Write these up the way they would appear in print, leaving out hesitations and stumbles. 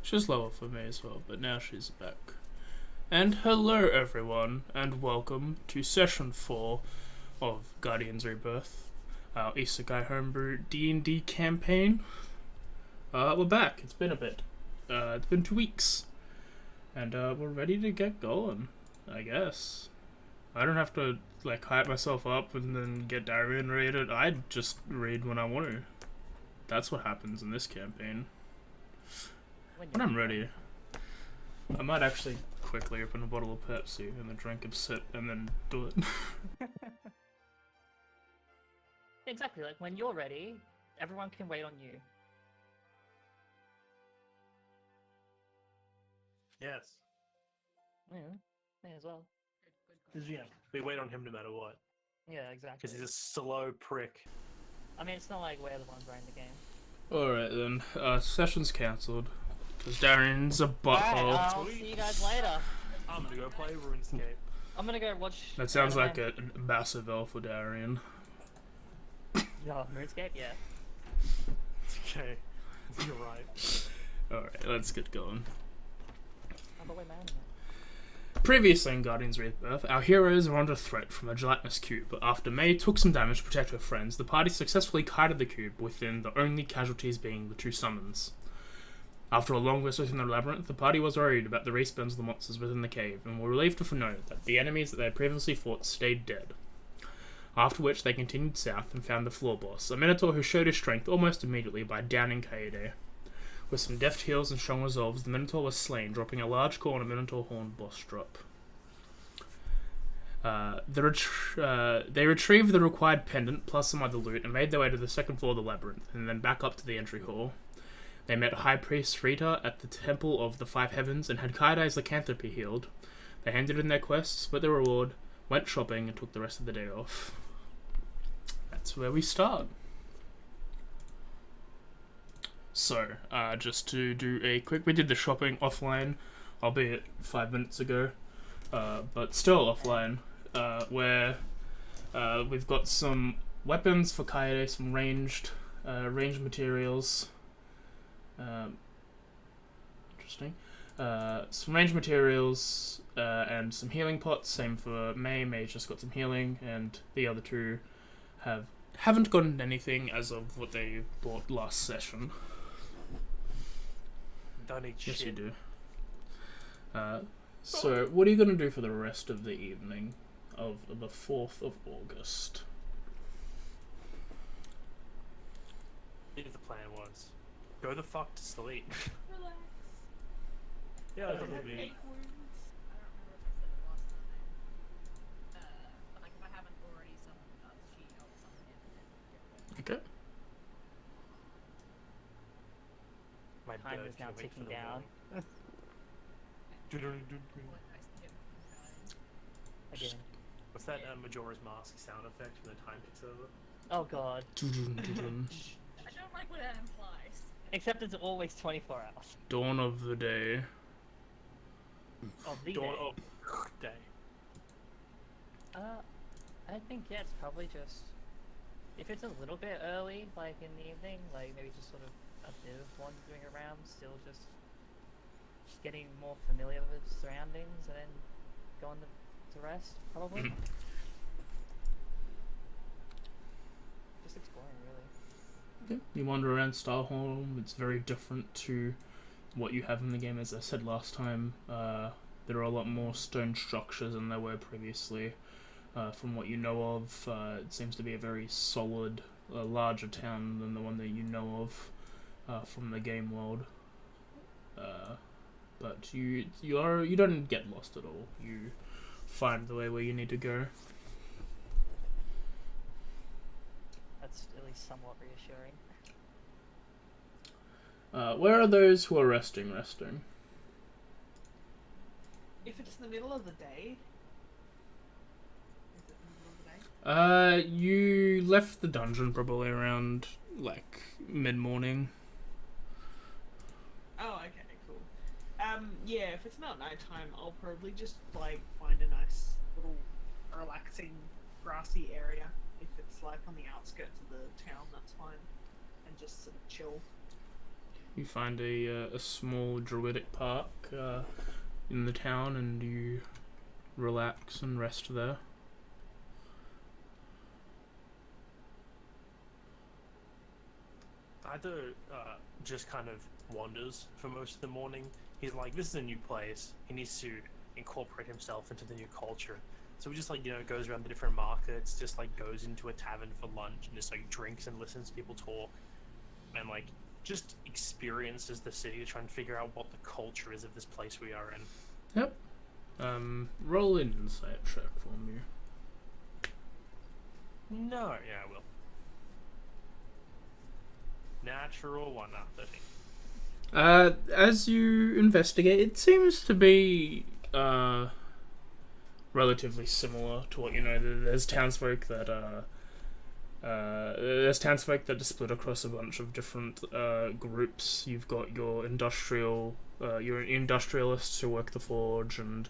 She's lower for me as well, but now she's back. And hello everyone, and welcome to session 4 of Guardians Rebirth, our Isekai Homebrew D&D campaign. We're back, it's been a bit. It's been 2 weeks. And we're ready to get going, I guess. I don't have to, hype myself up and then get Darian raided. I just raid when I want to. That's what happens in this campaign. When I'm ready. I might actually quickly open a bottle of Pepsi and then drink a sip and then do it. Exactly, like when you're ready, everyone can wait on you. Yes. Yeah, may as well. Yeah, we wait on him no matter what. Yeah, exactly. Because he's a slow prick. I mean, it's not like we're the ones running the game. Alright then, session's cancelled. Because Darian's a butthole. Alright, I'll see you guys later. I'm gonna go play RuneScape. I'm gonna go watch... That sounds like a massive L for Darian. Oh, RuneScape? Yeah. Okay, you're right. Alright, let's get going. Oh, but wait, my anime. Previously in Guardians Rebirth, our heroes were under threat from a gelatinous cube, but after May took some damage to protect her friends, the party successfully kited the cube, within the only casualties being the 2 summons. After a long rest within the labyrinth, the party was worried about the respawns of the monsters within the cave, and were relieved to know that the enemies that they had previously fought stayed dead. After which, they continued south and found the floor boss, a Minotaur who showed his strength almost immediately by downing Kaede. With some deft heals and strong resolves, the Minotaur was slain, dropping a large core on a Minotaur horn boss drop. They retrieved the required pendant plus some other loot and made their way to the second floor of the labyrinth, and then back up to the entry hall. They met High Priest Rita at the Temple of the Five Heavens and had Kaide's lycanthropy healed. They handed in their quests, split their reward, went shopping, and took the rest of the day off. That's where we start. So, just to do a quick, we did the shopping offline, albeit 5 minutes ago, but still offline, where we've got some weapons for Kaede, some ranged materials, interesting, some ranged materials, and some healing pots, same for May. May's just got some healing, and the other two haven't gotten anything as of what they bought last session. Don't eat shit. Yes, you do. So, what are you going to do for the rest of the evening of the 4th of August? I think the plan was go the fuck to sleep. Relax. Yeah, I that have would be. 8 wounds. I don't remember if I said it last time. But like if I haven't already summoned she helps summon him and then get rid. Okay. My Time bird is now can wait for ticking the down. morning. What nice to get from you guys. Again. What's that Majora's Mask sound effect when the time ticks over? Oh god. I don't like what that implies. Except it's always 24 hours. Dawn of the day. Of the Dawn day. of day. I think, yeah, it's probably just... If it's a little bit early, like in the evening, like maybe just sort of a bit of wandering around, still just getting more familiar with surroundings, and then going to rest, probably. Just exploring, really. Okay. You wander around Starholm. It's very different to what you have in the game. As I said last time, there are a lot more stone structures than there were previously. From what you know of, it seems to be a very solid, larger town than the one that you know of from the game world. But you don't get lost at all. You find the way where you need to go. That's at least somewhat reassuring. Where are those who are resting? If it's in the middle of the day, is it in the middle of the day? You left the dungeon probably around, mid-morning. Oh, okay, cool. Yeah, if it's not nighttime, I'll probably just find a nice little relaxing grassy area. If it's on the outskirts of the town, that's fine, and just sort of chill. You find a small druidic park in the town, and you relax and rest there. Either just kind of wanders for most of the morning. He's like, this is a new place. He needs to incorporate himself into the new culture. So he just like, goes around the different markets, just like goes into a tavern for lunch and just like drinks and listens to people talk. And like just experiences the city to try and figure out what the culture is of this place we are in. Yep. Roll an insight check for me. No, yeah, I will. Natural 1 out of 30. As you investigate, it seems to be relatively similar to what you know. There's townsfolk that are split across a bunch of different groups. You've got your industrialists who work the forge and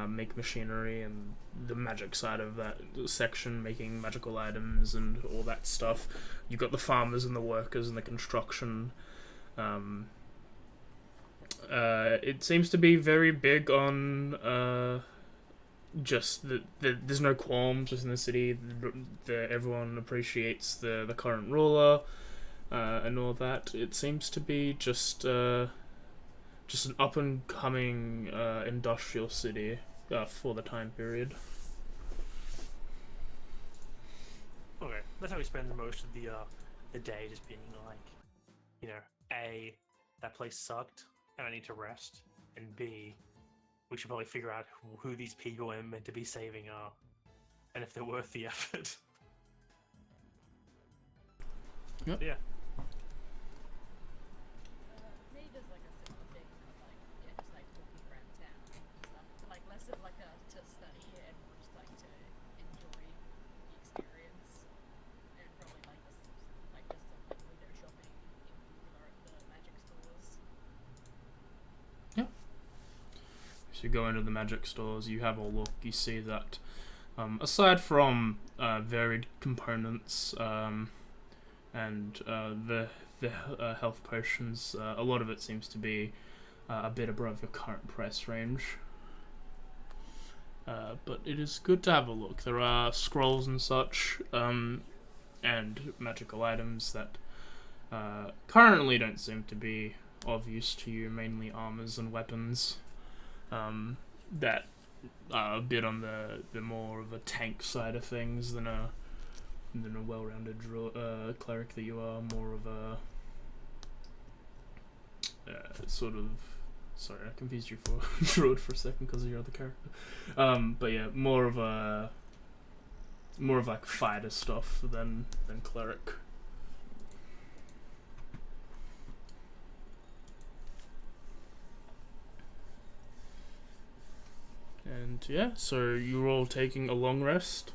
make machinery, and the magic side of that section, making magical items and all that stuff. You've got the farmers and the workers and the construction. It seems to be very big on just there's no qualms within the city. Everyone appreciates the current ruler and all that. It seems to be just an up and coming industrial city for the time period. Okay, that's how he spends most of the day, just being like, A, that place sucked and I need to rest, and B, we should probably figure out who these people I'm meant to be saving are, and if they're worth the effort. Yep. So, yeah. Nate does like a similar thing of like, yeah, just like walking around town and stuff. Like less of like to study and more just like to enjoy the experience. And probably like just some like window shopping in the magic stores. So you go into the magic stores, you have a look, you see that aside from varied components and the health potions, a lot of it seems to be a bit above your current price range. But it is good to have a look. There are scrolls and such, and magical items that currently don't seem to be of use to you, mainly armors and weapons. That are a bit on the more of a tank side of things than a well-rounded cleric that you are. More of a sort of. Sorry, I confused you for druid for a second because of your other character. But yeah, more of like fighter stuff than cleric. And yeah, so you're all taking a long rest.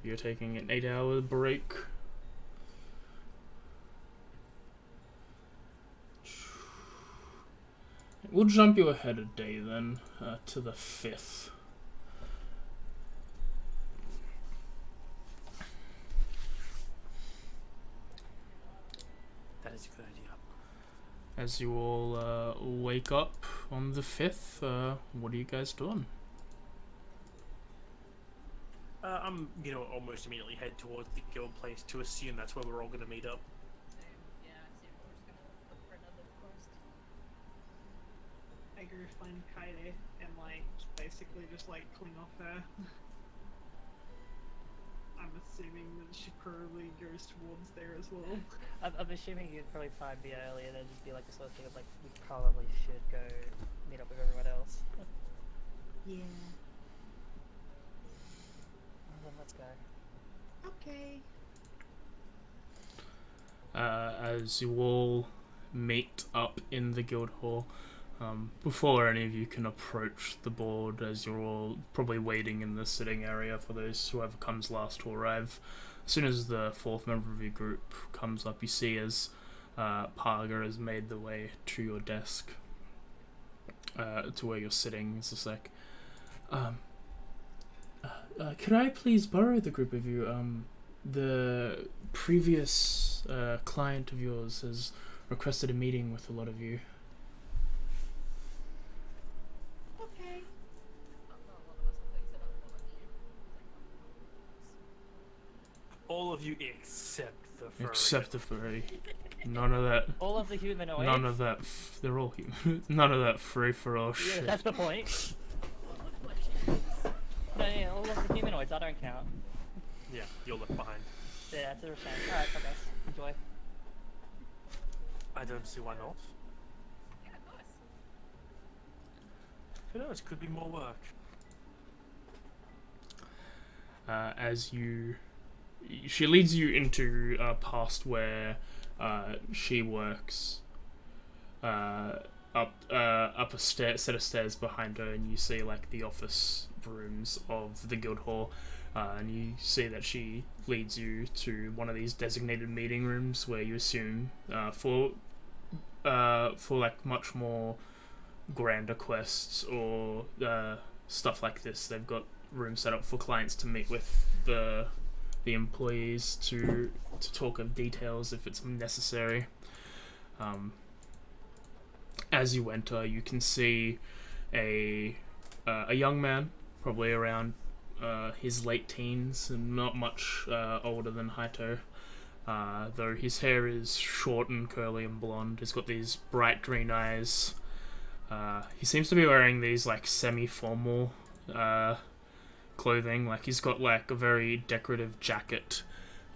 You're taking an 8-hour break. We'll jump you ahead a day then, to the 5th. That is a good idea. As you all wake up on the 5th, what are you guys doing? I'm gonna almost immediately head towards the guild place to assume that's where we're all gonna meet up. Same. Yeah, I assume we're just gonna look for another quest. I go find Kaede and like basically just like cling off her. I'm assuming that she probably goes towards there as well. I'm assuming you'd probably find me earlier, and then just be like the sort of thing of like, we probably should go meet up with everyone else. Yeah. Well, then let's go. Okay. As you all meet up in the guild hall, before any of you can approach the board, as you're all probably waiting in the sitting area for whoever comes last to arrive. As soon as the 4th member of your group comes up, you see as Parga has made the way to your desk, to where you're sitting. It's just like, could I please borrow the group of you? The previous client of yours has requested a meeting with a lot of you. Okay. Not a lot of us. I thought you said a lot of you. All of you except the furry. Except the furry. None of that. All of the humanoids. None of that. They're all human. None of that free for all Yeah, shit. that's the point. Like humans. No, yeah, all of the humanoids. I don't count. Yeah, you'll look behind. Yeah, that's a shame. Alright, I guess. Enjoy. I don't see why not. Yeah, nice. Who knows? Could be more work. As she leads you into past where she works. Up a set of stairs behind her, and you see like the office rooms of the guild hall, and you see that she leads you to one of these designated meeting rooms where you assume for like much more grander quests or stuff like this, they've got rooms set up for clients to meet with the employees to talk of details if it's necessary. As you enter, you can see a young man, probably around his late teens, and not much older than Haito. Though his hair is short and curly and blonde. He's got these bright green eyes. He seems to be wearing these like semi-formal clothing. Like he's got like a very decorative jacket,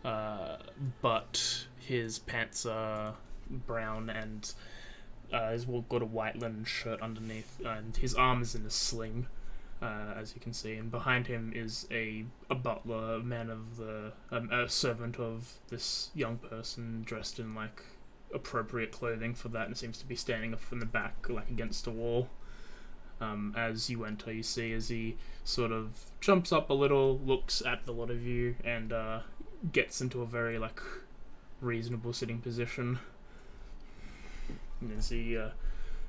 but his pants are brown, and he's got a white linen shirt underneath, and his arm is in a sling, as you can see. And behind him is a butler, a servant of this young person, dressed in like appropriate clothing for that, and seems to be standing up in the back, like against a wall. As you enter, you see as he sort of jumps up a little, looks at the lot of you, and gets into a very like reasonable sitting position. And as you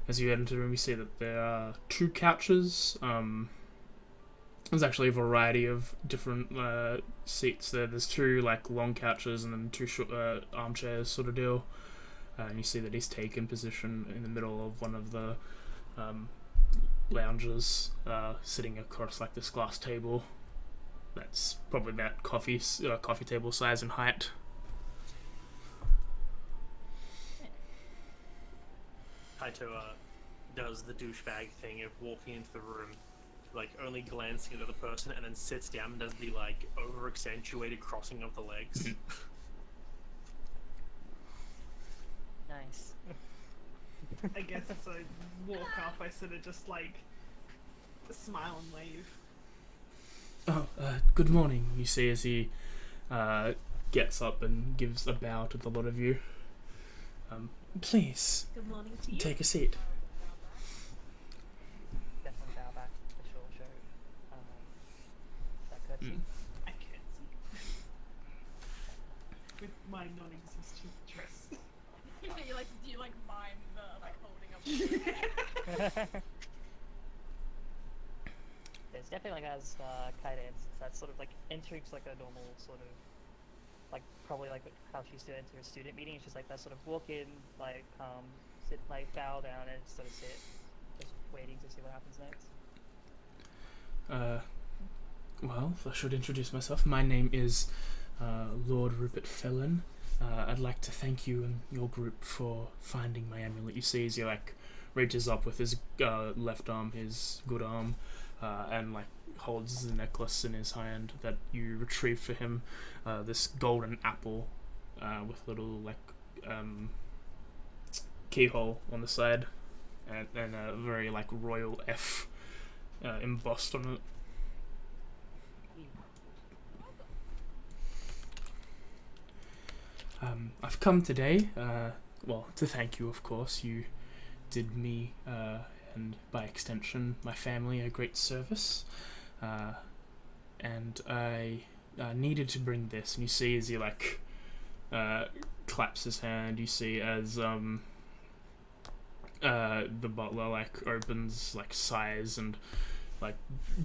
enter the room, you see that there are 2 couches. There's actually a variety of different seats there. There's 2 like long couches and then 2 short armchairs sort of deal. And you see that he's taken position in the middle of one of the lounges, sitting across like this glass table. That's probably that coffee table size and height. Kaito does the douchebag thing of walking into the room, like only glancing at the other person, and then sits down and does the like over-accentuated crossing of the legs. Nice. I guess as I walk up, I sort of just like smile and wave. Oh, good morning, you see as he gets up and gives a bow to the lot of you. Please, Good morning to you. take a seat. Definitely bow back for sure. Show that courtesy. I can't see. With my non-existent dress. you like mime the like holding up. It's definitely like as cadence. That sort of like entering like a normal sort of like probably like how she used to enter a student meeting. It's just like that sort of walk in, like sit, like bow down and sort of sit, just waiting to see what happens next. Well, I should introduce myself. My name is Lord Rupert Felon. I'd like to thank you and your group for finding my amulet. You see as he like reaches up with his left arm, his good arm, and like holds the necklace in his hand that you retrieved for him. This golden apple with little like keyhole on the side, and a very like royal F embossed on it. I've come today, well, to thank you, of course. You did me, and by extension, my family, a great service. And I needed to bring this. And you see as he, like, claps his hand, you see as, the butler, like, opens, like, sighs and, like,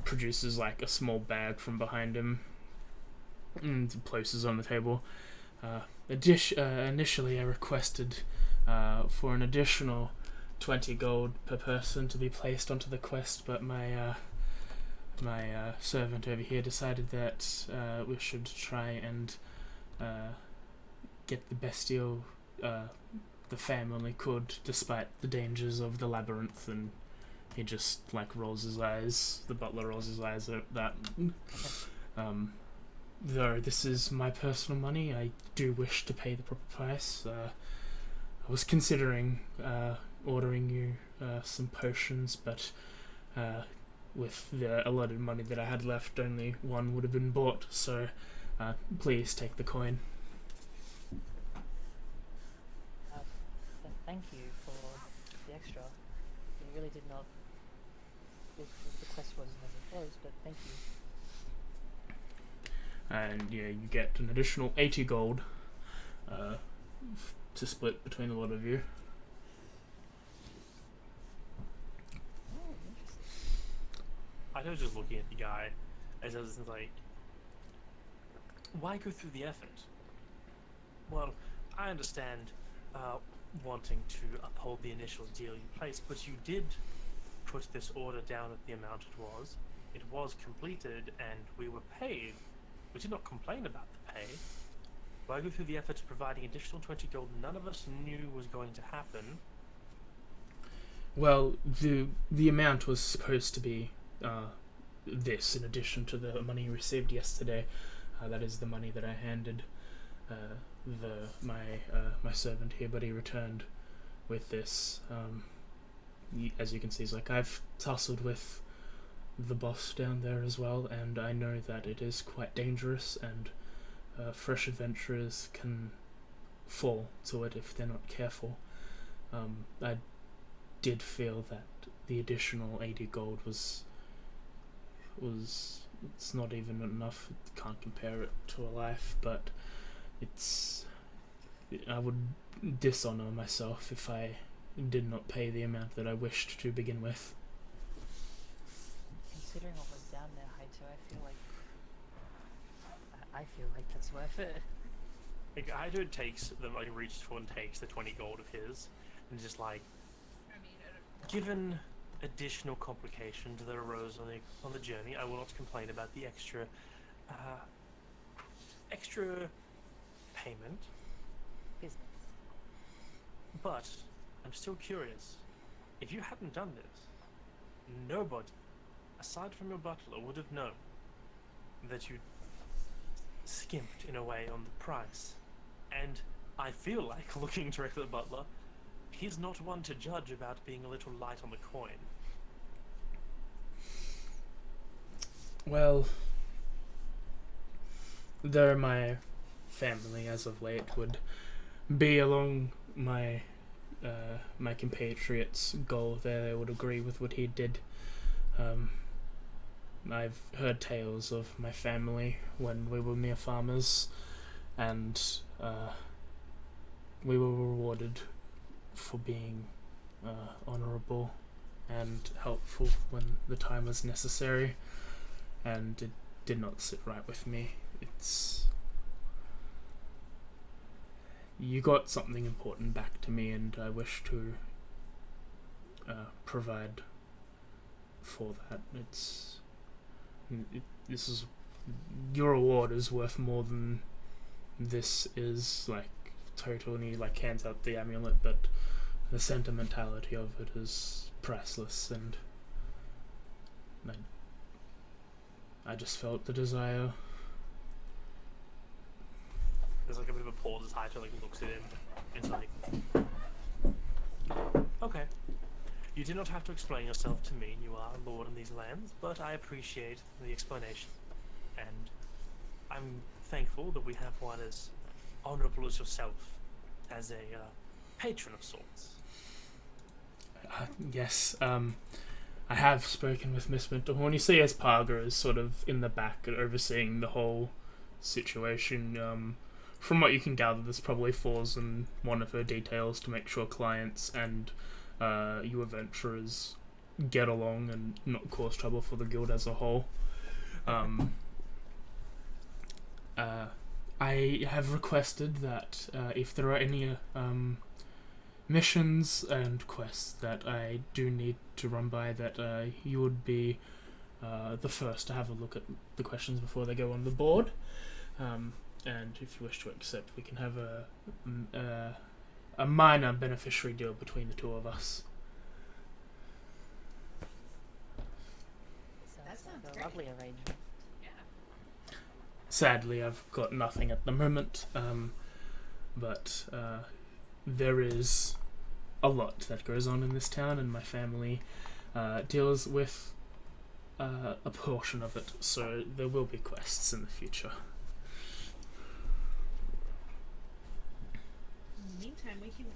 produces, like, a small bag from behind him and places on the table. Initially I requested for an additional 20 gold per person to be placed onto the quest, but my servant over here decided that we should try and get the best deal the family could, despite the dangers of the labyrinth, and he just rolls his eyes. The butler rolls his eyes at that. Though this is my personal money, I do wish to pay the proper price. I was considering ordering you some potions, but with the allotted money that I had left, only one would have been bought, so please take the coin. Thank you for the extra. We really did not. The quest wasn't as it was, but thank you. And yeah, you get an additional 80 gold to split between a lot of you. Oh, interesting. I was just looking at the guy as I was like, why go through the effort? Well, I understand wanting to uphold the initial deal you placed, but you did put this order down at the amount it was. It was completed and we were paid. We did not complain about the pay. Why go through the effort of providing additional 20 gold none of us knew was going to happen? Well, the amount was supposed to be this, in addition to the money you received yesterday. That is the money that I handed my servant here, but he returned with this. As you can see, he's like, I've tussled with the boss down there as well, and I know that it is quite dangerous, and fresh adventurers can fall to it if they're not careful. I did feel that the additional 80 gold was it's not even enough. Can't compare it to a life, but I would dishonor myself if I did not pay the amount that I wished to begin with. Considering what was down there, Haito, I feel like that's worth it. Like, Haito takes the reaches for and takes the 20 gold of his, and just like, I mean, given additional complications that arose on the journey, I will not complain about the extra payment. Business. But I'm still curious. If you hadn't done this, nobody, aside from your butler, would have known that you skimped in a way on the price. And I feel like, looking directly at the butler, he's not one to judge about being a little light on the coin. Well, though my family as of late would be along my my compatriots' goal there, they would agree with what he did. I've heard tales of my family when we were mere farmers, and we were rewarded for being honourable and helpful when the time was necessary, and it did not sit right with me. You got something important back to me, and I wish to provide for that. Your reward is worth more than this is, like, total, and he hands out the amulet, but the sentimentality of it is priceless, and I just felt the desire. There's like a bit of a pause as Haito looks at him. It's like, okay, you do not have to explain yourself to me. You are a lord in these lands, but I appreciate the explanation, and I'm thankful that we have one as honourable as yourself, as a patron of sorts. Yes, I have spoken with Miss Winterhorn. You see, as Parga is sort of in the back overseeing the whole situation. From what you can gather, this probably falls in one of her details to make sure clients and you adventurers get along and not cause trouble for the guild as a whole. I have requested that if there are any missions and quests that I do need to run by that you would be the first to have a look at the questions before they go on the board. And if you wish to accept, we can have a minor beneficiary deal between the two of us. Sounds sounds like a great. lovely arrangement. Yeah. Sadly, I've got nothing at the moment, but there is a lot that goes on in this town, and my family deals with a portion of it, so there will be quests in the future. In the meantime, we can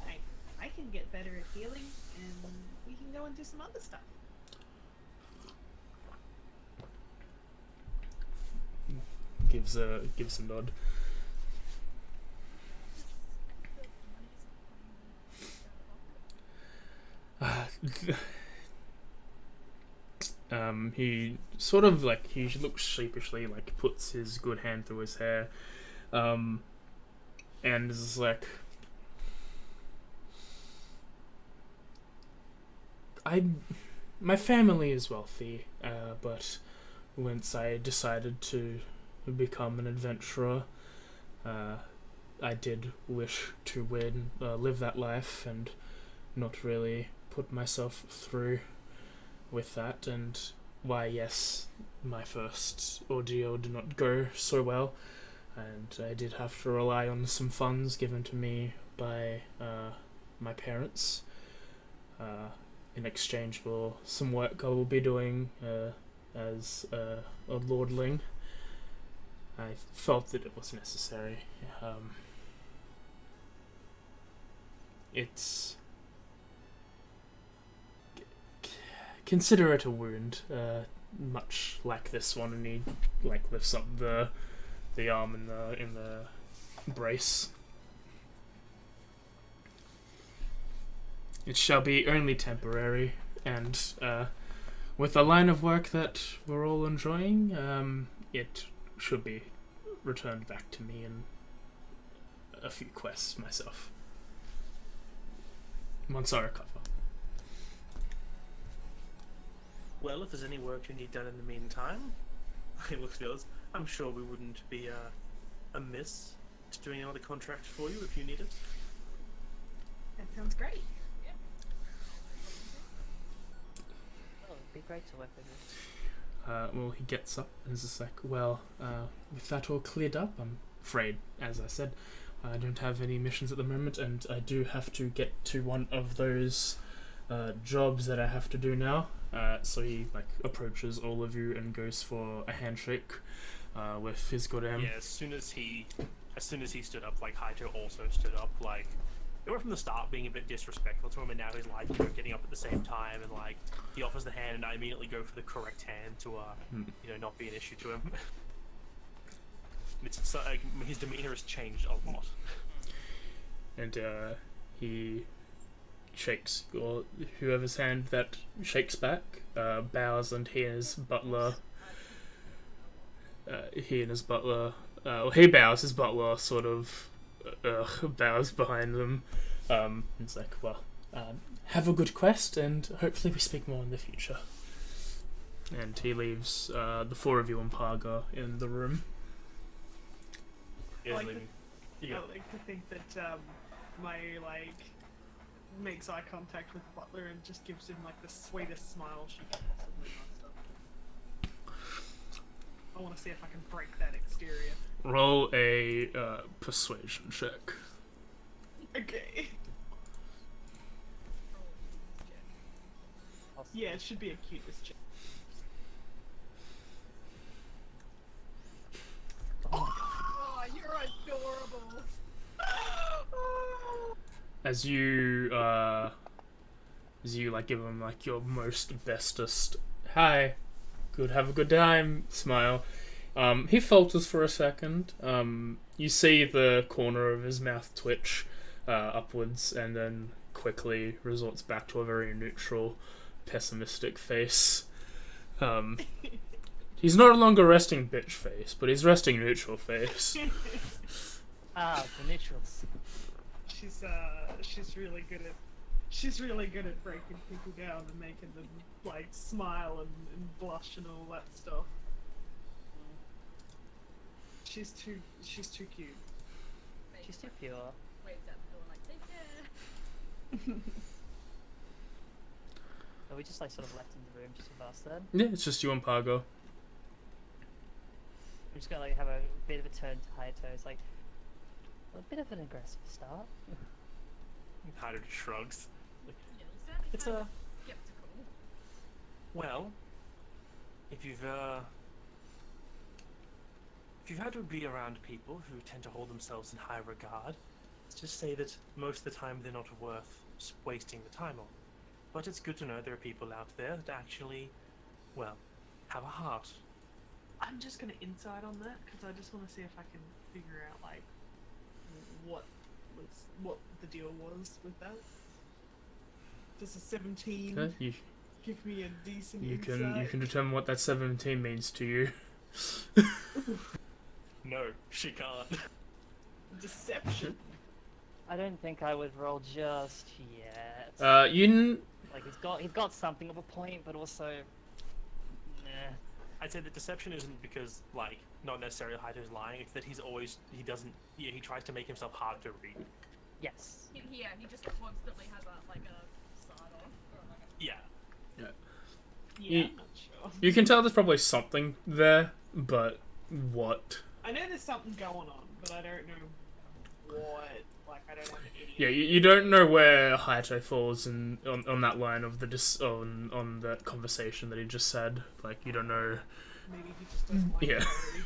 I can get better at healing, and we can go and do some other stuff. Gives a nod. He sort of like he looks sheepishly, like puts his good hand through his hair, and is like, my family is wealthy, but once I decided to become an adventurer, I did wish to live that life and not really put myself through with that, and why, yes, my first ordeal did not go so well, and I did have to rely on some funds given to me by my parents in exchange for some work I will be doing as a lordling. I felt that it was necessary. It's consider it a wound, much like this one, and he like lifts up the arm in the brace. It shall be only temporary, and with the line of work that we're all enjoying, it should be returned back to me in a few quests myself. Once I recover. Well, if there's any work you need done in the meantime, he looks at the others. I'm sure we wouldn't be amiss to doing another contract for you if you need it. That sounds great. Well, it'd be great to work with you. Well, he gets up and is just like, well, with that all cleared up, I'm afraid, as I said, I don't have any missions at the moment, and I do have to get to one of those jobs that I have to do now. So he like approaches all of you and goes for a handshake with his good M. Yeah, as soon as he stood up, like Haito also stood up. Like they were from the start being a bit disrespectful to him, and now he's like getting up at the same time, and like he offers the hand, and I immediately go for the correct hand to not be an issue to him. It's so, his demeanor has changed a lot. And he shakes, or whoever's hand that shakes back, bows, and he and his butler, he bows, his butler sort of bows behind them. It's like, well, have a good quest, and hopefully we speak more in the future. And he leaves the four of you and Parga in the room. Yeah, I like leaving. I like to think that my makes eye contact with Butler and just gives him like the sweetest smile she can possibly muster. I want to see if I can break that exterior. Roll a persuasion check. Okay. Yeah, it should be a cutest check. Oh, you're adorable. As you like give him like your most bestest hi, good, have a good time smile. He falters for a second. You see the corner of his mouth twitch upwards, and then quickly resorts back to a very neutral, pessimistic face. He's no longer resting bitch face, but he's resting neutral face. Ah, the neutrals. she's really good at breaking people down and making them like smile and blush and all that stuff. She's too cute. She's too pure. Waves at the door like, take care. Are we just like sort of left in the room just with us then? Yeah, it's just you and Pargo. We're just gonna like have a bit of a turn to Hayato. It's like a bit of an aggressive start. Hayato just shrugs. Yeah, you sounded It's kind a of skeptical. well. If you've had to be around people who tend to hold themselves in high regard, let's just say that most of the time they're not worth wasting the time on. But it's good to know there are people out there that actually, well, have a heart. I'm just gonna insight on that because I just want to see if I can figure out like what the deal was with that. Does a 17 Okay, you give me a decent you insight? can determine what that 17 means to you. No, she can't. Deception. I don't think I would roll just yet. Like he's got something of a point, but also, nah. I'd say that deception isn't because, like, not necessarily Haito's lying, it's that he tries to make himself hard to read. Yes. He just constantly has a side on. Or like a, Yeah. Yeah, You- I'm not sure. You can tell there's probably something there, but what? I know there's something going on, but I don't know what. Like, I don't have any. Yeah, you don't know where Hayato falls on that line of on that conversation that he just said. Like, you don't know. Maybe he just doesn't like Yeah. it already.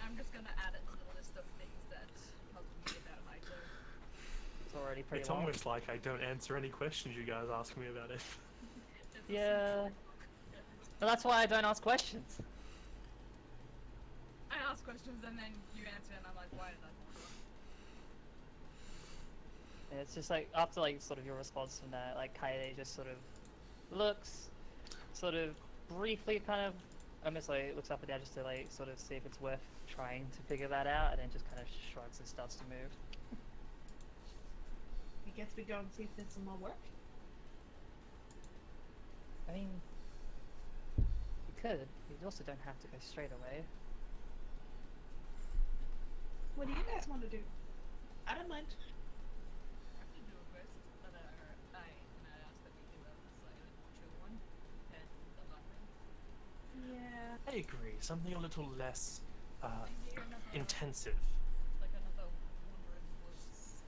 I'm just gonna add it to the list of things that puzzle me about Haito. It's already pretty It's long. almost like I don't answer any questions you guys ask me about it. It's a Yeah. But that's why I don't ask questions. I ask questions and then you answer and I'm like, why did I bother? And it's just like after like sort of your response from that, like Kaede just sort of looks, sort of briefly kind of almost like looks up and down just to like sort of see if it's worth trying to figure that out, and then just kind of shrugs and starts to move. I guess we go and see if there's some more work. I mean, you could. You also don't have to go straight away. What do you guys want to do? I don't mind. I have to do a quest that I asked that we do a slightly more chill one and the labyrinth. Yeah. I agree. Something a little less Maybe another, intensive. like another wander in the woods.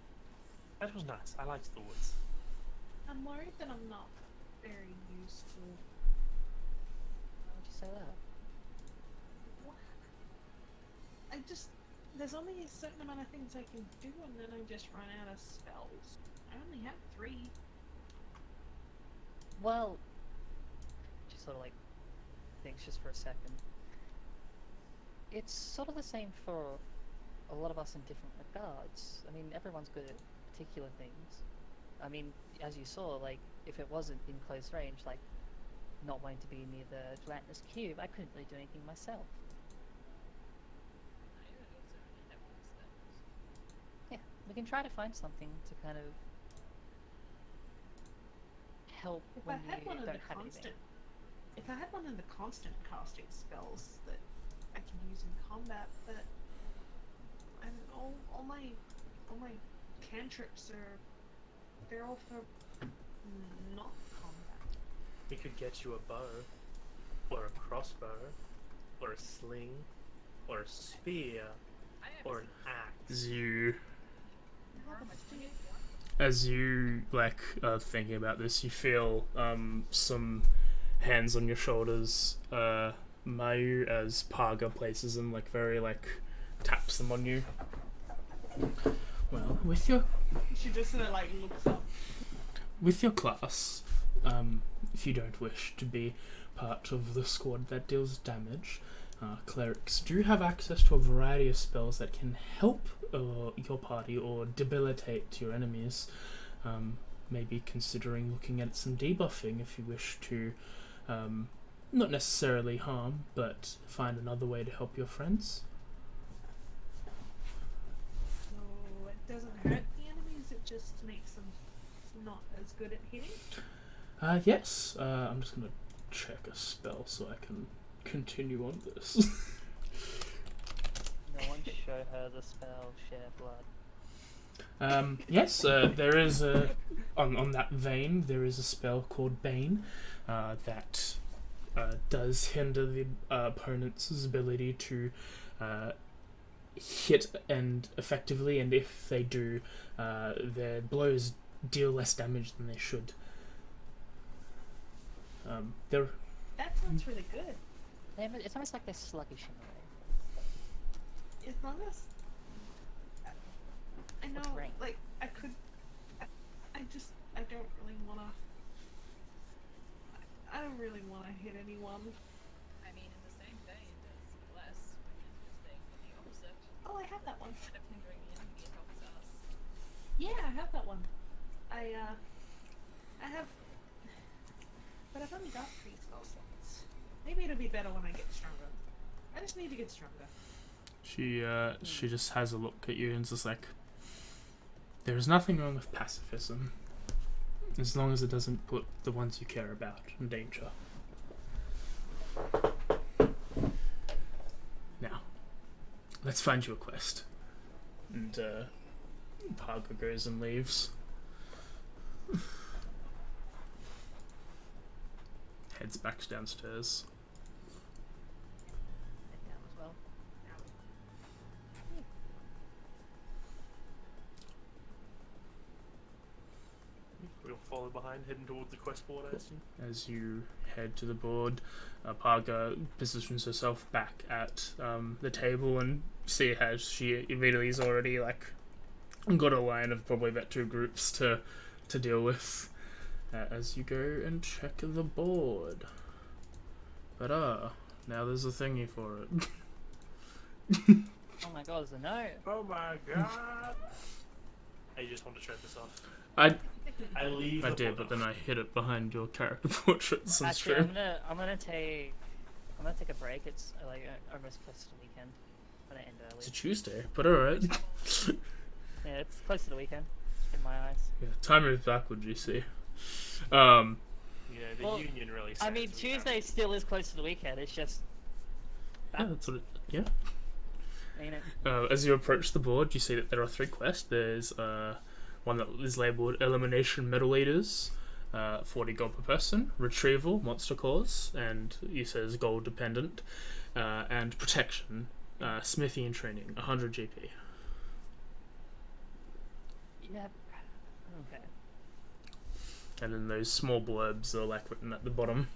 That was nice. I liked the woods. I'm worried that I'm not very useful. Why would you say that? I just. There's only a certain amount of things I can do, and then I just run out of spells. I only have 3. Well, she sort of like thinks just for a second. It's sort of the same for a lot of us in different regards. I mean, everyone's good at particular things. I mean, as you saw, like, if it wasn't in close range, like, not wanting to be near the gelatinous cube, I couldn't really do anything myself. I don't necessarily have any spells. Yeah, we can try to find something to kind of help If when I had you one of don't the have constant, anything. if I had one of the constant casting spells that I can use in combat, but all my cantrips they're all for not combat. We could get you a bow, or a crossbow, or a sling, or a spear, I have or an axe. As you thinking about this, you feel some hands on your shoulders. Mayu, as Paga places them, taps them on you. Well, with your She just sort of looks up. with your class, if you don't wish to be part of the squad that deals damage, clerics do have access to a variety of spells that can help your party or debilitate your enemies. Maybe considering looking at some debuffing if you wish to not necessarily harm, but find another way to help your friends. So doesn't hurt the enemies, it just makes them not as good at hitting? Yes. I'm just gonna check a spell so I can continue on this. No one show her the spell, share blood. Yes, there is a... On that vein, there is a spell called Bane that does hinder the opponent's ability to hit and effectively, and if they do, their blows deal less damage than they should. There... That sounds really good. It's almost like they're sluggish in a way. As long as I know, What's rank? like I could, I don't really wanna. I don't really wanna hit anyone. I mean, in the same vein, there's less, which is just being the opposite. Oh, I have that one. Instead of hindering the enemy, it helps us. Yeah, I have that one. I have, but I've only got 3 spell slots. Maybe it'll be better when I get stronger. I just need to get stronger. She just has a look at you and is just like, there is nothing wrong with pacifism, as long as it doesn't put the ones you care about in danger. Now, let's find you a quest. And Parker goes and leaves. Heads back downstairs. Head down as well. We'll follow behind, heading towards the quest board, I assume. As you head to the board, Parga positions herself back at the table and see how she immediately is already like got a line of probably about 2 groups to deal with as you go and check the board. But now there's a thingy for it. Oh my god, there's a note. Oh my god! I just want to shut this off. I leave. did, but then I hit it behind your character portraits and Actually, stream. I'm gonna take a break. It's like almost close to the weekend. I'm gonna end early. It's a Tuesday, but alright. Yeah, it's close to the weekend in my eyes. Yeah, time moves backwards, you see. You know, the Well, union really. I mean, Tuesday still is close to the weekend. It's just Yeah, that's what it... Yeah. ain't it? As you approach the board, you see that there are 3 quests. There's one that is labelled Elimination Metal Eaters, 40 gold per person, Retrieval, Monster Cause, and he says Gold Dependent, and Protection, Smithy and Training, 100 GP. Yeah. Okay. And then those small blurbs are like written at the bottom.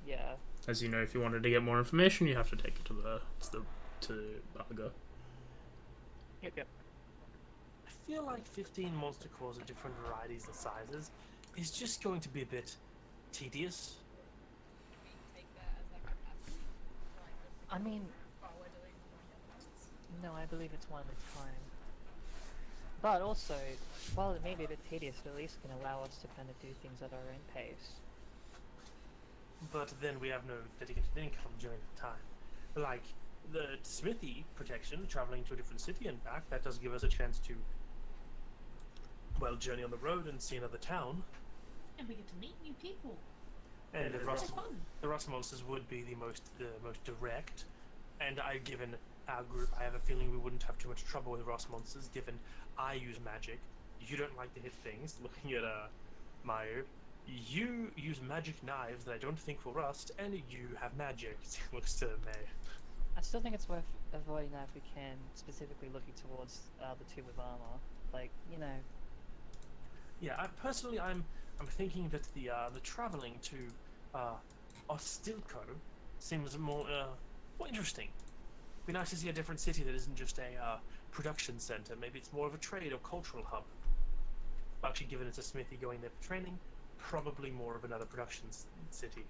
Yeah. As you know, if you wanted to get more information, you have to take it to Bargo. Yep. I feel like 15 monster cores of different varieties and sizes is just going to be a bit tedious. We take that as like a passive, like, I mean, while we're doing one of the ones. no, I believe it's one at a time. But also, while it may be a bit tedious, it at least can allow us to kind of do things at our own pace. But then we have no dedicated income during the time. Like the smithy protection, traveling to a different city and back, that does give us a chance to, well, journey on the road and see another town. And we get to meet new people. And the That's rust, fun. the rust monsters would be the most direct. And given our group, I have a feeling we wouldn't have too much trouble with rust monsters, given I use magic. You don't like to hit things. Looking at Mayu, you use magic knives that I don't think will rust, and you have magic. Looks to May. I still think it's worth avoiding that if we can, specifically looking towards the 2 with armor. Like, you know. Yeah, I'm thinking that the traveling to Ostilko seems more interesting. Be nice to see a different city that isn't just a production center. Maybe it's more of a trade or cultural hub. Actually, given it's a smithy going there for training, probably more of another production city.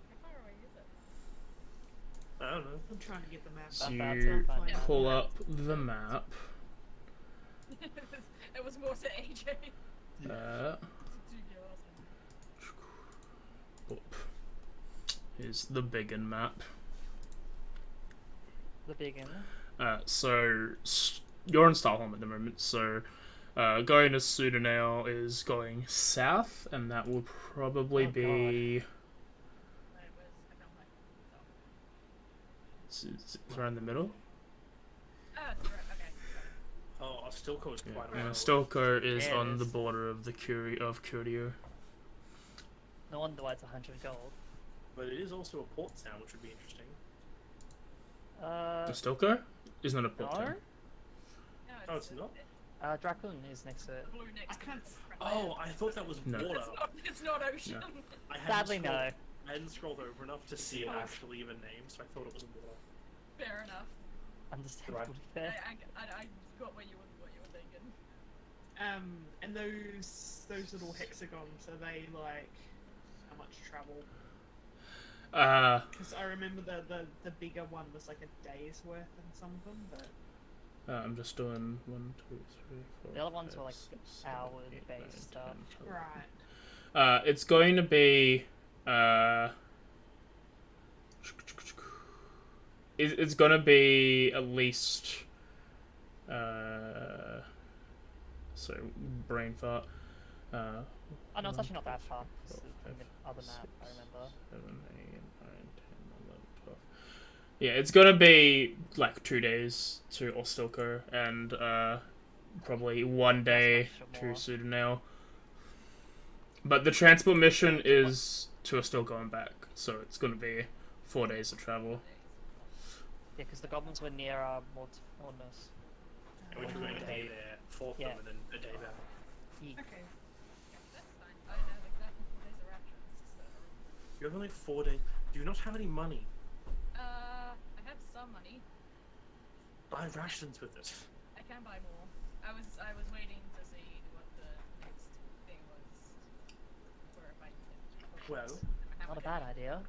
How far away is it? I don't know. I'm trying to get the map So up. you Fine. pull up the map. It was more to AJ. Uh, Boop. Here's the big map. The big one. You're in Starholm at the moment, so going to Sudanale is going south, and that will probably Oh, be. Where was I found my It's around the middle. Oh, it's right. Okay. Got Oh, Ostilko is quite a And while. Stalker is Yeah, it on the is. border of the Curio. No wonder why it's 100 gold. But it is also a port town, which would be interesting. The Stalker is not a port No? town. it. Oh, it's not? Dracoon is next to it. Blue next to can't- it. Oh, I thought that was No. water. It's not ocean. No. I hadn't Sadly, scrolled- no. I hadn't scrolled over enough to see it actually even named, so I thought it was water. Fair enough. Understandably fair. I got what you were thinking. And those little hexagons, are they like how much travel? Because I remember the bigger one was like a day's worth in some of them, but I'm just doing 1, 2, 3, 4. The other ones 5, were like 6, 7, hour-based 8, 9, 10, stuff. 11. right. It's going to be. It's going to be at least. Sorry, brain fart. Oh no, it's actually not that far. It's 12, from the other map, I remember. 7, 8, 9, 10, 11, 12. Yeah, it's gonna be like 2 days to Ostilko and probably 1 day That's to much Sudanale. But the transport mission is to Ostilko and back, so it's gonna be 4 days of travel. Yeah, because the goblins were near Mortis. And we're doing a day there, fought Yeah. them, and then a day back. Ye- Okay. That's fine. I don't have exactly 4 days of rations, so. You have only 4 days. Do you not have any money? I have some money. Buy rations with it. I can buy more. I was waiting to see what the next thing was. Or if I could. Well, Not a bad idea.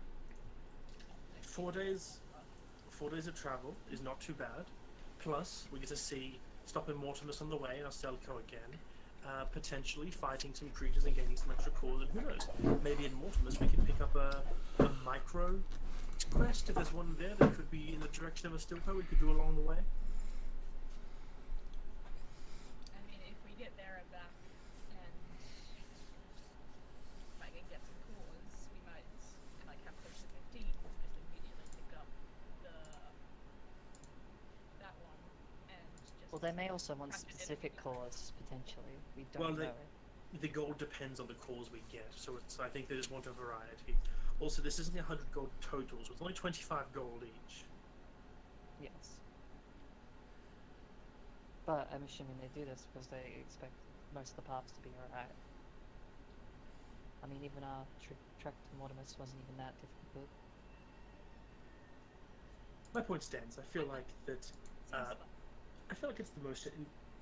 4 days. 4 days of travel is not too bad. Plus, we get to stop in Mortimus on the way and Ostelco again. Potentially fighting some creatures and gaining some extra cores, and who knows? Maybe in Mortimus we can pick up a micro quest if there's one there that could be in the direction of Ostilco we could do along the way. I mean, if we get there and back, and if I can get some cores, we might, and like have close to 15, just immediately pick up that one, and just. Well, they may also want craft it specific everything. cores, potentially. We Well, don't they- know. The gold depends on the cores we get, so I think they just want a variety. Also, this isn't 100 gold total, so it's only 25 gold each. Yes. But I'm assuming they do this because they expect most of the paths to be alright. I mean, even our trek to Mortimus wasn't even that difficult. My point stands. I feel like that. Sounds fun. I feel like it's the most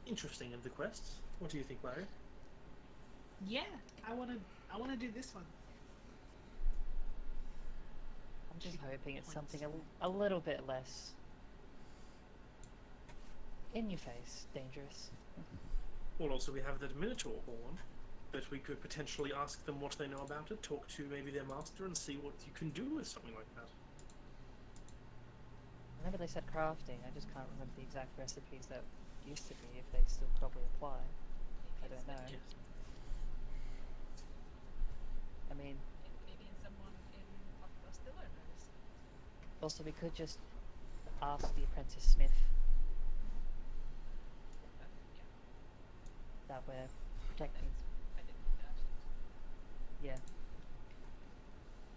interesting of the quests. What do you think, Larry? Yeah, I wanna do this one. I'm just hoping it's Points. something a little bit less in your face, dangerous. Well, also we have that Minotaur horn that we could potentially ask them what they know about it, talk to maybe their master, and see what you can do with something like that. I remember they said crafting, I just can't remember the exact recipes that used to be, if they still probably apply. I don't know. Yes. I mean, Maybe in someone in Ostillo knows. also we could just ask the apprentice smith Yeah, that we're protecting. I didn't do that. Yeah.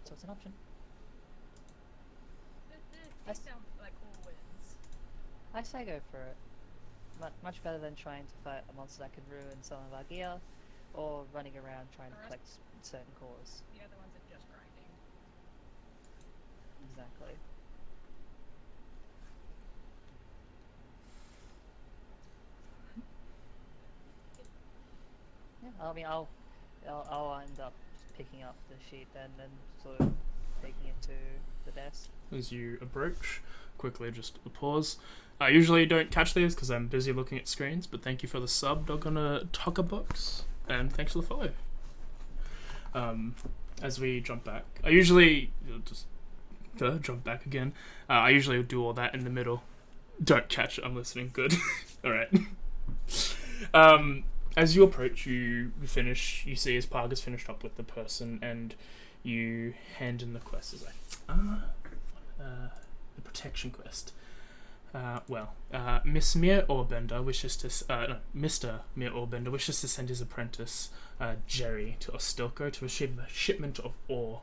So it's an option. These sound like all wins. I say go for it. Much better than trying to fight a monster that could ruin some of our gear, or running around trying to collect certain cores. The other ones are just grinding. Exactly. Yeah, I mean, I'll end up picking up the sheet then and sort of taking it to the desk. As you approach, quickly just a pause. I usually don't catch these because I'm busy looking at screens, but thank you for the sub, Dog on a Tucker box, and thanks for the follow. As we jump back, I usually just jump back again. I usually do all that in the middle, Don't catch it. I'm listening. Good. All right. As you approach, you finish. You see as Parker's finished up with the person, and you hand in the quest. As the protection quest. Miss Mir Orbender wishes to. Mr. Mir Orbender wishes to send his apprentice, Jerry, to Ostilko to receive a shipment of ore.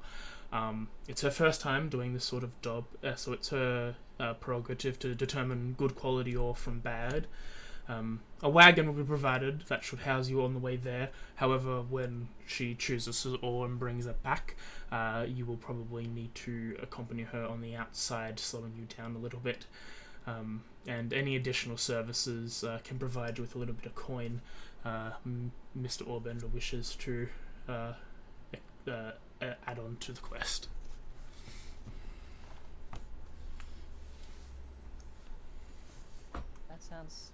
It's her first time doing this sort of job, so it's her prerogative to determine good quality ore from bad. A wagon will be provided that should house you on the way there. However, when she chooses ore and brings it back, you will probably need to accompany her on the outside, slowing you down a little bit. And any additional services can provide you with a little bit of coin. Mr. Orbender wishes to add on to the quest. That sounds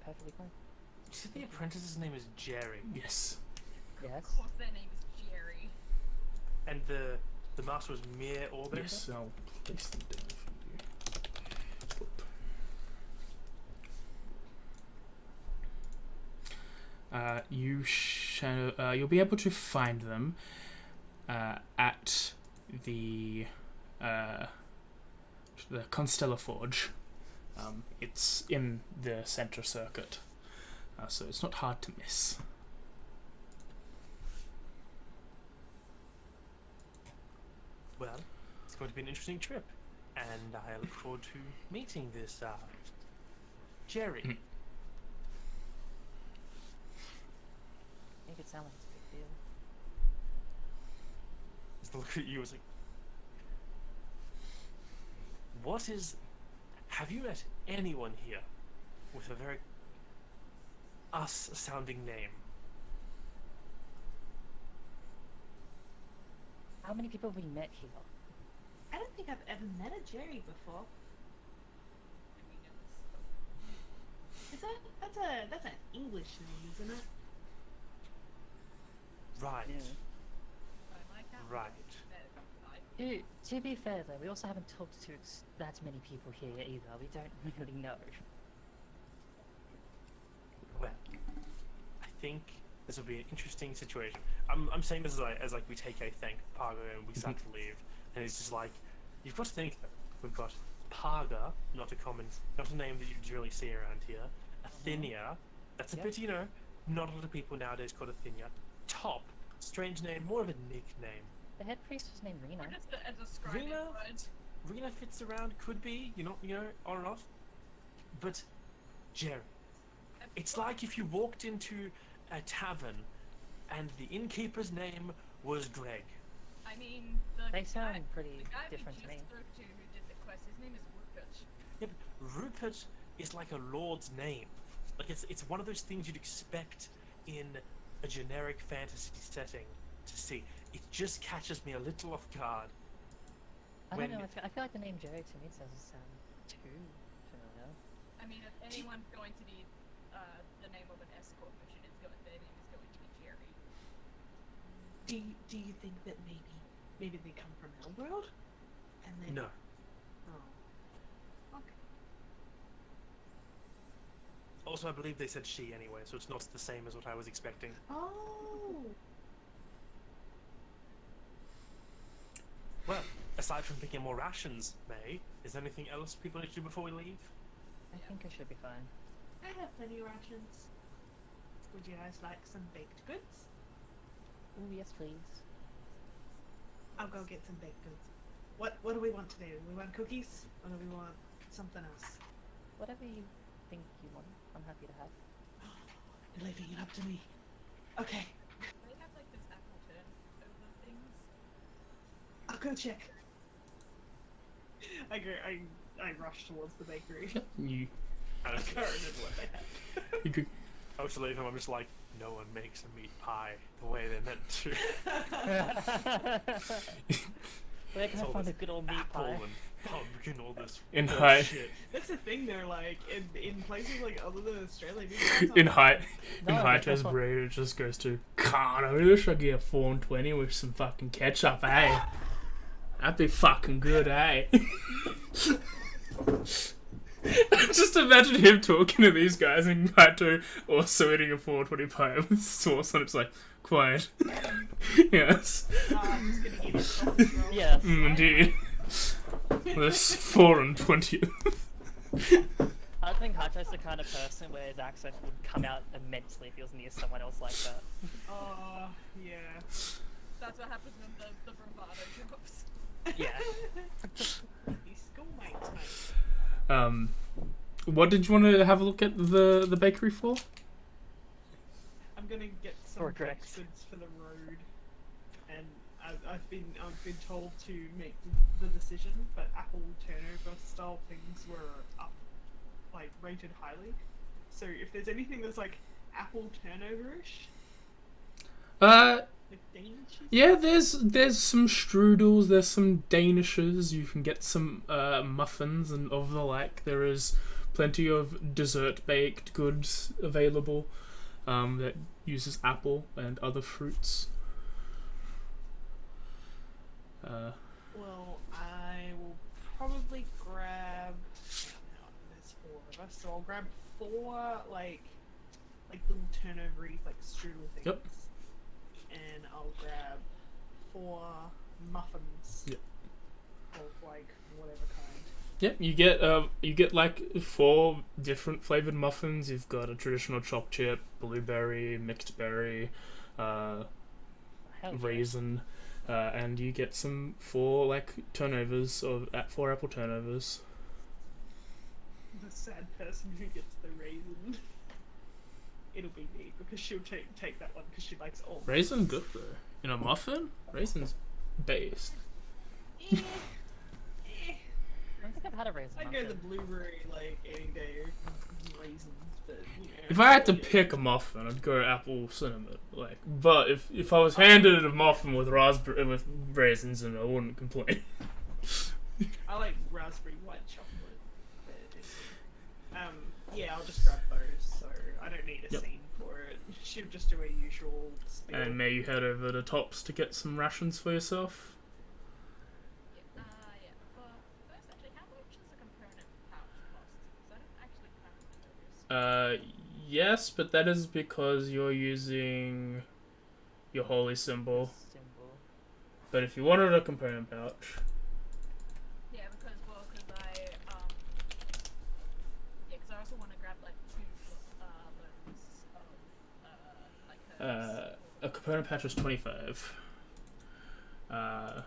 perfectly fine. You said the apprentice's name is Jerry, Yes. Yes. Of course, their name is Jerry. and the master was Mir Orbender? Yes, I'll place them down for you. You'll be able to find them at the Constella Forge. It's in the center circuit, so it's not hard to miss. Well, it's going to be an interesting trip, and I look forward to meeting this Jerry. Mm. Make it sound like it's a big deal. Just look at you as like, what is? Have you met anyone here with a very us-sounding name? How many people have we met here? I don't think I've ever met a Jerry before. I mean, it's Is that's an English name, isn't it? Right, I like that. right. To be fair though, we also haven't talked to that many people here either. We don't really know. Well, I think this will be an interesting situation. I'm saying this as like we take a thank Parga and we start to leave, and it's just like, you've got to think that we've got Parga, not a name that you really see around here. Athenia, that's a Yep. bit, not a lot of people nowadays call Athenia. Top, strange name, more of a nickname. The head priest was named Rena. What is the describing Rena? word? Rena fits around, could be, on and off. But Jerry, it's like if you walked into a tavern and the innkeeper's name was Greg. I mean, They sound pretty the guy different we to me. just spoke to who did the quest, his name is Rupert. Yeah, but Rupert is like a lord's name. Like it's one of those things you'd expect in a generic fantasy setting to see. It just catches me a little off guard. I When- don't know. I feel like the name Jerry to me doesn't sound too familiar. I mean, if anyone's going to be the name of an escort mission, their name is going to be Jerry. Do you think that maybe they come from our world? And then No. Oh. Okay. Also, I believe they said she anyway, so it's not the same as what I was expecting. Oh. Well, aside from picking more rations, May, is there anything else people need to do before we leave? I think it should be fine. I have plenty of rations. Would you guys like some baked goods? Oh yes, please. I'll go get some baked goods. What do we want to do? We want cookies, or do we want something else? Whatever you think you want, I'm happy to have. You're leaving it up to me. Okay, They have like this apple turn over things. I'll go check. I rush towards the bakery. You I can't remember what they have. I was leaving, I'm just like, no one makes a meat pie the way they're meant to. Where can I all find a this good old meat Apple pie? and pumpkin, all this In bullshit. That's the thing, though. Like in places like other than Australia, people in high No, high that's test not- burrito it just goes to God, I really should get a 420 with some fucking ketchup, eh? That'd be fucking good, eh? Just imagine him talking to these guys and Kaito also eating a 420 pie with sauce on it. It's like, quiet. Yes. I'm just gonna eat a sausage roll. Yes. Indeed. This 4 and 20. I think Kaito's the kind of person where his accent would come out immensely if he was near someone else like that. Oh, yeah. That's what happens when the bravado drops. Yeah. These schoolmates, mate. What did you want to have a look at the bakery for? I'm gonna get some Or baked Drex. goods for the road, and I've been told to make the decision, but apple turnover style things were up, like rated highly. So if there's anything that's like apple turnover-ish, like Danishes, Yeah, there's some strudels, there's some danishes. You can get some muffins and of the like. There is plenty of dessert baked goods available that uses apple and other fruits. well, I will probably grab. No, there's 4 of us, so I'll grab 4 like little turnovery like strudel things. Yep. And I'll grab 4 muffins. Yep. Of like whatever kind. Yep, you get like 4 different flavored muffins. You've got a traditional choc chip, blueberry, mixed berry, Hell yeah. raisin, and you get some 4 like turnovers of 4 apple turnovers. The sad person who gets the raisin. It'll be me because she'll take that one because she likes all. Raisin good though. In a muffin, raisin's based. Eh. I don't think I've had a raisin. I'd go the muffin. blueberry like any day raisins, but you know. If I had to pick a muffin, I'd go apple cinnamon. Like, but if I was handed a muffin with raisins in it, I wouldn't complain. I like raspberry white chocolate. But yeah, I'll just grab those. So I don't need a Yep. scene for it. She'll just do a usual spiel. And may you head over to Tops to get some rations for yourself. Yeah. First, actually, how much does a component pouch cost? Because I don't actually currently know this. Yes, but that is because you're using your holy symbol. Symbol. But if you wanted a component pouch, Yeah, because I also want to grab like 2 loads of like a component pouch is 25. Yeah.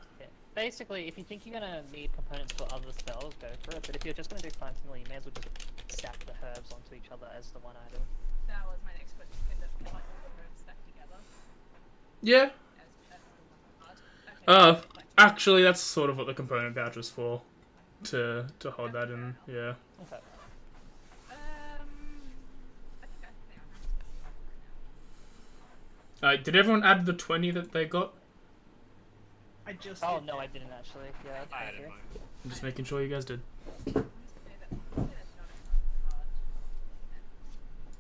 Basically, if you think you're gonna need components for other spells, go for it. But if you're just gonna do Find Familiar, you may as well just stack the herbs onto each other as the one item. that was my next question. Can like all the herbs stack together Yeah. as the one card? Okay. Like, Actually, that's sort of what the component pouch is for. To hold that in, yeah. Okay. I think I'm just right now. Did everyone add the 20 that they got? I just. Oh did no, that. I didn't actually. Yeah, I thank added you. mine. I'm just making sure you guys did. That's not a card.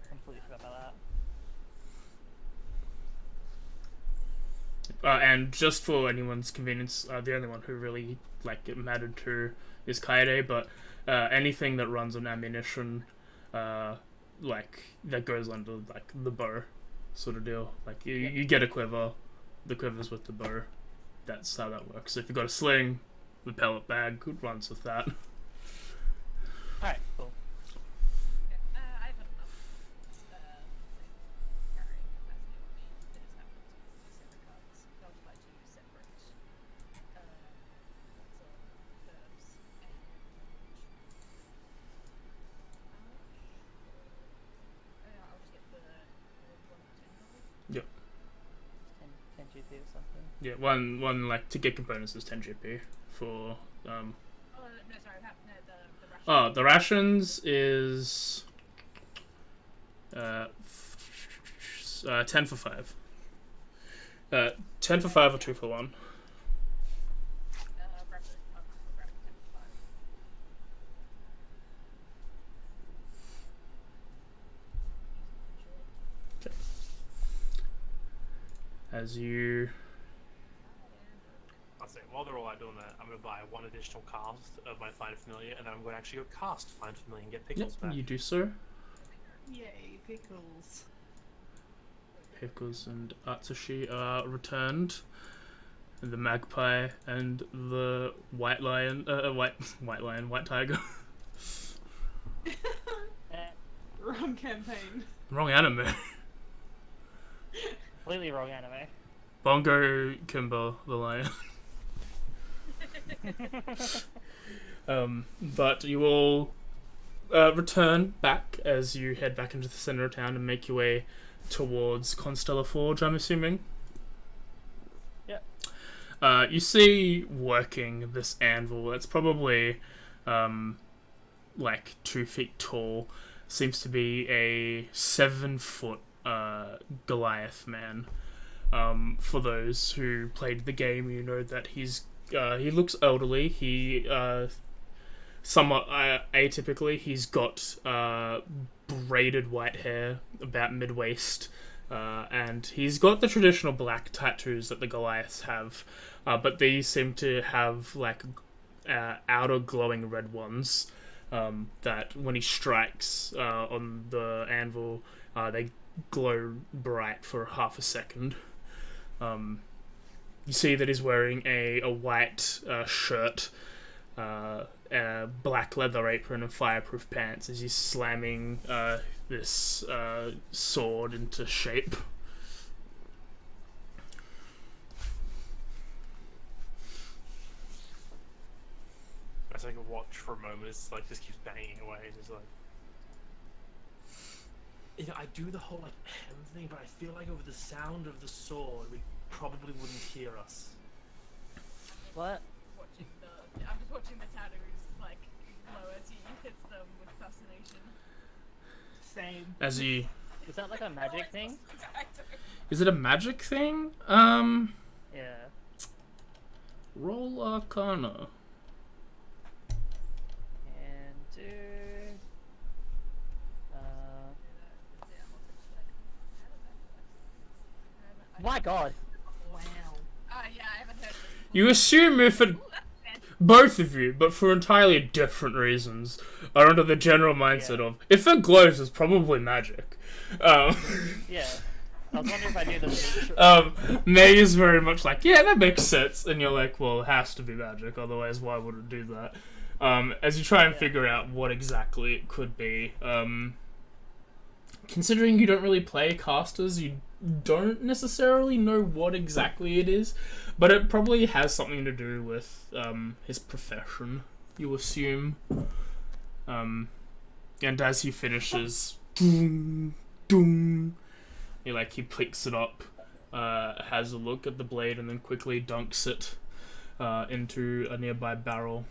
Completely forgot about that. And just for anyone's convenience, the only one who really like it mattered to is Kaede, but anything that runs on ammunition, like that goes under like the bow, sort of deal. Like you get a quiver, the quiver's with the bow. That's how that works. So if you've got a sling, the pellet bag runs with that. Alright, cool. Okay. I've had enough carrying capacity on me. I just have to use 2 separate cards. I'll buy 2 separate lots of herbs and I'll just get the 1 for 10 probably. Yep. 10 GP or something. Yeah. One like to get components is 10 GP for Oh no, sorry, the ration. the rations is 10 for 5. 10 for 5 or 2 for 1. Grab it. I'll grab it 10 for 5. As you I'll say, while they're all out doing that, I'm going to buy one additional cast of my Find Familiar, and then I'm going to actually go cast Find Familiar and get Pickles back. You do so. Yay, pickles. Pickles and Atsushi are returned. And the magpie and the white lion, white tiger. Wrong campaign. Wrong anime. Completely wrong anime. Bongo Kimber the lion. But you all return back as you head back into the center of town and make your way towards Constellar Forge, I'm assuming. Yep. You see working this anvil that's probably like 2 feet tall. Seems to be a 7-foot Goliath man. For those who played the game, you know that he looks elderly. He somewhat atypically. He's got braided white hair about mid-waist, and he's got the traditional black tattoos that the Goliaths have, but these seem to have like outer glowing red ones that when he strikes on the anvil, they glow bright for half a second. You see that he's wearing a white shirt, a black leather apron, and fireproof pants as he's slamming this sword into shape. I take a watch for a moment. It's like just keeps banging away. And it's like, you know, I do the whole like hem thing, but I feel like over the sound of the sword, we probably wouldn't hear us. What? I'm just watching the tattoos like glow as he hits them with fascination. Same. As he, Is that like a magic thing? is it a magic thing? Yeah. Roll Arcana. And do. My God. Wow. Yeah, I haven't heard this. You assume if it, both of you, but for entirely different reasons, are under the general mindset of, if it glows, it's probably magic. Yeah. I was wondering if I knew the May is very much like, yeah, that makes sense. And you're like, well, it has to be magic, otherwise why would it do that? As you try and figure out what exactly it could be, considering you don't really play casters, you don't necessarily know what exactly it is, but it probably has something to do with his profession, you assume. And as he finishes, doom, doom, he picks it up, has a look at the blade, and then quickly dunks it into a nearby barrel.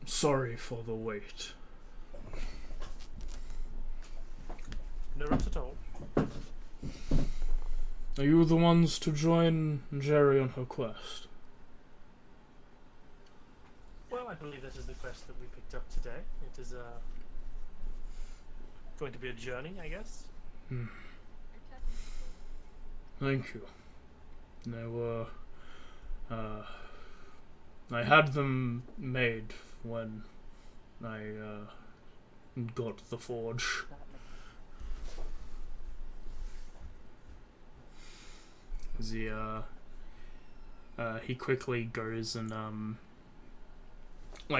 Sorry for the wait. No rush at all. Are you the ones to join Jerry on her quest? Well, I believe this is the quest that we picked up today. It is going to be a journey, I guess. Thank you. They were, I had them made when I got the forge. He quickly goes and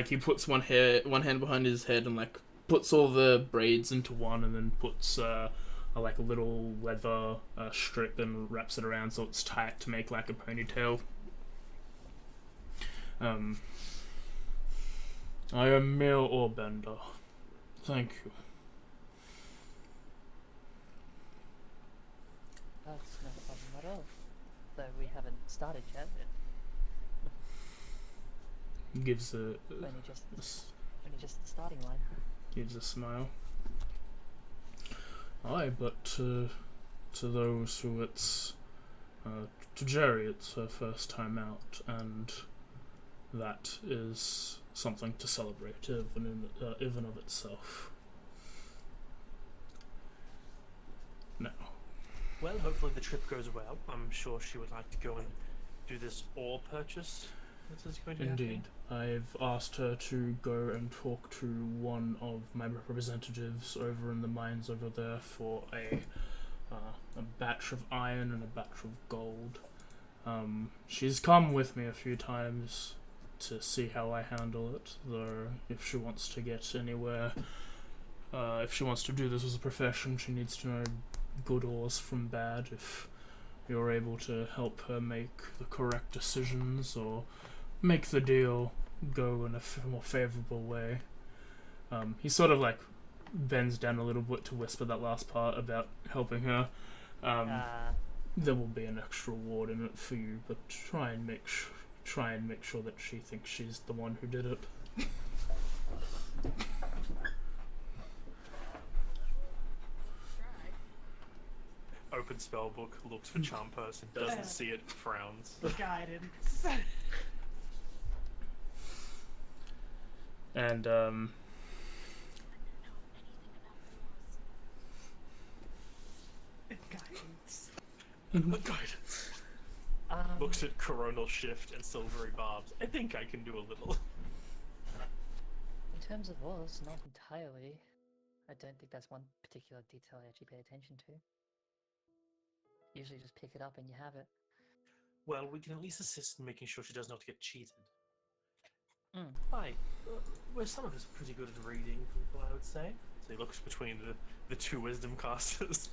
he puts one hand behind his head and puts all the braids into one, and then puts a little leather strip and wraps it around so it's tight to make like a ponytail. I am mere Orbender. Thank you. That's no problem at all. Though we haven't started yet. Gives a Only just the starting line. gives a smile. Aye, but to those who it's to Jerry, it's her first time out, and that is something to celebrate, even of itself. Now, Well, hopefully the trip goes well. I'm sure she would like to go and do this ore purchase that is going to be Indeed. I've asked her to go and talk to one of my representatives over in the mines over there for a batch of iron and a batch of gold. She's come with me a few times to see how I handle it, though if she wants to get anywhere, if she wants to do this as a profession, she needs to know good ores from bad. If you're able to help her make the correct decisions or make the deal go in a more favourable way. He sort of like bends down a little bit to whisper that last part about helping her. There will be an extra reward in it for you, but try and make sure that she thinks she's the one who did it. Open spellbook, looks for charm person, doesn't see it, frowns. Guidance. And Guidance. Guidance. Looks at coronal shift and silvery barbs. I think I can do a little. In terms of ores, not entirely. I don't think that's one particular detail I actually pay attention to. Usually just pick it up and you have it. Well, we can at least assist in making sure she does not get cheated. Mm. Hi. Well, some of us are pretty good at reading people, I would say. So he looks between the two wisdom casters.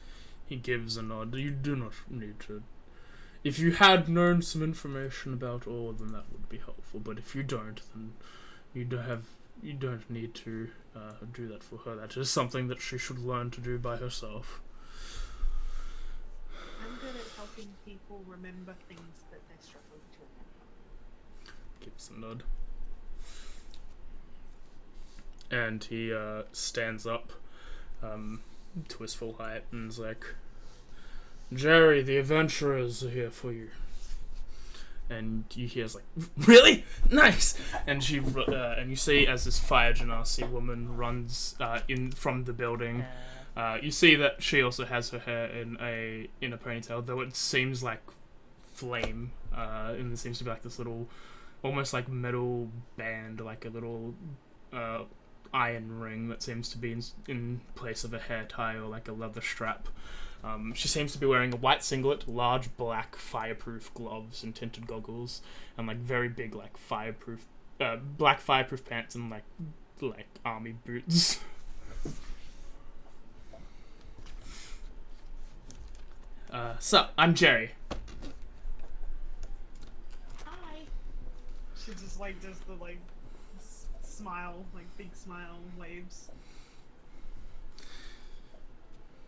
he gives a nod. You do not need to. If you had known some information about ore, then that would be helpful. But if you don't, then you don't need to do that for her. That is something that she should learn to do by herself. I'm good at helping people remember things that they're struggling to remember. Gives a nod. And he stands up to his full height and is like, Jerry, the adventurers are here for you. And you hear like, really? Nice! And she and you see as this fire genasi woman runs in from the building. You see that she also has her hair in a ponytail, though it seems like flame, and there seems to be like this little, almost like metal band, like a little iron ring that seems to be in place of a hair tie or like a leather strap. She seems to be wearing a white singlet, large black fireproof gloves and tinted goggles, and like very big like fireproof, black fireproof pants and like army boots. So, I'm Jerry. Hi. She just like does the like smile, like big smile waves.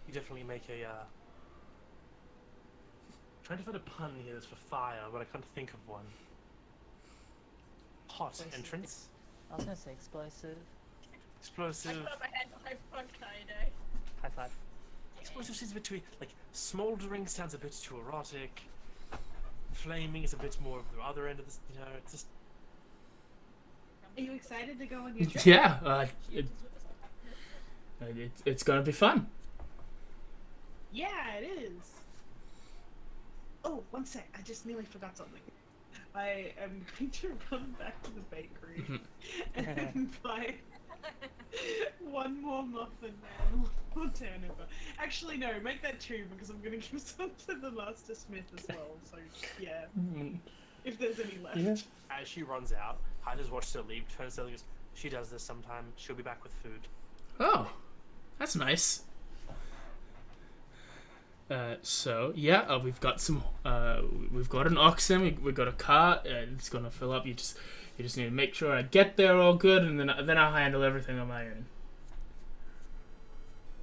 You definitely make a trying to find a pun here that's for fire, but I can't think of one. Hot entrance. I was gonna say explosive. I Explosive. put up my hand like fuck Kaido. High five. Explosive seems a bit too, like, smouldering sounds a bit too erotic. Flaming is a bit more of the other end of this, you know, it's just... Are you excited to go on your trip? Yeah, it's gonna be fun. Yeah, it is. Oh, one sec. I just nearly forgot something. I am going to run back to the bakery and buy one more muffin and one turnover. Actually, no, make that two because I'm going to give some to the Master Smith as well. So, yeah, if there's any left. Yeah. As she runs out, Hyda's watched her leave, turns to her and goes, she does this sometime, she'll be back with food. Oh, that's nice. So yeah, we've got some. We've got an oxen. We've got a cart. It's gonna fill up. You just need to make sure I get there all good, and then I'll handle everything on my own.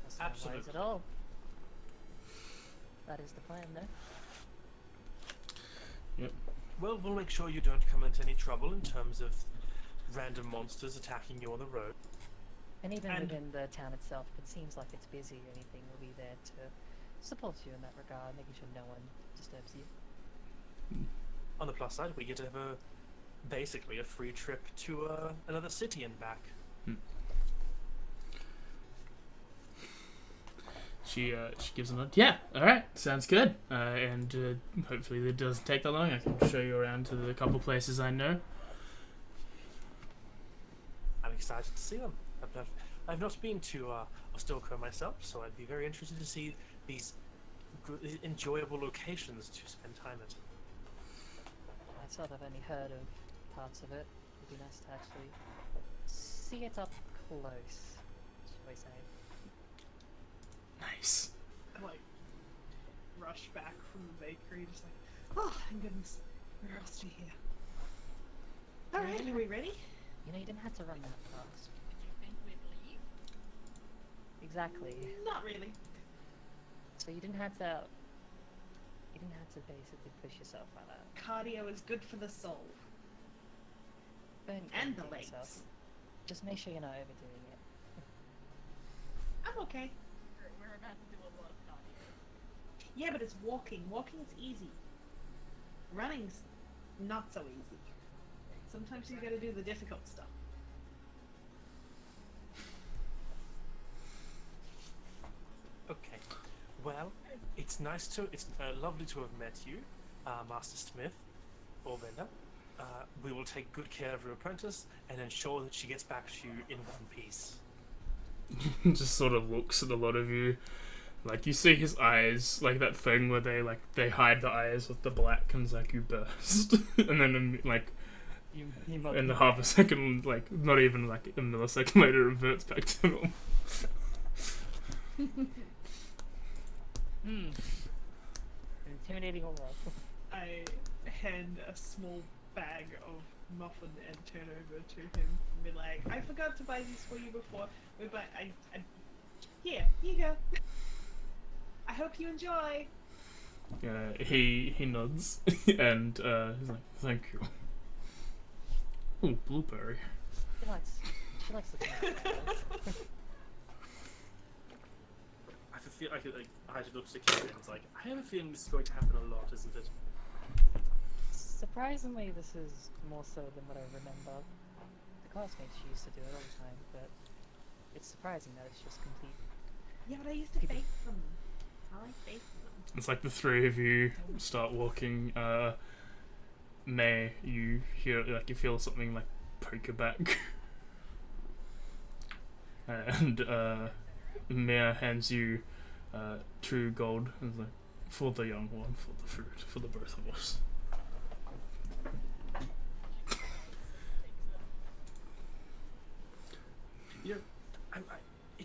That's not Absolutely. wise at all. That is the plan, though. Yep. Well, we'll make sure you don't come into any trouble in terms of random monsters attacking you on the road. And even And- within the town itself, if it seems like it's busy or anything, we'll be there to support you in that regard, making sure no one disturbs you. On the plus side, we get to have basically a free trip to another city and back. she gives a nod. Yeah, all right, sounds good. And hopefully it doesn't take that long. I can show you around to the couple places I know. I'm excited to see them. I've not been to Ostilco myself, so I'd be very interested to see these enjoyable locations to spend time at. I sort of only heard of parts of it. It'd be nice to actually see it up close, shall we say. Nice. I like rush back from the bakery, just like, oh, thank goodness, where else to here? All right, are we ready? You know, you didn't have to run that fast. Did you think we'd leave? Exactly. Not really. So you didn't have to. You didn't have to basically push yourself like that. Cardio is good for the soul Don't and the overdo yourself. legs. Just make sure you're not overdoing it. I'm okay. We're about to do a lot of cardio. Yeah, but it's walking. Walking is easy. Running's not so easy. Sometimes you gotta do the difficult stuff. Okay. Well, it's lovely to have met you, Master Smith, or Bender. We will take good care of your apprentice and ensure that she gets back to you in one piece. Just sort of looks at a lot of you. Like, you see his eyes, like that thing where they hide the eyes with the black, and it's like, you burst. And then, like, in half a second, like, not even like a millisecond later, it reverts back to normal. Intimidating aura. I hand a small bag of muffin and turn over to him and be like, I forgot to buy these for you before. But here you go. I hope you enjoy. He nods, and he's like, thank you. Ooh, blueberry. She likes the tomatoes. I feel like Ida looks to Karen and is like, I have a feeling this is going to happen a lot, isn't it? Surprisingly, this is more so than what I remember. The classmates used to do it all the time, but it's surprising that it's just complete. Yeah, but I used to bake them. I like baking them. It's like the three of you start walking. May, you hear, like, you feel something like poke your back. And Mia hands you 2 gold and is like, for the young one, for the food, for the both of us. You know,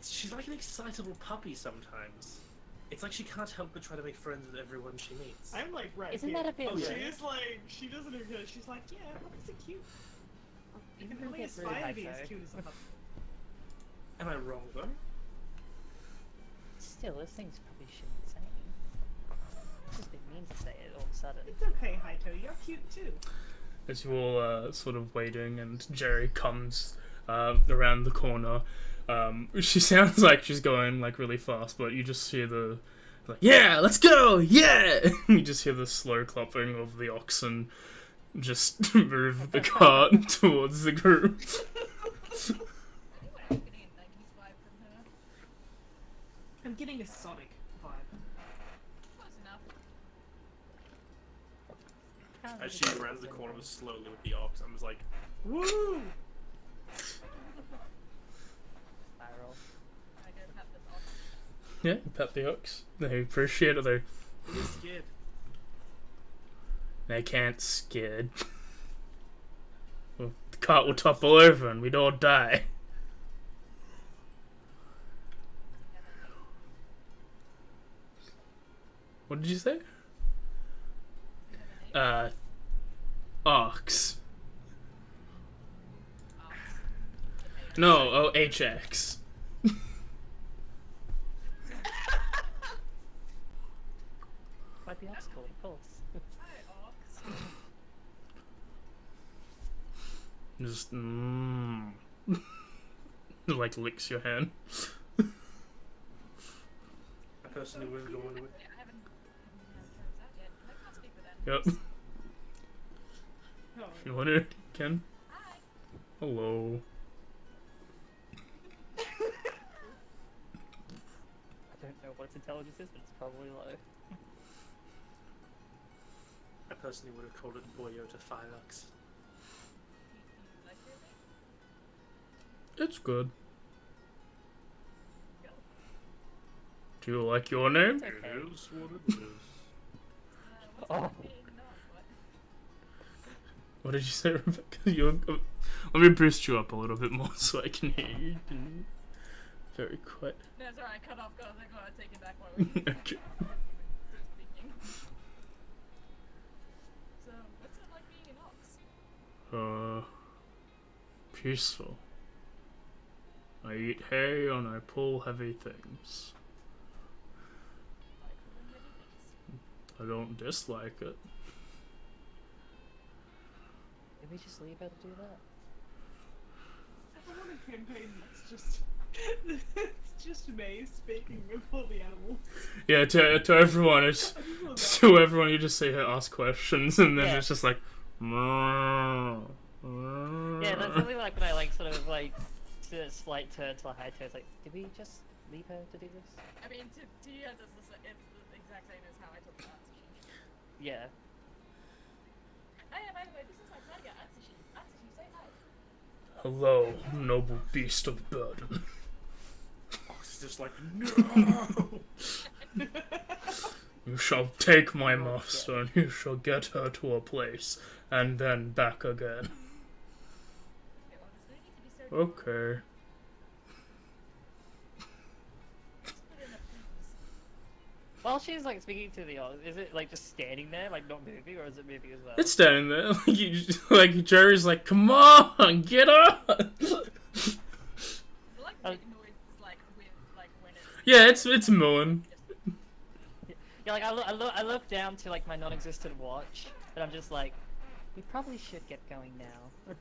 she's like an excitable puppy sometimes. It's like she can't help but try to make friends with everyone she meets. I'm like right Isn't here. that a bit Oh, weird? she is like, she doesn't even know. She's like, yeah, puppies are cute. You can Isn't only it really aspire to be as hypo? cute as a puppy. Am I wrong though? Still, those things probably shouldn't say. It's just been mean to say it all of a sudden. It's okay, Haito. You're cute too. As you're all sort of waiting, and Jerry comes around the corner. She sounds like she's going like really fast, but you just hear the like, yeah, let's go, yeah. You just hear the slow clopping of the oxen just move the cart towards the group. Anyway, I'm getting a 90s vibe from her. I'm getting a Sonic vibe. Close enough. As she runs the corner slowly with the ox, I'm just like, Woo! Spiral. I go pet this ox. Yeah, you pet the ox. They appreciate it. it is scared. They can't skid. Well, the cart will topple over and we'd all die. What did you say? Ox. No, oh, HX. Might be ox called, of course. Hi, ox. Just, like licks your hand. I personally wouldn't go into it. Yeah, I haven't had turns out yet. I can't speak with animals. Yep. Oh, You want to, Ken? Hi. Hello. I don't know what its intelligence is, but it's probably low. I personally would have called it Boyota 5X. Like your name? It's good. Go. Do you like your name? It's okay. It is what it is. What's Oh. that being not? What? What did you say, Rebecca? Let me boost you up a little bit more so I can hear you. Very quiet. No, it's alright, cut off, go on, take it back while we're Okay. still speaking. So, what's it like being an ox? Peaceful. I eat hay and I pull heavy things. Like, pulling heavy things. I don't dislike it. Did we just leave her to do that? I don't want a campaign that's just it's just me speaking with all the animals. Yeah, to everyone, it's I just want that. to everyone. You just say ask questions, and then Yeah. it's just like. Yeah, that's something like when I like sort of like to a slight turn to a high turn. It's like, did we just leave her to do this? I mean, to you guys, it's the exact same as how I talk about Atsushi. Yeah. Oh yeah, by the way, this is my tiger, Atsushi. Atsushi, say hi. Hello, noble beast of burden. Ox is just like, no! You shall take my master, and you shall get her to a place, and then back again. Okay, well, there's no need to be so Okay. Just put in a please. While she's like speaking to the ox, is it like just standing there, like not moving, or is it moving as well? It's standing there. Like Jerry's like, come on, get up. I like to make noises like with like when it's Yeah, it's mooing. Yeah, like I look down to like my non-existent watch, and I'm just like, we probably should get going now.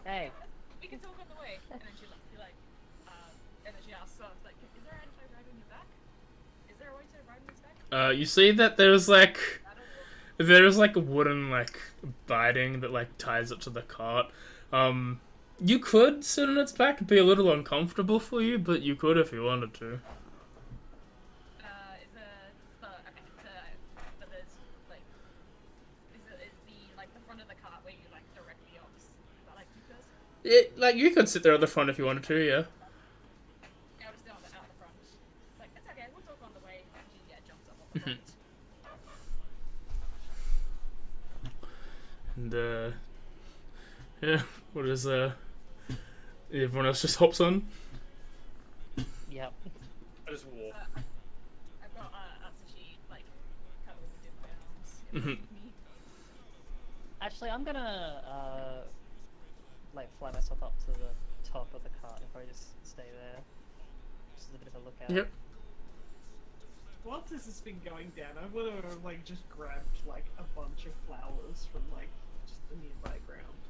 Hey. we can talk on the way. And then she and then she asks us like, is there any way ride on your back? Is there a way to ride on his back? You see that there's like I don't know. there's like a wooden like binding that like ties it to the cart. You could sit on its back. It'd be a little uncomfortable for you, but you could if you wanted to. Is but there's like, is the like the front of the cart where you like direct the ox? Is that like too close? Like you could sit there at the front if you wanted to, yeah. Yeah, I'll just stay out the front. Like, it's okay, we'll talk on the way. And she jumps up on the front. And yeah, what is everyone else just hops on? Yep. I just walk. I've got Atsushi like cuddled within my arms in Mhm. front of me. Actually, I'm gonna like fly myself up to the top of the cart and probably just stay there, just as a bit of a lookout. Yep. Once this has been going down, I would have like just grabbed like a bunch of flowers from like just the nearby ground,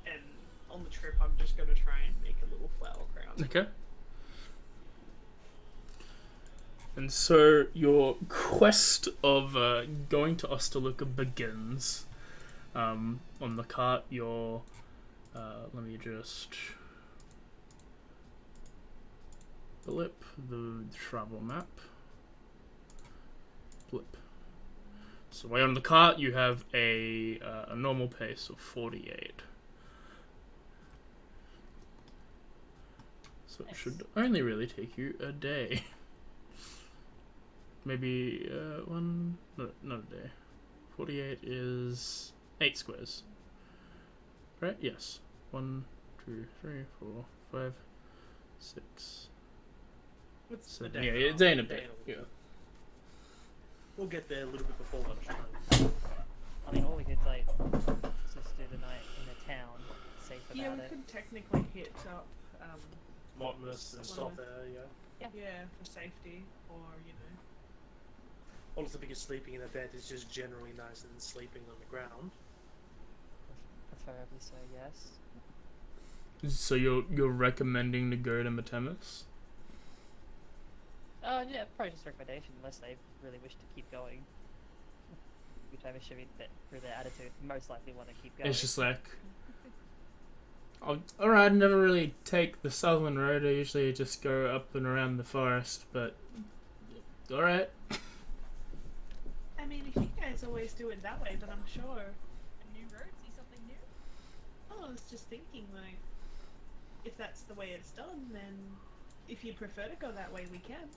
and on the trip I'm just gonna try and make a little flower crown. Okay. And so your quest of going to Ostaluka begins. On the cart, your let me just blip the travel map. Blip. So way on the cart, you have a normal pace of 48. So it should only really take you a day. Maybe one, no, not a day. 48 is 8 squares. Right? Yes. 1, 2, 3, 4, 5, 6, What's 7. day Yeah, and a yeah, half. day and a Day bit. and a Yeah. We'll get there a little bit before lunchtime. I mean, all we could like just do the night in the town, safe Yeah, about we it. could technically hit up, Monotonous and stop there, yeah. yeah, for safety, or you know. Also, because sleeping in a bed is just generally nicer than sleeping on the ground. Preferably so, yes. So you're recommending to go to Matemus? Yeah, probably just a recommendation, unless they really wish to keep going. Which I'm assuming that through their attitude, most likely want to keep going. It's just like Alright, I never really take the southern road. I usually just go up and around the forest, but alright. I mean, if you guys always do it that way, then I'm sure. A new road, see something new? Oh, I was just thinking, like, if that's the way it's done, then if you prefer to go that way, we can.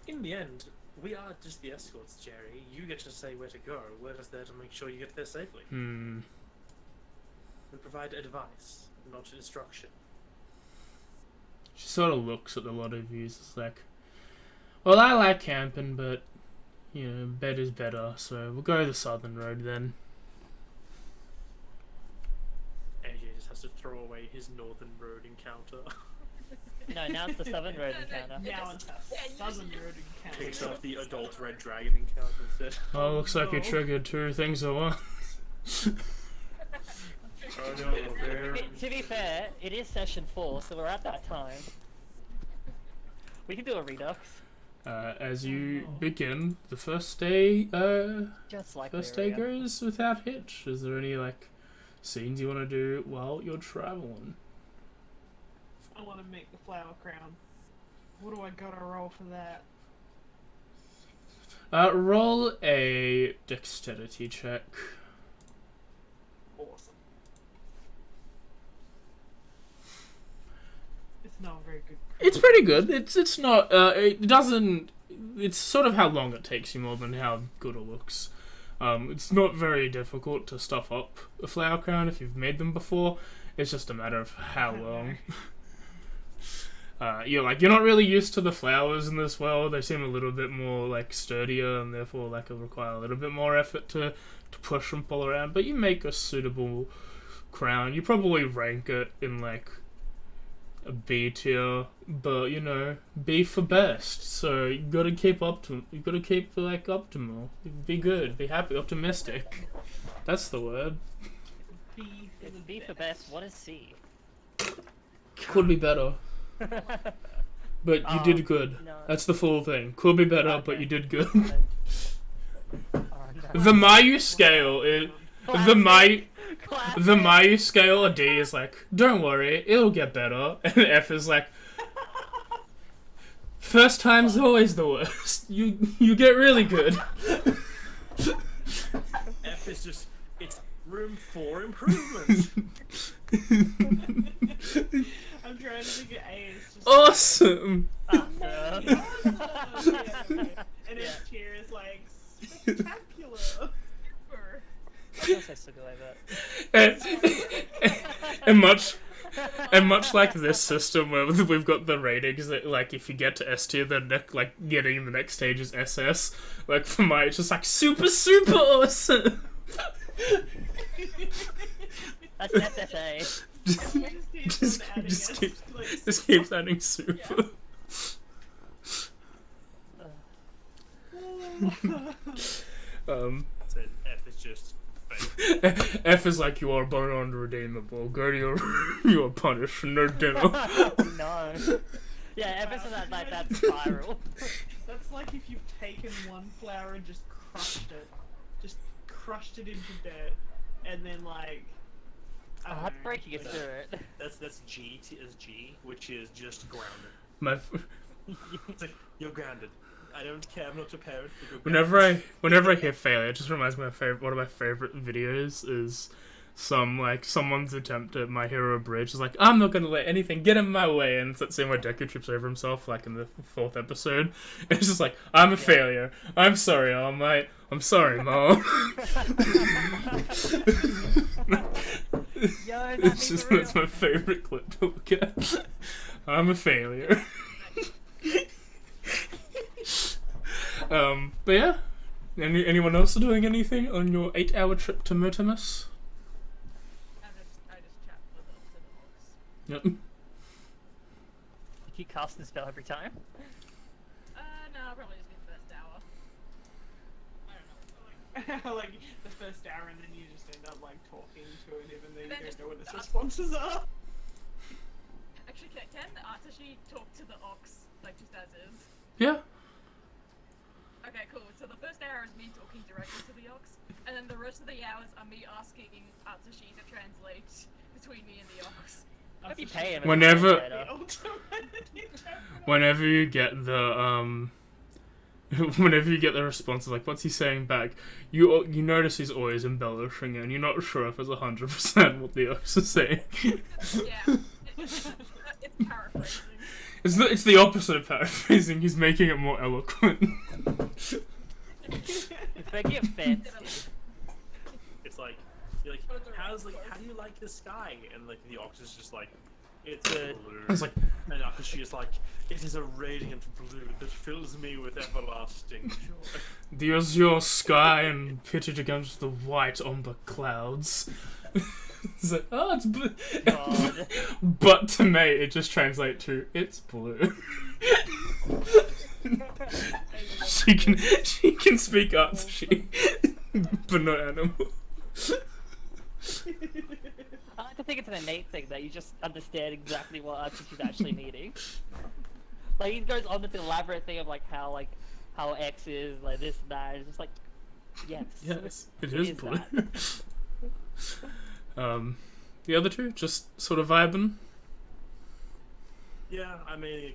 In the end, we are just the escorts, Jerry. You get to say where to go. We're just there to make sure you get there safely. We provide advice, not instruction. She sort of looks at a lot of you. It's like, well, I like camping, but you know, bed is better, so we'll go the southern road then. AJ just has to throw away his northern road encounter. No, now it's the southern road encounter. Now it's a southern road encounter. Picks up the adult red dragon encounter instead. Oh, looks like you no. triggered two things at once. Oh no, there. To be fair, it is session 4, so we're at that time. We can do a redux. As you begin, the first day, Just like first day Lyria. goes without hitch. Is there any, like, scenes you want to do while you're traveling? I want to make the flower crown. What do I gotta roll for that? Roll a dexterity check. Awesome. It's not a very good. It's pretty good. It's not. It doesn't. It's sort of how long it takes you more than how good it looks. It's not very difficult to stuff up a flower crown if you've made them before. It's just a matter of how long. You're not really used to the flowers in this world. They seem a little bit more like sturdier, and therefore like it'll require a little bit more effort to push and pull around. But you make a suitable crown. You probably rank it in like a B tier, but you know, B for best. So you gotta keep you gotta keep like optimal. Be good. Be happy. Optimistic. That's the word. B for It's the B for best, what is C? Could be better. But you did good. No. That's the full thing. Could be better, but Okay. you did good. Oh, no. The Mayu scale is the Mayu scale. A D is like, don't worry, it'll get better, and F is like, first time's always the worst. You get really good. F is just, it's room for improvement. I'm trying to think of A. It's just Awesome. Awesome. And its tier is like spectacular. Super. I guess I still go like that. and much like this system where we've got the ratings that like if you get to S tier, then like getting the next stage is SS. Like for my, it's just like super awesome. That's SSA. Just keeps adding super. So F is just fake. F is like you are beyond redeemable. Go to your you are punished. No dinner. No. Yeah, ever since that spiral. That's like if you've taken one flower and just crushed it into dirt, and then like. I don't know, Heartbreaking is like- spirit. That's G as G, which is just grounded. My It's like, you're grounded. I don't care, I'm not your parent. But you're whenever I hear failure, it just reminds me of one of my favorite videos is someone's attempt at My Hero Bridge is like, I'm not gonna let anything get in my way, and it's that scene where Deku trips over himself like in the 4th episode. And it's just like, I'm a failure. I'm sorry, All Might. I'm sorry, Mom. Yo, That's my favorite clip to look at. I'm a failure. But yeah. Anyone else doing anything on your 8-hour trip to Motimus? I just chat with the Yep. You keep casting the spell every time? No, I'll probably just be the first hour. I don't know. like the first hour, and then you just end up like talking to it, even though you Then don't just know what its ask- responses are. Actually, can Artashi talk to the ox, like just as is? Yeah. Okay, cool. So the first hour is me talking directly to the ox. and then the rest of the hours are me asking Atsushi to translate between me and the ox. If you pay him, Whenever- The ultimate interpreter. Whenever you get the whenever you get the response of like, what's he saying back, you notice he's always embellishing it, and you're not sure if it's 100% what the ox is saying. Yeah. It's paraphrasing. It's the opposite of paraphrasing. He's making it more eloquent. It's making it fancy. It's like, you're like, how do you like the sky? And like the ox is just like, it's Good. blue. It's like, And Akashi is like, it is a radiant blue that fills me with everlasting joy. the azure sky and pitted against the white umber clouds. It's like, oh, it's blue. God. But to me, it just translates to, it's blue. she can speak Atsushi, but not animal. I like to think it's an innate thing that you just understand exactly what Atsushi's actually meaning. Like he goes on this elaborate thing of like how X is like this and that. It's just like, yes. Yes, it is blue. that. The other two just sort of vibing. Yeah, I mean,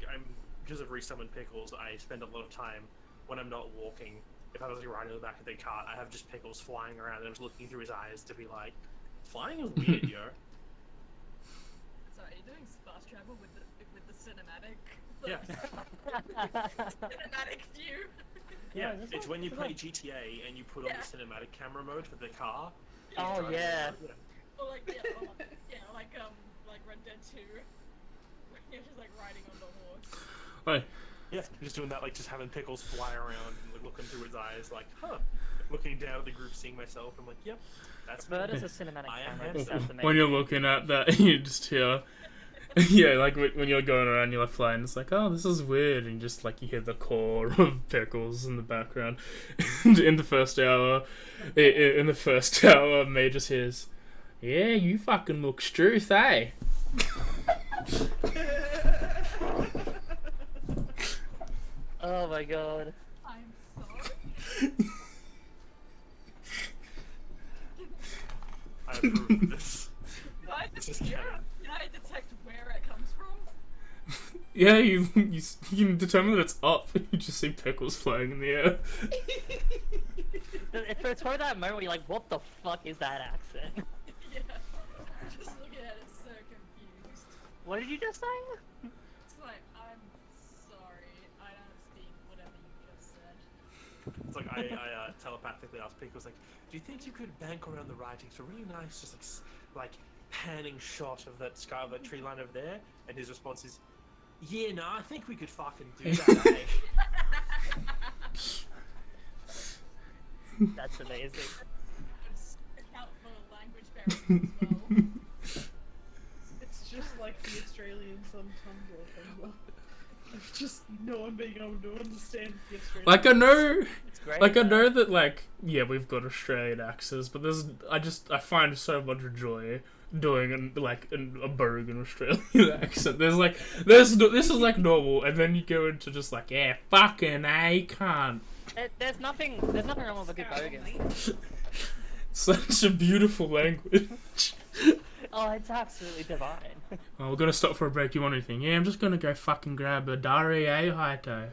because of resummoned pickles, I spend a lot of time when I'm not walking. If I was like riding on the back of the cart, I have just pickles flying around and I'm just looking through his eyes to be like, flying is weird, yo. Sorry, are you doing fast travel with the cinematic? Yeah. Cinematic view. Yeah, is this it's one? when you Is play that- GTA and you put on the cinematic camera mode for the car. Oh yeah. Or like like Red Dead 2. When you're just like riding on the horse. Oh, Yeah, just doing that, like just having pickles fly around and like, looking through his eyes, like, huh. Looking down at the group, seeing myself, I'm like, yep, that's me. Murder's a cinematic I am camera. handsome. Sounds amazing. when you're looking at that, you just hear, yeah, like when you're going around, you're like flying. It's like, oh, this is weird, and just like you hear the core of pickles in the background. And in the first hour, May just hears, yeah, you fucking look struth, eh? Oh my god. I'm sorry. I approve of this. This is canon. Can I detect where it comes from? Yeah, you can determine that it's up. You just see pickles flying in the air. It's probably that moment where you're like, what the fuck is that accent? Yeah. I'm just looking at it so confused. What did you just say? It's like, I'm sorry. I don't speak whatever you just said. It's like I telepathically asked Pickles, like, do you think you could bank around the writings for a really nice, just like panning shot of that sky, of that tree line over there? And his response is, yeah, no, I think we could fucking do that, eh? That's amazing. Just account for language barriers as well. It's just like the Australians on Tumblr. Of just no one being able to understand the Australian. Like I know. It's great. Like I though. know that like yeah we've got Australian accents, but I find so much joy doing a Bergen Australian accent. This is like normal, and then you go into just like yeah fucking A can't. There's nothing wrong with a good bogan. Such a beautiful language. Oh, it's absolutely divine. Oh, we're gonna stop for a break. You want anything? Yeah, I'm just gonna go fucking grab a Dari A Haito.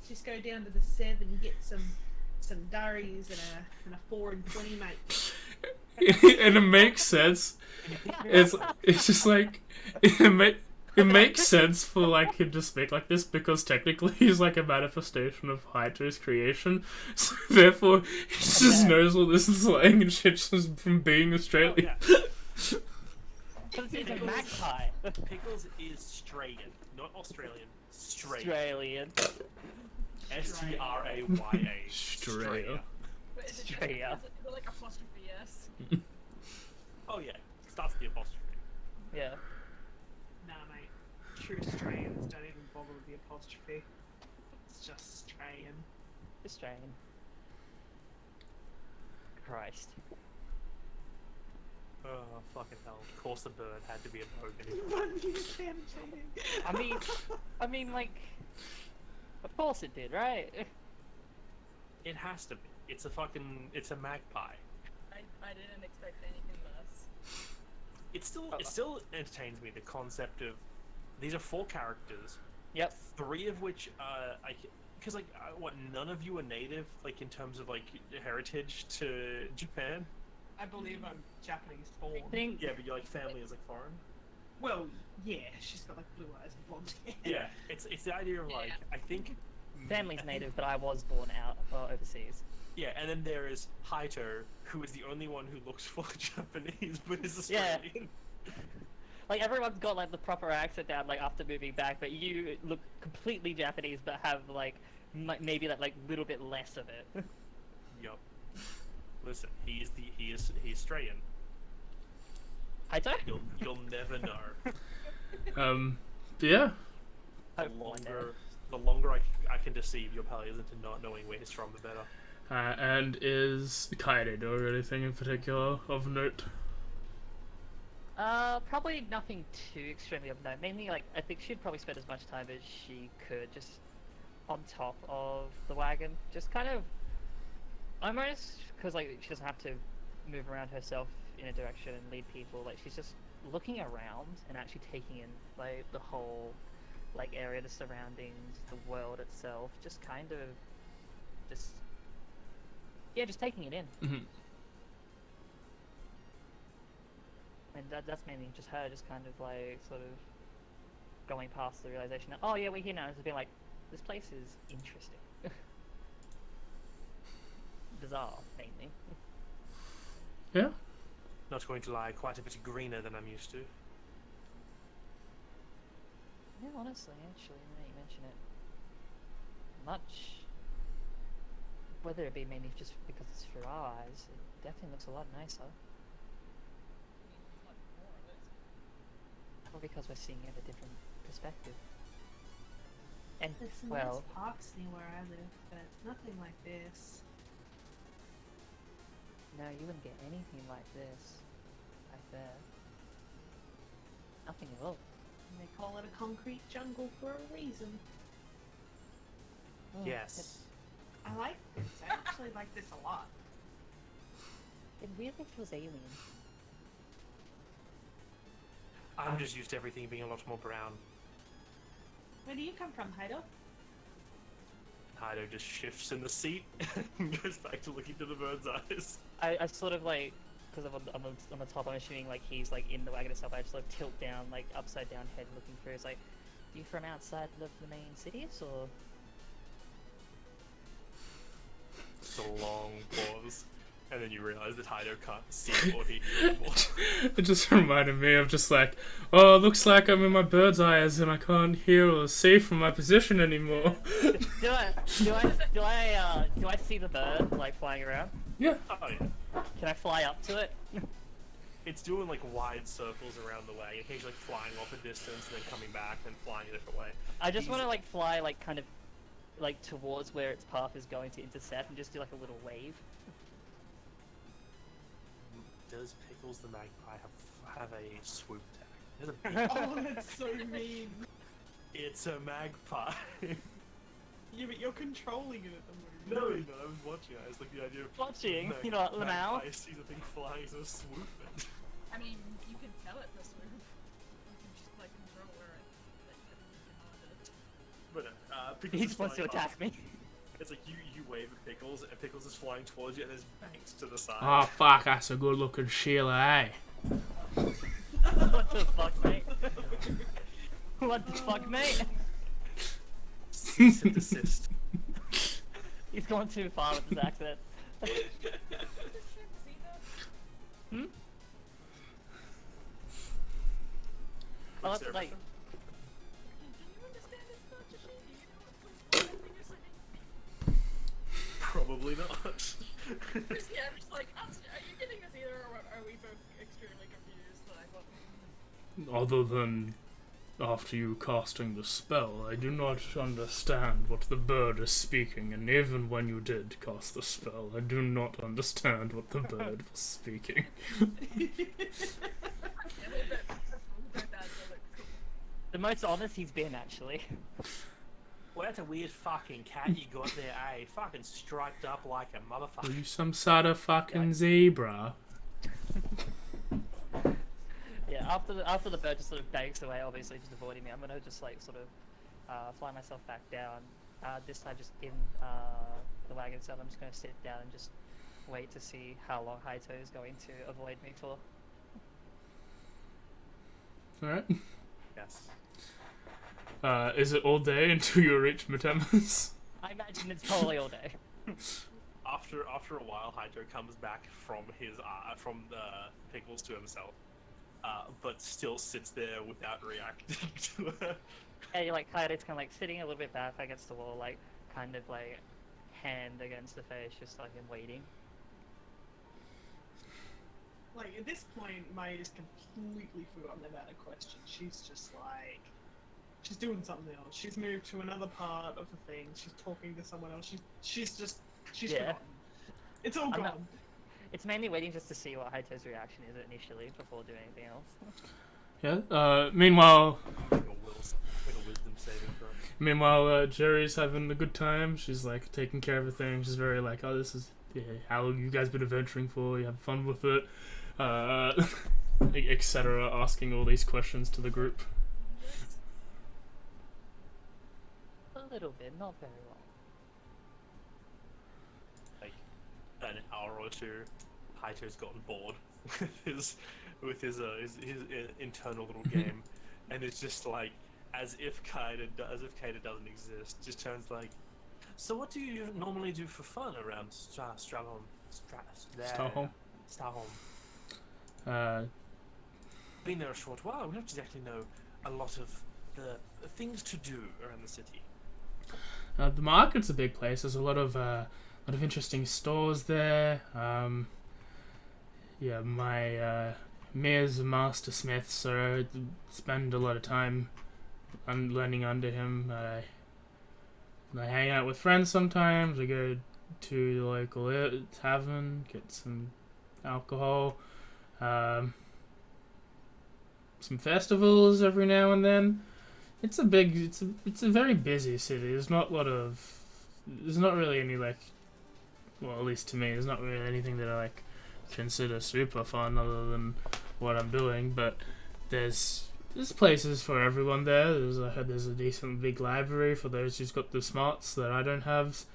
Just go down to the 7 and get some durries and a 4 and 20, mate. And it makes sense. It's just like it makes sense for like him to speak like this because technically he's like a manifestation of Haito's creation. So therefore he just knows all this slang and shit just from being Australian. Yeah. Because it's a magpie. Pickles is Strayan, not Australian. Strayan. Australian. Straya. Straya. But is it Straight up. is it like apostrophe S? Oh yeah, starts with the apostrophe. Yeah. Nah, mate. True Australians don't even bother with the apostrophe. It's just Australian. Australian. Christ. Oh fucking hell! Of course the bird had to be a bogan. One new campaign. I mean, like, of course it did, right? It has to be. It's a magpie. I didn't expect anything less. It still entertains me, the concept of these are 4 characters, Yep. 3 of which because what, none of you are native, like in terms of like heritage to Japan. I believe I'm Japanese born. I think Yeah, but your like family is like foreign. Well, yeah, she's got like blue eyes and blonde hair. Yeah, it's the idea of like I think family's native, but I was born out overseas. Yeah, and then there is Haito, who is the only one who looks fully Japanese, but is Yeah. Australian. Like everyone's got like the proper accent down, like after moving back, but you look completely Japanese, but have like maybe that like little bit less of it. Yup. Listen, he's Australian. Haito? You'll never know. But yeah. The longer I can deceive your pals into not knowing where he's from, the better. And is Kaede doing anything in particular of note? Probably nothing too extremely of note. Mainly, like, I think she'd probably spend as much time as she could just on top of the wagon. Just kind of, almost, because, like, she doesn't have to move around herself in a direction and lead people. Like, she's just looking around and actually taking in, like, the whole, like, area, the surroundings, the world itself. Just kind of, just taking it in. Mm-hmm. And that's mainly just her, just kind of like, sort of going past the realization that, oh yeah, we're here now, and it's been like, this place is interesting. Bizarre, mainly. Yeah. Not going to lie, quite a bit greener than I'm used to. Yeah, honestly, actually, now that you mention it, much, whether it be mainly just because it's for our eyes, it definitely looks a lot nicer. Like more of it. Or because we're seeing it a different perspective. And, There's some well, nice parks near where I live, but nothing like this. no, you wouldn't get anything like this. Right there. Nothing at all. And they call it a concrete jungle for a reason. Oh, Yes. I like this. I actually like this a lot. It really feels alien. I'm just used to everything being a lot more brown. Where do you come from, Haito? Haito just shifts in the seat and goes back to looking to the bird's eyes. I sort of like, because I'm on the top, I'm assuming like he's like in the wagon itself, I just like tilt down, like upside down head looking through. It's like, you from outside of the main cities, or? It's a long pause. And then you realise that Haito can't see or hear you anymore. It just reminded me of just like, oh, it looks like I'm in my bird's eyes and I can't hear or see from my position anymore. do I see the bird like flying around? Yeah. Oh yeah. Can I fly up to it? It's doing like wide circles around the way, occasionally flying off a distance and then coming back and flying a different way. I just want to like fly like kind of like towards where its path is going to intercept and just do like a little wave. Does Pickles the Magpie have a swoop tag? It has a Oh, that's so mean. It's a magpie. Yeah, but you're controlling it at the No, moment. I was watching it. I was like the idea of Watching? You know, Lamau? magpie sees a thing flying, so swoop it. I mean, you can tell it to swoop. You can just like control where it. Like, I think you can command it. But Pickles He is just wants to flying attack off. me. It's like you wave at Pickles, and Pickles is flying towards you, and there's banks to the side. Oh, fuck, that's a good looking Sheila, eh? What the fuck, mate? What the fuck, mate? Cease and desist. He's gone too far with his accent. Hmm? Well, Looks that's like, Can you understand this much? Do you know what you're saying? Probably not. Yeah, I'm just like, are you getting this either, or are we both extremely confused? Like, what? Other than after you casting the spell, I do not understand what the bird is speaking, and even when you did cast the spell, I do not understand what the bird was speaking. the most honest he's been, actually. Well, that's a weird fucking cat you got there, eh? Fucking striped up like a Are motherfucker. you some sort of fucking zebra? Yeah, after the bird just sort of bakes away, obviously just avoiding me, I'm gonna just like sort of fly myself back down. This time just in the wagon itself, I'm just gonna sit down and just wait to see how long Haito is going to avoid me for. Alright. Yes. Is it all day until you reach Matemas? I imagine it's probably all day. After a while, Hydro comes back from from the pickles to himself, but still sits there without reacting to her. Yeah, you're like Haito's kind of like sitting a little bit back against the wall, like kind of like hand against the face, just like in waiting. Like, at this point, Maya just completely forgotten about a question. She's just like... She's doing something else. She's moved to another part of the thing. She's talking to someone else. She's Yeah. forgotten. It's all I'm gone. not- It's mainly waiting just to see what Haito's reaction is initially before doing anything else. Yeah. Meanwhile, Make a wisdom saving throw. Jerry's having a good time. She's like taking care of everything. She's very like, oh, this is how long you guys been adventuring for? You have fun with it, etc. Asking all these questions to the group. A little bit, not very long. Like an hour or two, Haito's gotten bored with his internal little game, and it's just like as if Kaida doesn't exist. Just turns like, so what do you normally do for fun around Starholm? Been there a short while. We don't exactly know a lot of the things to do around the city. The market's a big place. There's a lot of interesting stores there. Yeah, my Mia's a master smith, so I spend a lot of time learning under him. I hang out with friends sometimes. I go to the local tavern, get some alcohol. Some festivals every now and then. It's a very busy city. There's not really any like, well, at least to me, there's not really anything that I like consider super fun other than what I'm doing. But there's places for everyone there. I heard there's a decent big library for those who's got the smarts that I don't have.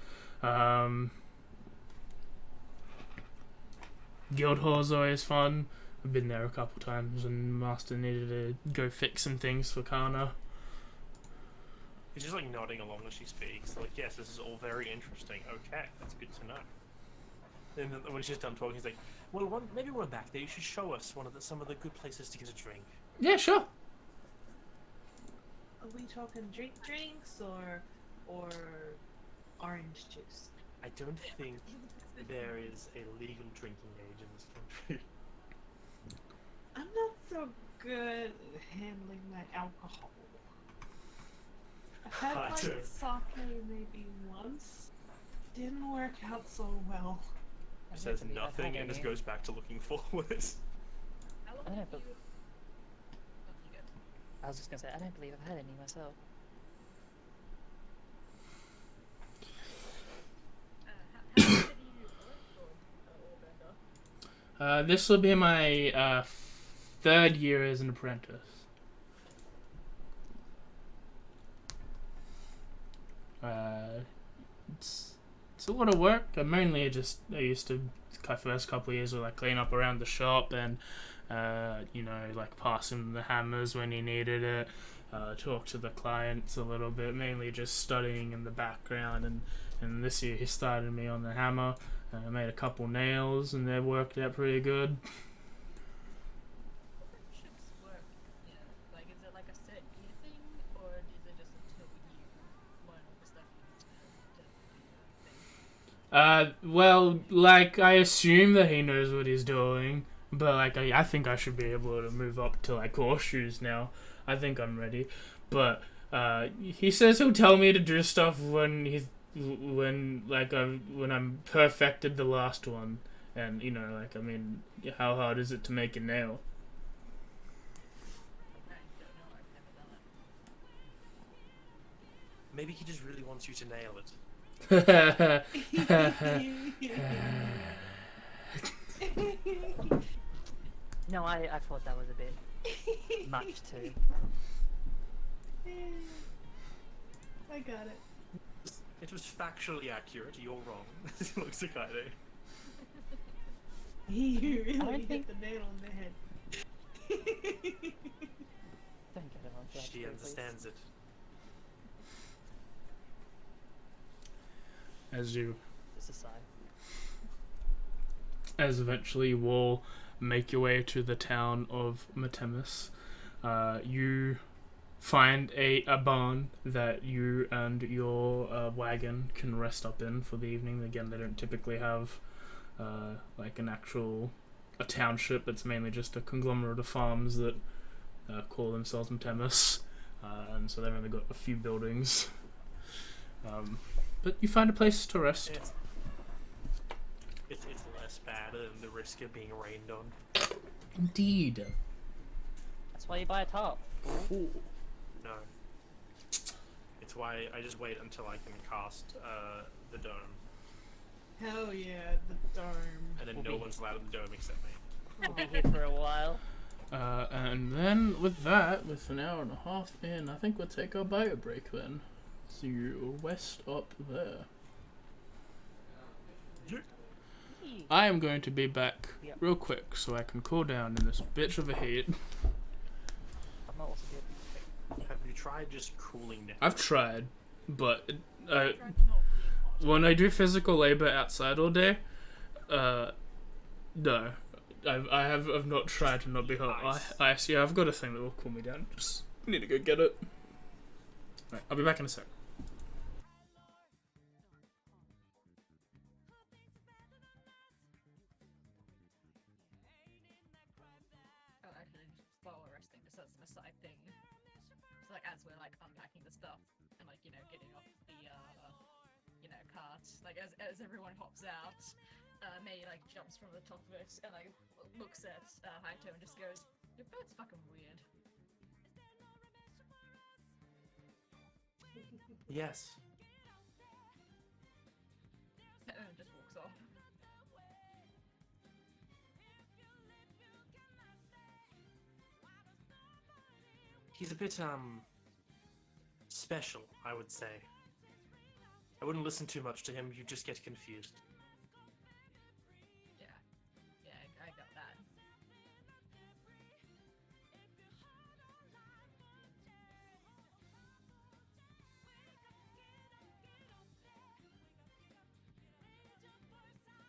Guildhall's always fun. I've been there a couple times when Master needed to go fix some things for Kana. He's just like nodding along as she speaks. Like, yes, this is all very interesting. Okay, that's good to know. And then when she's done talking, he's like, well, maybe when we're back there, you should show us some of the good places to get a drink. Yeah, sure. Are we talking drinks or orange juice? I don't think there is a legal drinking age in this country. I'm not so good at handling my alcohol. I've had like Gotcha. sake maybe once. Didn't work out so well. Says nothing and just goes back to looking forward. How long I don't have know, you... Oh, you go. I was just gonna say, I don't believe I've had any myself. How long have you worked for Orlando? This will be my third year as an apprentice. It's a lot of work. I used to first couple of years would like clean up around the shop and like pass him the hammers when he needed it. Talk to the clients a little bit, mainly just studying in the background. And this year he started me on the hammer. I made a couple nails and they worked out pretty good. Apprenticeships work, like, is it like a set year thing, or is it just until you learn all the stuff you need to do your thing? Well, like, I assume that he knows what he's doing, but, like, I think I should be able to move up to, like, horseshoes now. I think I'm ready. But, he says he'll tell me to do stuff when I'm perfected the last one. And, like, I mean, how hard is it to make a nail? I don't know, I've never done Maybe he just really wants you to nail it. No, I thought that was a bit much too. I got it. It was factually accurate. You're wrong. Looks like I do. You really don't hit think- the nail on the head. Don't get it on that, She please. understands it. As you, Just a sigh. as eventually you all make your way to the town of Matemis, you find a barn that you and your wagon can rest up in for the evening. Again, they don't typically have like an actual a township. It's mainly just a conglomerate of farms that call themselves Matemis, and so they've only got a few buildings. But you find a place to rest. It's less bad than the risk of being rained on. Indeed. That's why you buy a top. Cool. No. It's why I just wait until I can cast the dome. Hell yeah, the dome. And then We'll no be- one's allowed in the dome except me. We'll be here for a while. And then with that, with an hour and a half in, I think we'll take our bio break then. So you west up there. I am going to be back Yep. real quick so I can cool down in this bitch of a heat. I'm not also good. Have you tried just cooling down? I've tried, but Tried not being hot. when I do physical labor outside all day, no. I've not tried to not be hot. Yeah, I've got a thing that will cool me down. Just need to go get it. Right, I'll be back in a sec. Oh, actually, while we're resting, just as an aside thing. So, like, as we're like unpacking the stuff and like getting off the cart, like as everyone hops out, May like jumps from the top of it and like looks at Haito and just goes, "Your boat's fucking weird." Yes. And then just walks off. He's a bit, special, I would say. I wouldn't listen too much to him, you just get confused. Yeah, I got that.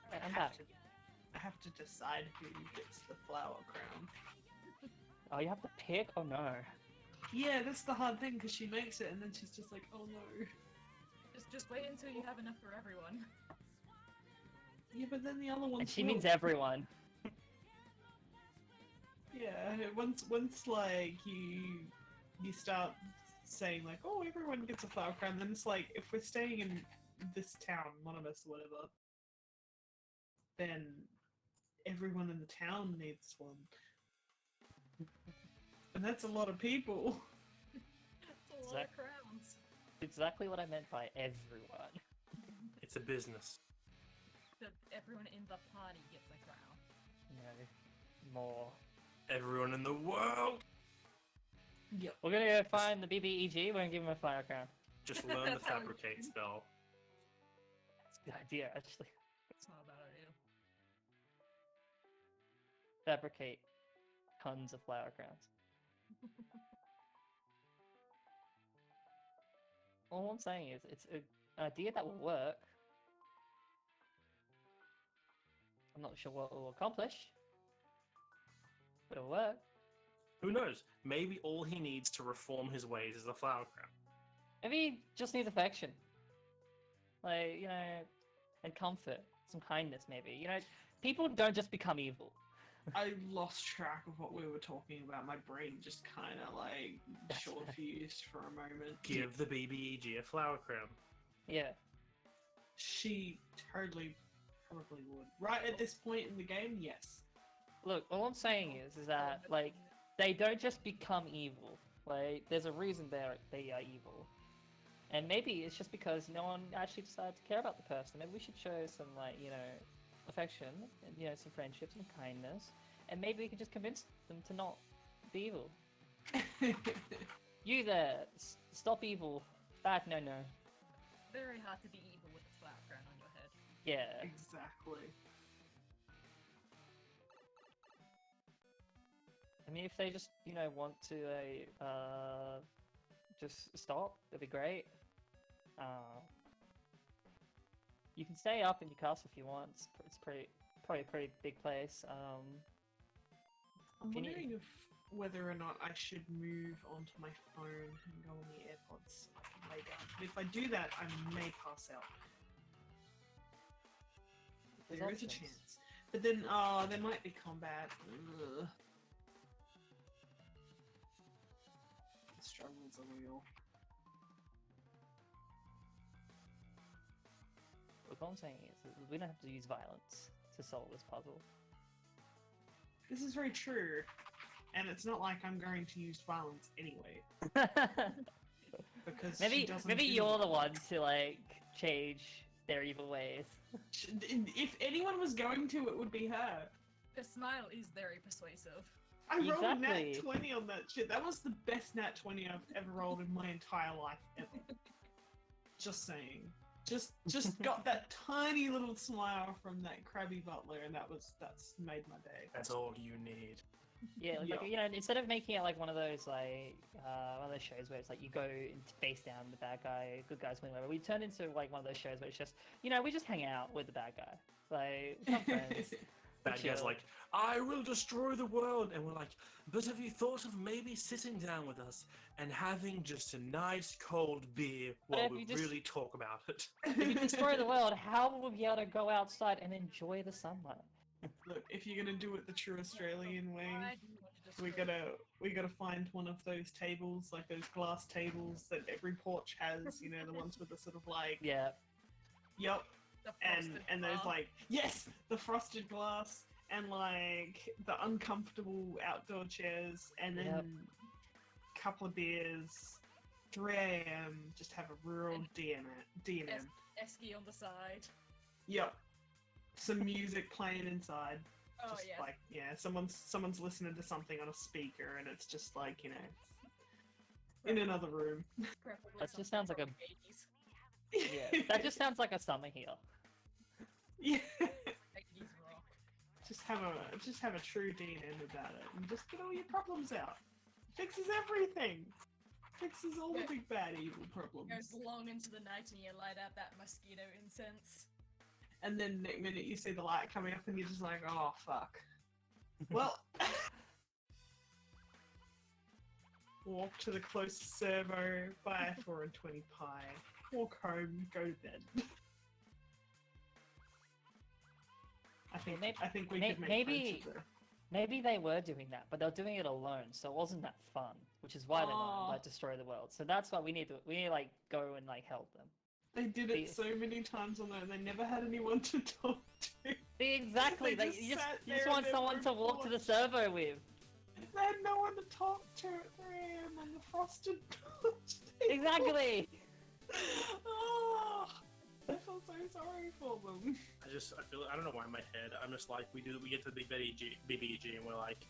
Alright, I'm back. I have to decide who gets the flower crown. Oh, you have to pick? Oh no. Yeah, that's the hard thing because she makes it and then she's just like, oh no. Just wait until you have enough for everyone. Yeah, but then the other ones. And she will. means everyone. Yeah, once like you start saying like, oh, everyone gets a flower crown, then it's like if we're staying in this town, one of us, whatever, then everyone in the town needs one, and that's a lot of people. It's a lot of crowns. Exactly what I meant by everyone. It's a business. That everyone in the party gets a crown. You know, more. Everyone in the world! Yep. We're gonna go find the BBEG, we're gonna give him a fire crown. Just learn the That's how we fabricate do. spell. That's a good idea, actually. It's not a bad idea. Fabricate tons of flower crowns. All I'm saying is, it's an idea that will work. I'm not sure what it will accomplish, but it'll work. Who knows? Maybe all he needs to reform his ways is a flower crown. Maybe he just needs affection. Like, and comfort. Some kindness, maybe. People don't just become evil. I lost track of what we were talking about. My brain just kind of like That's short fused for a moment. Give the BBEG a flower crown. Yeah. She totally probably would. Right at this point in the game, yes. Look, all I'm saying is that, like, they don't just become evil. Like, there's a reason they are evil. And maybe it's just because no one actually decided to care about the person. Maybe we should show some, like, affection and, some friendship, some kindness. And maybe we could just convince them to not be evil. You there, stop evil. Bad no. It's very hard to be evil with a flat crown on your head. Yeah. Exactly. I mean, if they just, want to, just stop, that'd be great. You can stay up in your castle if you want. It's probably a pretty big place. I'm If you need- wondering whether or not I should move onto my phone and go on the AirPods so I can lay down. But if I do that, I may pass out. There's There is a options. chance. But then, there might be combat. Ugh. The struggles are real. What I'm saying is that we don't have to use violence to solve this puzzle. This is very true. And it's not like I'm going to use violence anyway. Because she doesn't maybe do you're the one violence. to change their evil ways. If anyone was going to, it would be her. Her smile is very persuasive. I rolled a nat Exactly. 20 on that shit. That was the best nat 20 I've ever rolled in my entire life ever. Just saying. Just got that tiny little smile from that crabby butler, and that's made my day. That's all you need. Yeah, Yeah. instead of making it like one of those shows where it's like you go and face down the bad guy, good guys win, whatever. We turned into like one of those shows where it's just we just hang out with the bad guy, like we're not friends. Bad guy's Chill. like, I will destroy the world. And we're like, but have you thought of maybe sitting down with us and having just a nice cold beer while if we you just- really talk about it? If you destroy the world, how will we be able to go outside and enjoy the sunlight? Look, if you're gonna do it the true Australian way, I do want to destroy we gotta find one of those tables, like those glass tables that every porch has. The ones with the sort of like, Yeah, yup, the and frosted those glass. like, yes, the frosted glass and like the uncomfortable outdoor chairs, and then a couple of beers, 3 a.m. Just have a real And- DNM. Esky on the side. Yep. Some music playing inside. Oh Just yeah. like, yeah, someone's listening to something on a speaker, and it's just like, in another room. Preferably That just something sounds like from a- the 80s. yeah. That just sounds like a summer here. Yeah. 80s rock. Just have a true DNM about it, and just get all your problems out. Fixes everything. Fixes all the big bad evil Goes problems. long into the night and you light out that mosquito incense. And then next minute you see the light coming up, and you're just like, oh fuck. Well. Walk to the closest servo, buy a 4 and 20 pie, walk home, go to bed. I think we could make maybe- friends with her. Maybe they were doing that, but they were doing it alone, so it wasn't that fun. Which is why they wanted to destroy the world. So that's why we need to go and help them. They did it so many times on there, and they never had anyone to talk to. Exactly. They Like, just you sat just there want in their someone to room walk to the watching. servo with. They had no one to talk to at 3 a.m. on the frosted porch. Exactly. Oh, I feel so sorry for them. I don't know why in my head, I'm just like, we get to the BBG, and we're like,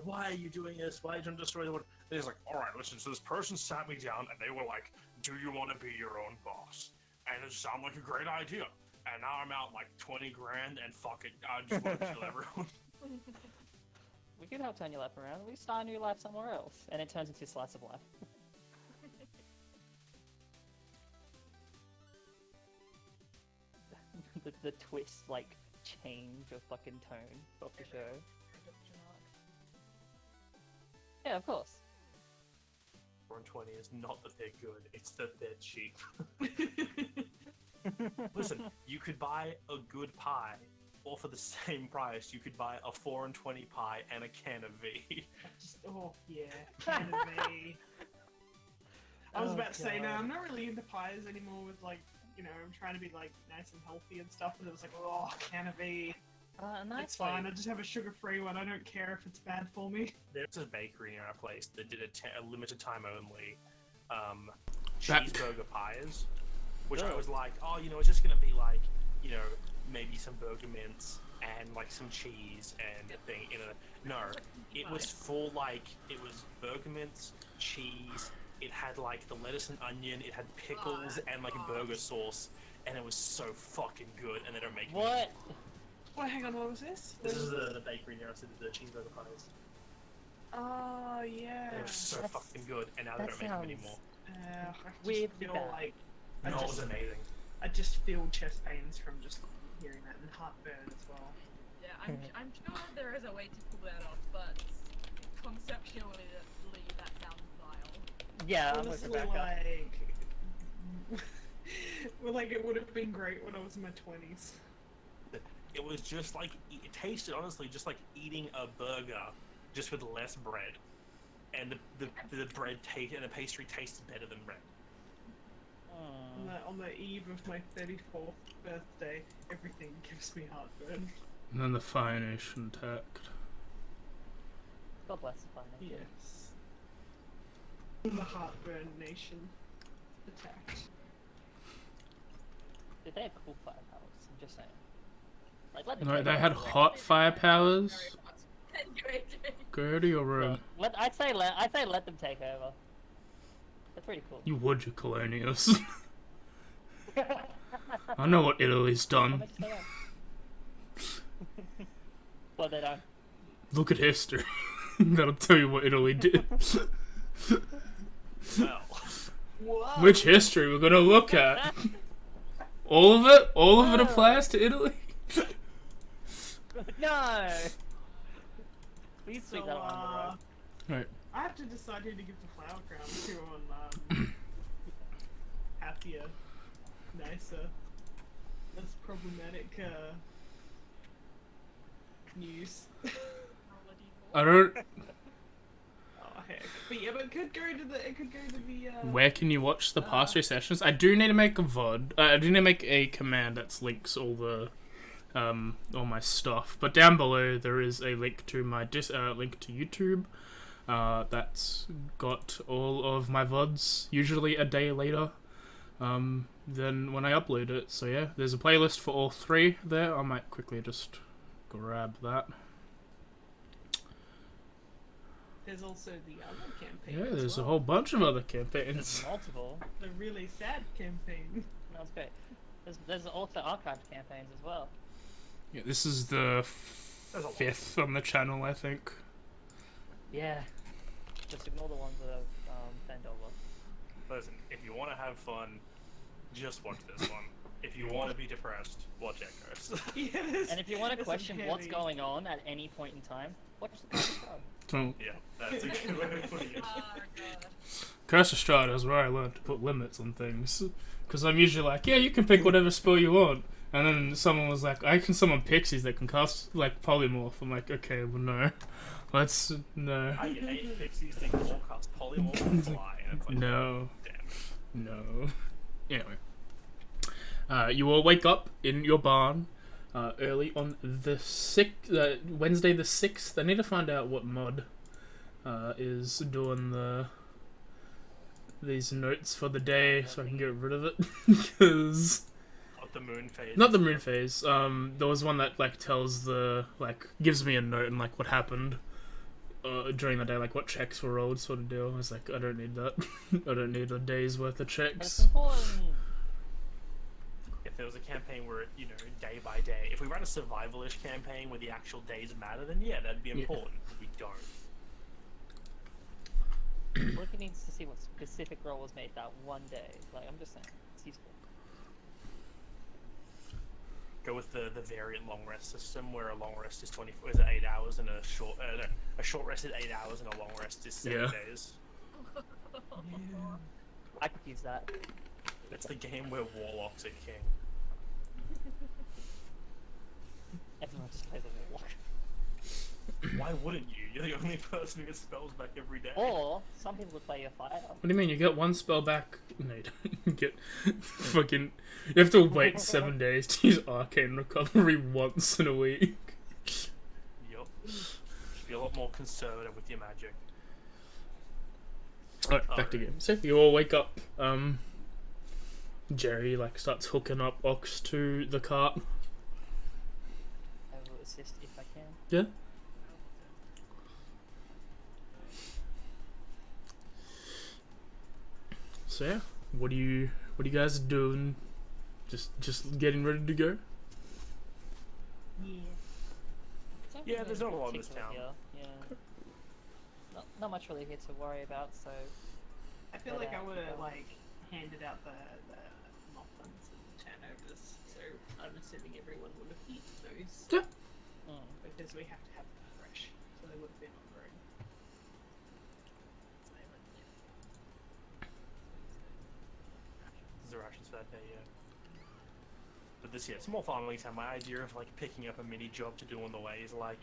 why are you doing this? Why are you trying to destroy the world? And he's like, alright, listen, so this person sat me down, and they were like, do you want to be your own boss? And it sounded like a great idea. And now I'm out like 20 grand, and fuck it, I just want to kill everyone. We could help turn your life around. We start a new life somewhere else, and it turns into a slice of life. the twist, change of fucking tone of the show. Yeah, of course. 420 is not that they're good, it's that they're cheap. Listen, you could buy a good pie, or for the same price, you could buy a 4 and 20 pie and a can of V. Oh, yeah. Can of me. I was Oh, about to say, no, God. I'm not really into pies anymore with, I'm trying to be, nice and healthy and stuff, and it was like, oh, can of V. Nice. It's fine, I just have a sugar-free one, I don't care if it's bad for me. There's a bakery near our place that did a limited time only cheeseburger pies, which I Oh. was like, oh, you know, it's just gonna be like, you know, maybe some burger mints and like some cheese and a thing in a. No, it was full like it was burger mints, cheese. It had like the lettuce and onion. It had pickles and like burger sauce, and it was so fucking good. And they don't make it What? anymore. Wait, hang on, what was this? This is the bakery near us. The cheeseburger pies. Oh, yeah. They were so That's- fucking good, and now they that don't make them sounds- anymore. I just Weirdly feel bad. like No, it was amazing. I just feel chest pains from just hearing that, and heartburn as well. Yeah, I'm sure there is a way to pull that off, but conceptually that sounds vile. Yeah, I'm with Honestly, Rebecca. well, like it would have been great when I was in my 20s. It was just like it tasted honestly just like eating a burger, just with less bread, and the bread taste and the pastry tastes better than bread. On the eve of my 34th birthday, everything gives me heartburn. And then the Fire Nation attacked. God bless the Fire Nation. Yes. The heartburn nation attacked. Dude, they had cool fire powers, I'm just saying. Like, let them No, take they over had the world. hot fire powers. Anyway, Go to your So, room. I'd say let them take over. That's pretty cool. You would, you colonials. I know what Italy's What done. makes you say that? Well, they don't. Look at history. That'll tell you what Italy did. Well, Whoa! Which history we're gonna look at? All of it? All of it No. applies to Italy? No! Please So, sweep that on Right. I have to decide who to give the flower crown to on happier, nicer, less problematic news. I don't. Oh heck! But yeah, but it could go to the. Where can you watch the past 3 sessions? I do need to make a VOD. I do need to make a command that links all the all my stuff. But down below there is a link to my link to YouTube. That's got all of my VODs, usually a day later than when I upload it. So yeah, there's a playlist for all 3 there. I might quickly just grab that. There's also the other campaign. Yeah, as there's a well. whole bunch of other There's campaigns. multiple. The really sad campaign. That's great. There's also archived campaigns as well. Yeah, this is the There's a lot. 5th on the channel, I think. Yeah. Just ignore the ones that are fanned over. listen, if you want to have fun, just watch this one. If you want to be depressed, watch Echoes. Yeah, And if you want to there's some question what's heavy- going on at any point in time, watch the show. So, Yeah, that's a good way of putting it. Oh god. Curse of Strahd is where I learned to put limits on things. Because I'm usually like, yeah, you can pick whatever spell you want. And then someone was like, I can summon pixies that can cast, like, polymorph. I'm like, okay, well, no. No. I get 8 pixies, they can all cast polymorph and fly. And it's like, No. damn it. No. Anyway. You will wake up in your barn early on the 6th, Wednesday the 6th. I need to find out what mod is doing these notes for the day so I can get rid of it. Because... Not the moon phase. Not the moon phase. There was one that, like, tells gives me a note and, like, what happened during the day, like, what checks were rolled, sort of deal. I was like, I don't need that. I don't need a day's worth of But it's checks. important. If there was a campaign where, you know, day by day, if we ran a survival-ish campaign where the actual days matter, then yeah, that'd be Yeah. important. We don't. Rookie needs to see what specific roll was made that one day. Like, I'm just saying, it's useful. Go with the variant long rest system, where a long rest is 8 hours and a short rest is 8 hours and a long rest is 7 Yeah. days. I could use that. It's the game where warlocks are king. Everyone just plays a warlock. Why wouldn't you? You're the only person who gets spells back every day. Or, some people would play a fighter. What do you mean? You get one spell back? No, you don't. You get fucking... You have to wait 7 days to use Arcane Recovery once in a week. Yup. Should be a lot more conservative with your magic. Alright, back to game. So you all wake up. Jerry like starts hooking up Ox to the cart. I will assist if I can. Yeah. So yeah, what are you guys doing? Just getting ready to go? Don't Yeah, really there's not a lot in this particular town. here, Yeah. Not much really here to worry about. So I feel But, like I would have yeah. like handed out the muffins and turnovers, so I'm assuming everyone would have eaten those Yeah. because we have to have them fresh, so they would have been on the road. So, like, yeah. There's the rations for that day, yeah. But this, yeah, small farming town, my idea of like picking up a mini job to do on the way is like,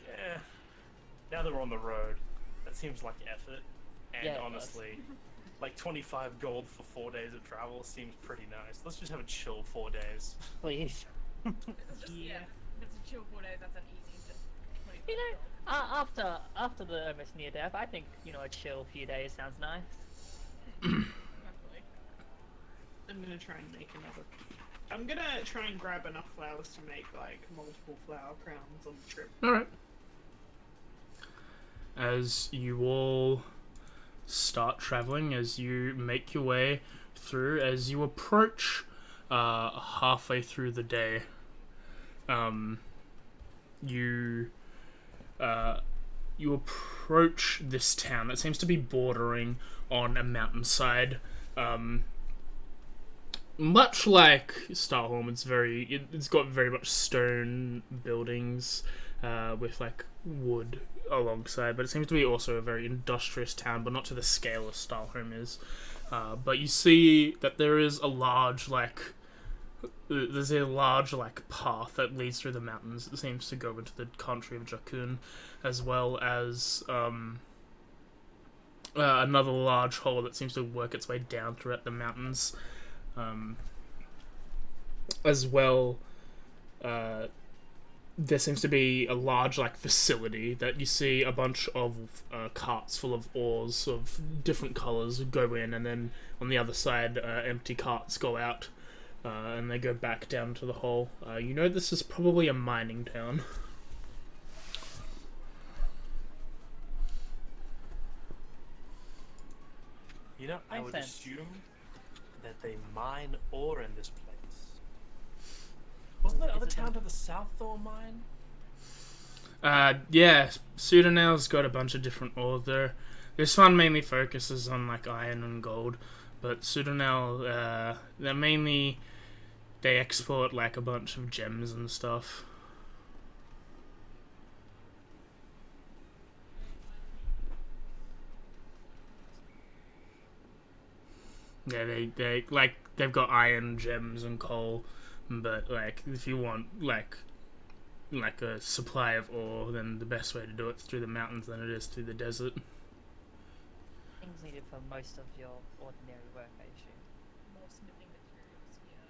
now that we're on the road, that seems like effort. And Yeah, it does. honestly, like 25 gold for 4 days of travel seems pretty nice. Let's just have a chill 4 days. please. It's just, Yeah. if it's a chill 4 days, that's an easy just 25 You know, gold. after the almost near death, I think a chill few days sounds nice. Hopefully. I'm gonna try and make another. I'm gonna try and grab enough flowers to make like multiple flower crowns on the trip. Alright. As you all start traveling, as you make your way through, as you approach halfway through the day, you approach this town that seems to be bordering on a mountainside. Much like Starholm, it's got very much stone buildings with like wood alongside, but it seems to be also a very industrious town, but not to the scale as Starholm is. But you see that there is a large path that leads through the mountains. It seems to go into the country of Jakun, as well as another large hole that seems to work its way down throughout the mountains. As well, there seems to be a large facility that you see a bunch of carts full of ores of different colours go in, and then on the other side empty carts go out, and they go back down to the hole. You know this is probably a mining town. You know, I Makes would sense. assume that they mine ore in this place. Wasn't that Is other it town to the south though a mine? Yeah, Sudanel's got a bunch of different ore there. This one mainly focuses on iron and gold, but Sudanel, they export a bunch of gems and stuff. Yeah, they've got iron, gems, and coal, but if you want a supply of ore, then the best way to do it's through the mountains than it is through the desert. Things needed for most of your ordinary work, I assume. More smithing materials here.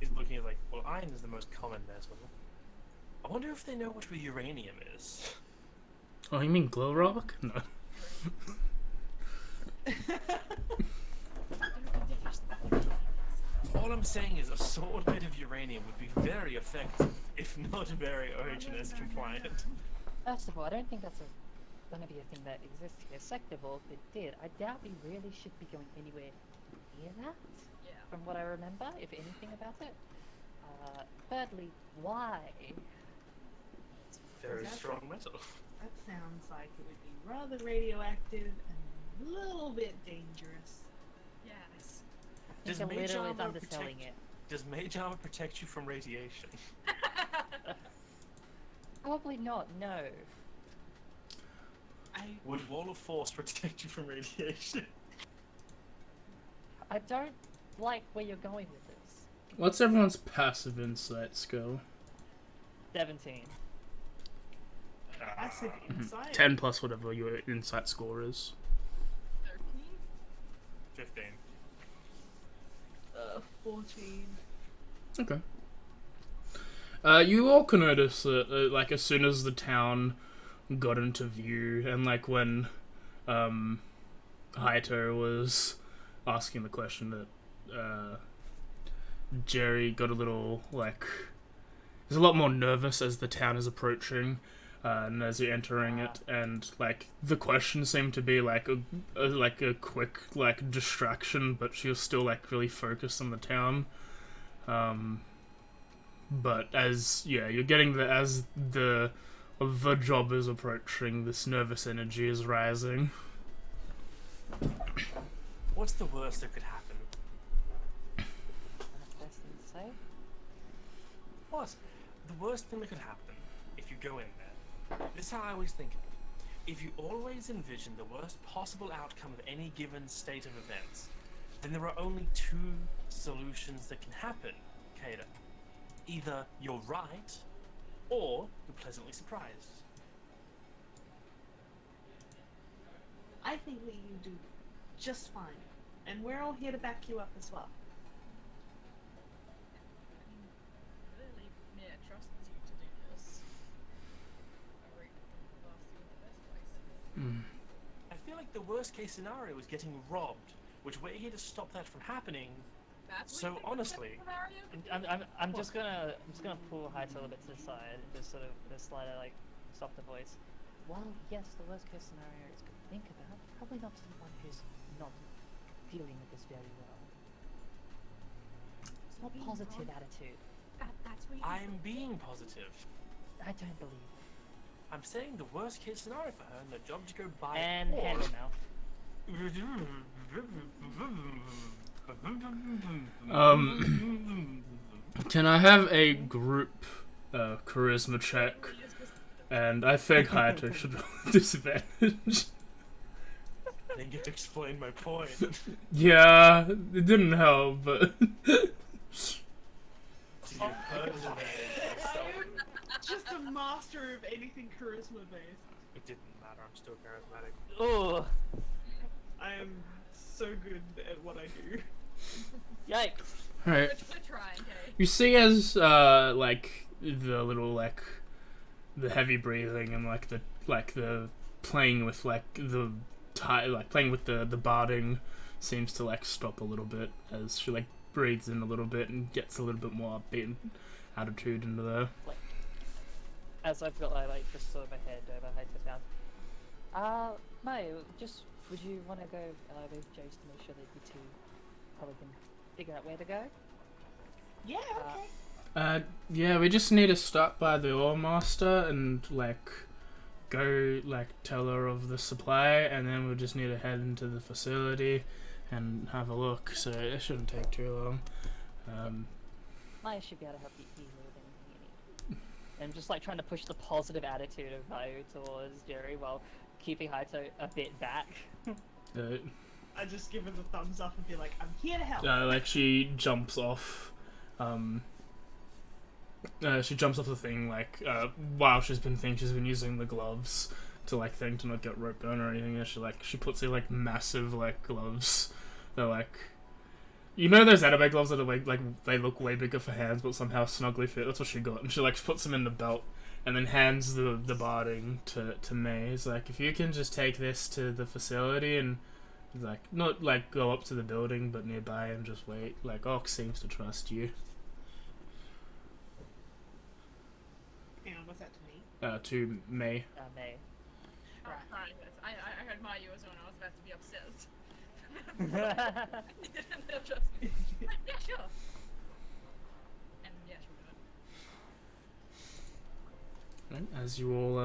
He's looking at well, iron is the most common metal. I wonder if they know what uranium is. Oh, you mean glow rock? No. All I'm saying is a sword made of uranium would be very effective, if not very OHS compliant. First of all, I don't think that's going to be a thing that exists here. Second of all, if it did, I doubt we really should be going anywhere near that. Yeah. From what I remember, if anything about it. Thirdly, why? Very strong metal. That sounds like it would be rather radioactive and a little bit dangerous. Yes. I think a little is underselling it. Does mage armor protect you from radiation? Probably not, no. Would Wall of Force protect you from radiation? I don't like where you're going with this. What's everyone's passive insight skill? 17. Passive insight. 10 plus whatever your insight score is. 13? 15. 14. Okay. You all can notice that, like, as soon as the town got into view, and, like, when, Haito was asking the question that, Jerry got a little, like, he's a lot more nervous as the town is approaching, and as you're entering it, and, like, the question seemed to be, like, a quick, like, distraction, but she was still, like, really focused on the town. But you're getting as the job is approaching, this nervous energy is rising. What's the worst that could happen? Best thing to say. What? The worst thing that could happen if you go in there. This is how I always think of it. If you always envision the worst possible outcome of any given state of events, then there are only two solutions that can happen, Kada. Either you're right, or you're pleasantly surprised. I think that you do just fine, and we're all here to back you up as well. Clearly, Mia trusts you to do this. I reckon we'll ask you in the first place. I feel like the worst case scenario is getting robbed, which we're here to stop that from happening. That's what So you think honestly, the best scenario? I'm just gonna pull Haito a little bit to the side, just sort of a slight like softer voice. Well, yes, the worst case scenario is good to think about. Probably not to the one who's not dealing with this very well. It's not Being positive wrong. attitude. That's what you I'm being positive. I don't believe it. I'm saying the worst case scenario for her and the job to go by And hand to mouth. Can I have a group charisma check? And I think Hayato should roll disadvantage. I didn't get to explain my point. Yeah, it didn't help, but I am just a master of anything charisma based. It didn't matter, I'm still charismatic. Oh, I am so good at what I do. yikes! alright. We're trying, okay? You see as like the little like the heavy breathing and like the playing with like the playing with the barding seems to like stop a little bit as she like breathes in a little bit and gets a little bit more upbeat and attitude into there. As I've got like just sort of a head over Haito's mouth. Mayo, just would you want to go with Jace to make sure that you two probably can figure out where to go? Yeah, okay. Yeah, we just need to stop by the ore master and like go like tell her of the supply, and then we'll just need to head into the facility and have a look. So it shouldn't take too long. Maya should be able to help you easily with anything you need. And just like trying to push the positive attitude of Mayu towards Jerry while keeping Haito a bit back. I just give her the thumbs up and be like, I'm here to help. Like she jumps off. She jumps off the thing like while she's been using the gloves to like to not get rope burn or anything. And she puts in like massive like gloves. They're like, you know, those anime gloves that are like they look way bigger for hands but somehow snugly fit. That's what she got, and she like puts them in the belt and then hands the barding to May. It's like, if you can just take this to the facility and like not like go up to the building but nearby and just wait. Like Ox seems to trust you. Hang on, what's that to me? To May. May. Oh, right. I heard Mayu as well, and I was about to be upset. They'll trust me. Yeah, sure. And yeah, she'll do it. Right, as you all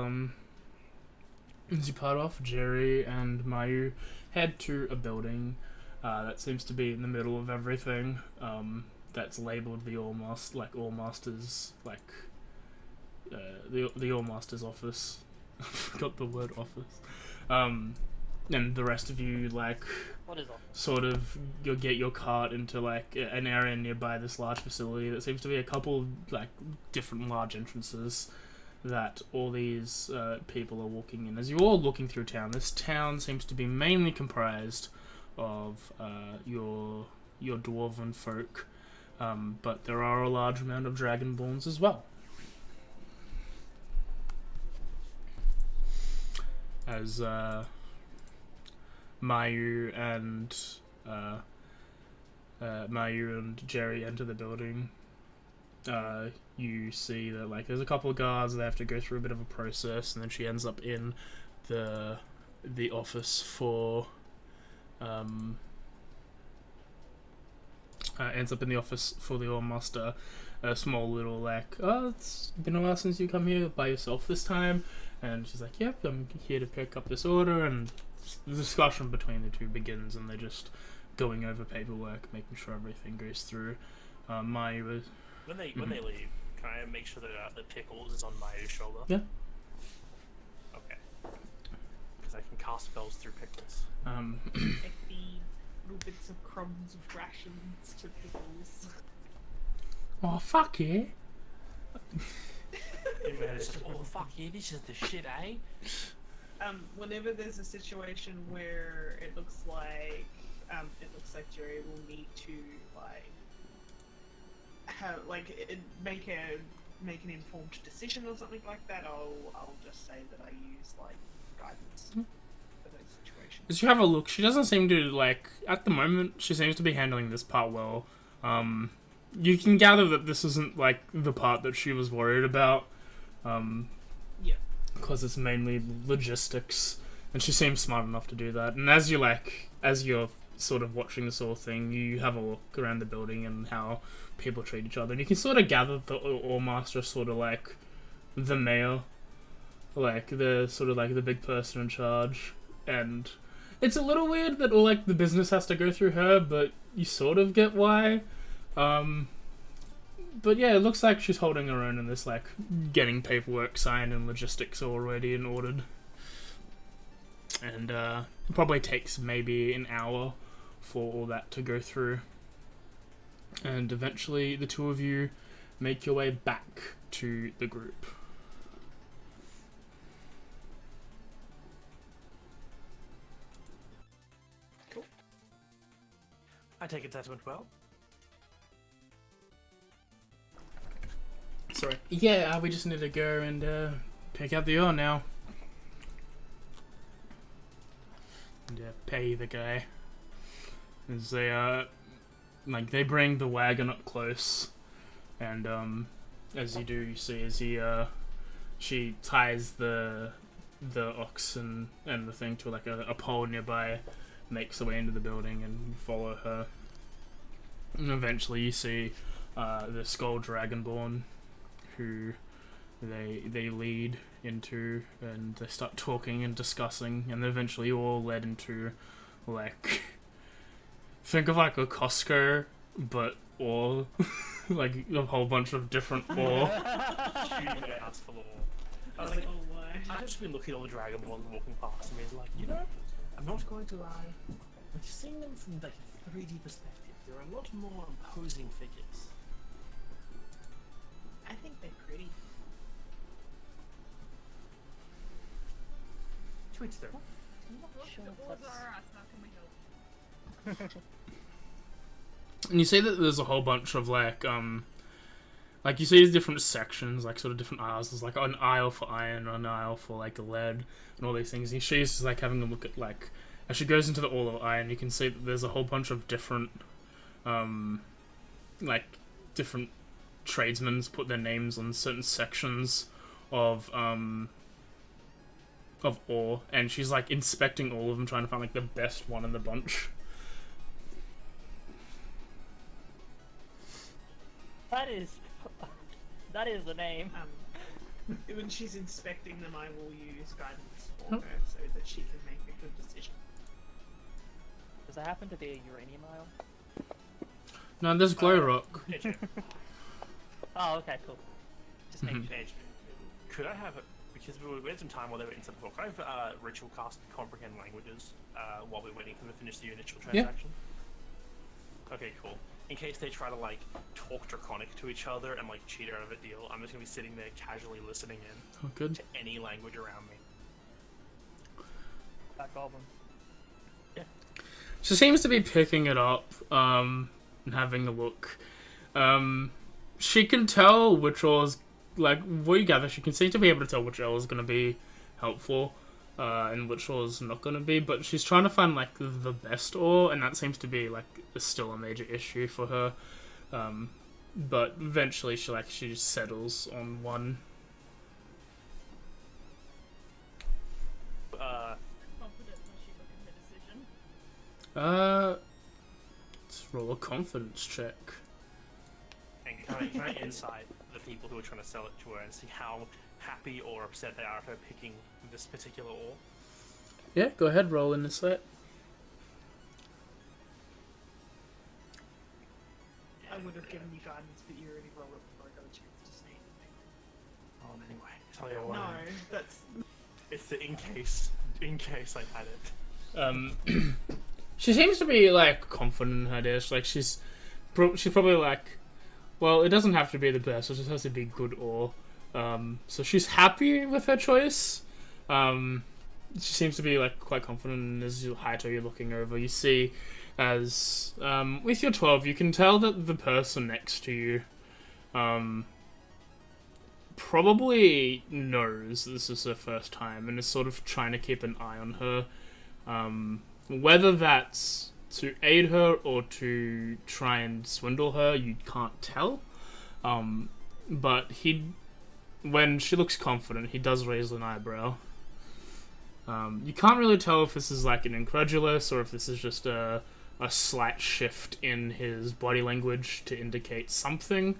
as you part off, Jerry and Mayu head to a building that seems to be in the middle of everything. That's labeled the All Masters, like the All Masters office. I forgot the word office. And the rest of you like What is office? sort of you'll get your cart into like an area nearby this large facility that seems to be a couple like different large entrances that all these people are walking in. As you're all looking through town, this town seems to be mainly comprised of your dwarven folk, but there are a large amount of dragonborns as well. as Mayu and Jerry enter the building. You see that like there's a couple of guards. They have to go through a bit of a process, and then she ends up in the office for the Oil Master. A small little like, oh, it's been a while since you come here by yourself this time, and she's like, yep, I'm here to pick up this order, and the discussion between the two begins, and they're just going over paperwork, making sure everything goes through. Mayu was When they leave, can I make sure that the pickles is on Mayu's shoulder? Yeah. Okay. Because I can cast spells through pickles. Like the little bits of crumbs of rations to pickles. Oh fuck yeah. Oh fuck yeah, this is the shit, eh? Whenever there's a situation where it looks like Jerry will need to make an informed decision or something like that, I'll just say that I use guidance for those situations. As you have a look, she doesn't seem to at the moment. She seems to be handling this part well. You can gather that this isn't the part that she was worried about. Yeah. Because it's mainly logistics, and she seems smart enough to do that. And as you're sort of watching this whole thing, you have a look around the building and how people treat each other, and you can sort of gather that the Ore Master is sort of like the mayor, the big person in charge. And it's a little weird that all the business has to go through her, but you sort of get why. But yeah, it looks like she's holding her own in this, getting paperwork signed and logistics already and ordered. And it probably takes maybe an hour for all that to go through. And eventually the two of you make your way back to the group. Cool. I take it that went well. Sorry. Yeah, we just need to go and pick up the ore now. And pay the guy. As they they bring the wagon up close, and as you do, you see as she ties the oxen and the thing to a pole nearby, makes her way into the building, and you follow her. And eventually, you see the Skull Dragonborn, who they lead into, and they start talking and discussing, and eventually you all led into think of a Costco, but ore. A whole bunch of different ore. Shooting my ass full of ore. I was like, Oh my. I've just been looking at all the Dragonborns walking past me. It's I'm not going to lie. But seeing them from a 3D perspective, they're a lot more imposing figures. I think they're pretty. Tweets there. Sure, The ores that's- are us, how can we help? And you see that there's a whole bunch of you see these different sections, sort of different aisles. There's an aisle for iron, an aisle for lead, and all these things. And she's just having a look at as she goes into the all of iron, you can see that there's a whole bunch of different different tradesmen put their names on certain sections of ore, and she's inspecting all of them, trying to find the best one in the bunch. That is the name. When she's inspecting them, I will use guidance for her so that she can make a good decision. Does that happen to be a uranium aisle? No, there's glow rock. Oh, okay, cool. Just making sure. Edge. Could I have because we had some time while they were inside the book. Could I have ritual cast comprehend languages while we're waiting for them to finish the initial transaction? Yeah. Okay, cool. In case they try to talk Draconic to each other and cheat her out of a deal, I'm just gonna be sitting there casually listening in Oh, good. to any language around me. That goblin. She seems to be picking it up, and having a look. She can tell which ores, what you gather, she can seem to be able to tell which ore is going to be helpful. and which ore is not going to be, but she's trying to find like the best ore, and that seems to be like still a major issue for her. But eventually she just settles on one. Confident was she looking her decision? Let's roll a confidence check. And can I insight the people who are trying to sell it to her and see how happy or upset they are at her picking this particular ore? Yeah, go ahead, roll in insight. I would have given you guidance, but you already rolled it before I got a chance to say anything. Oh, anyway, tell you what. No, that's It's the in case I had it. She seems to be like confident in her dish. Like she's probably like, well, it doesn't have to be the best. It just has to be good ore. So she's happy with her choice. She seems to be like quite confident. And as Haito, you're looking over, you see as with your 12, you can tell that the person next to you probably knows this is her first time and is sort of trying to keep an eye on her. Whether that's to aid her or to try and swindle her, you can't tell. But when she looks confident, he does raise an eyebrow. You can't really tell if this is like an incredulous or if this is just a slight shift in his body language to indicate something.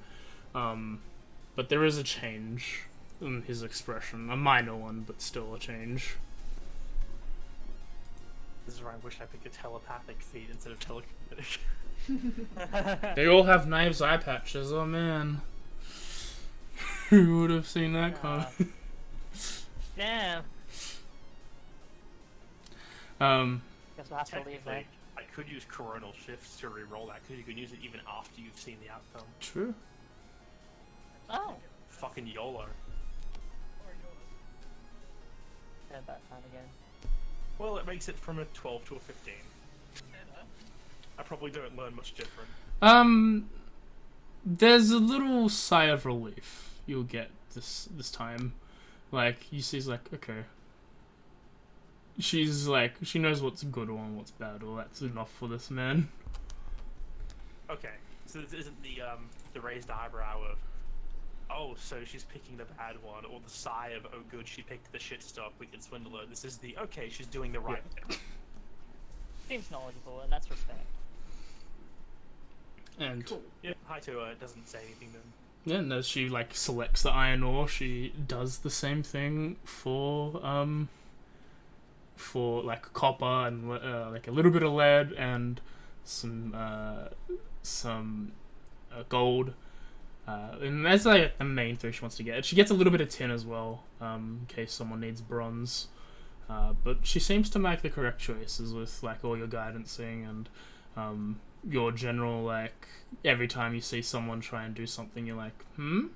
But there is a change in his expression. A minor one, but still a change. This is where I wish I picked a telepathic feat instead of telekinetic. They all have knives eye patches, oh man. Who would have seen that coming? Damn. Guess we'll have to leave Technically, there. I could use coronal shifts to re-roll that, because you can use it even after you've seen the outcome. True. Oh. Fucking YOLO. Or yours? Said that time again. Well, it makes it from a 12 to a 15. Better. I probably don't learn much different. There's a little sigh of relief you'll get this time. Like, you see, like, okay. She's like, she knows what's good or what's bad, or that's enough for this man. Okay, so this isn't the raised eyebrow of, oh, so she's picking the bad one, or the sigh of, oh good, she picked the shit stuff, we can swindle her. This is the, okay, she's doing the right thing. Seems knowledgeable, and that's respect. And cool. Yeah, Haito doesn't say anything then. yeah, and as she like selects the iron ore, she does the same thing for like copper and like a little bit of lead and some gold. And that's like the main thing she wants to get. She gets a little bit of tin as well, in case someone needs bronze. But she seems to make the correct choices with like all your guidancing and your general, like, every time you see someone try and do something, you're like, and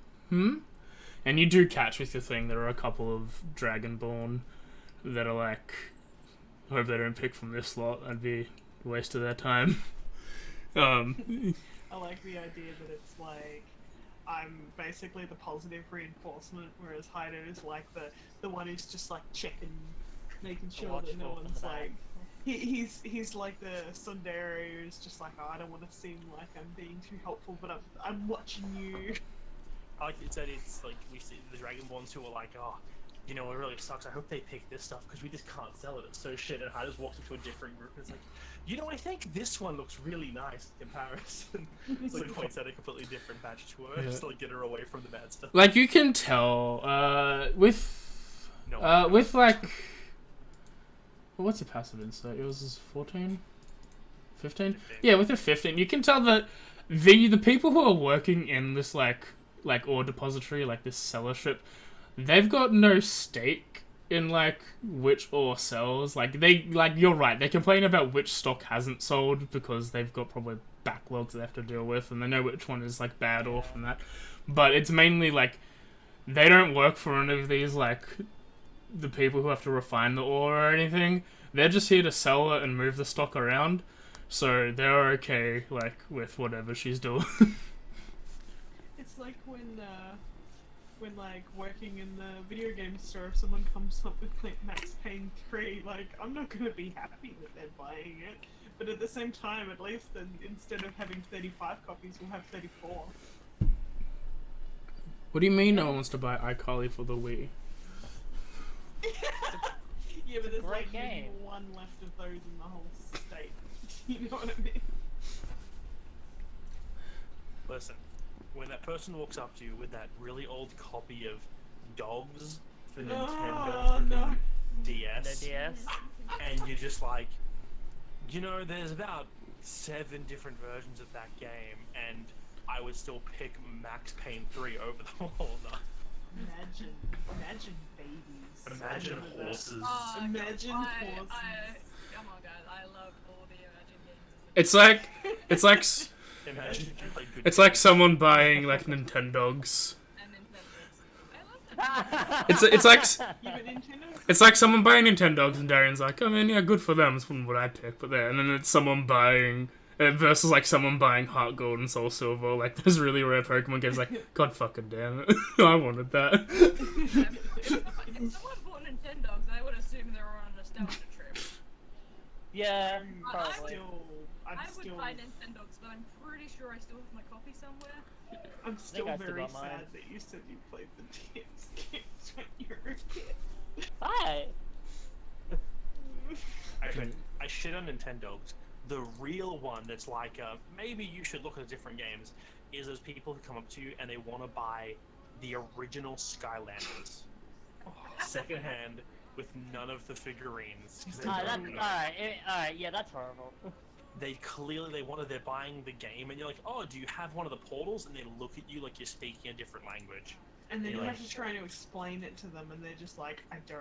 you do catch with your thing, there are a couple of Dragonborn that are like, hope they don't pick from this lot, that'd be a waste of their time. I like the idea that it's like I'm basically the positive reinforcement, whereas Haido's like the one who's just like checking, making sure that no watchful from one's the back. like he's like the tsundere who's just like, oh, I don't want to seem like I'm being too helpful, but I'm watching you. I like it said, it's like we see the Dragonborns who are like, oh, you know, it really sucks. I hope they pick this stuff because we just can't sell it. It's so shit. And I just walked into a different group and it's like, you know, I think this one looks really nice in comparison. It's like points out a completely different batch to her, just to like get her away from the bad stuff. Like, you can tell, with like, what's a passive insight? It was 14? 15? Yeah, with a 15, you can tell that the people who are working in this like ore depository, like this sellership, they've got no stake in like which ore sells. Like you're right, they complain about which stock hasn't sold because they've got probably backlogs they have to deal with, and they know which one is like bad ore from that. But it's mainly like they don't work for any of these like the people who have to refine the ore or anything. They're just here to sell it and move the stock around, so they're okay like with whatever she's doing. It's like when when like working in the video game store, if someone comes up with like Max Payne 3, like I'm not gonna be happy that they're buying it. But at the same time, at least then instead of having 35 copies, we'll have 34. What do you mean no one wants to buy iCarly for the Wii? Yeah, but there's Great like maybe game. one left of those in the whole state. You know what I mean? Listen, when that person walks up to you with that really old copy of Dogs for Nintendo Oh, freaking no. DS, The DS. and you're just like, you know, there's about 7 different versions of that game, and I would still pick Max Payne 3 over them all. No. Imagine babies. Imagine horses. Imagine horses. Come on, guys. I love all the Imagine games. It's like Imagine if you played good it's like games. someone buying like Nintendogs. And Nintendo. I love them. It's like Even Nintendo. it's like someone buying Nintendogs and Darian's like, I mean, yeah, good for them. It's what I pick, but there, and then it's someone buying versus like someone buying Heart Gold and Soul Silver, like those really rare Pokemon games. Like, God fucking damn it, I wanted that. If someone bought Nintendogs, I would assume they were on a nostalgia trip. Yeah, I probably. I'd I would still, buy Nintendogs, but I'm pretty sure I still have my copy somewhere. I'm still I still very got mine. sad that you said you played the DS games when you were a kid. Hi. Actually, I shit on Nintendogs. The real one that's like, maybe you should look at different games, is those people who come up to you and they want to buy the original Skylanders. Secondhand, with none of the figurines. 'Cause they Alright, don't know. alright, yeah, that's horrible. They're buying the game, and you're like, oh, do you have one of the portals? And they look at you like you're speaking a different language. And then you You're have like- to try to explain it to them, and they're just like, I don't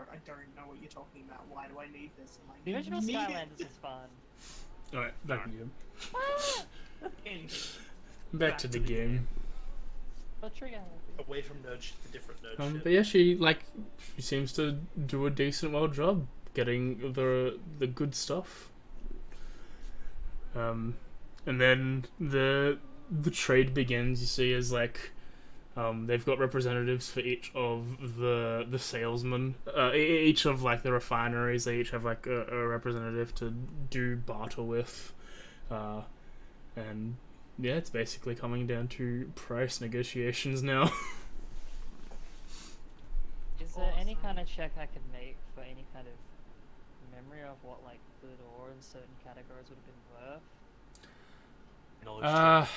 know what you're talking about. Why do I need this? I'm like, The original "You need Skylanders it." is fun. Alright, back to the game. Anyway, Back to the game. But trigger. Away from nerd shit to different nerd shit. But yeah, she seems to do a decent well job getting the good stuff. And then the trade begins. You see, as like they've got representatives for each of the salesmen. Each of like the refineries, they each have like a representative to do barter with, and yeah, it's basically coming down to price negotiations now. Is there any kind of check I can make for any kind of memory of what like good ore in certain categories would have been worth? Knowledge check.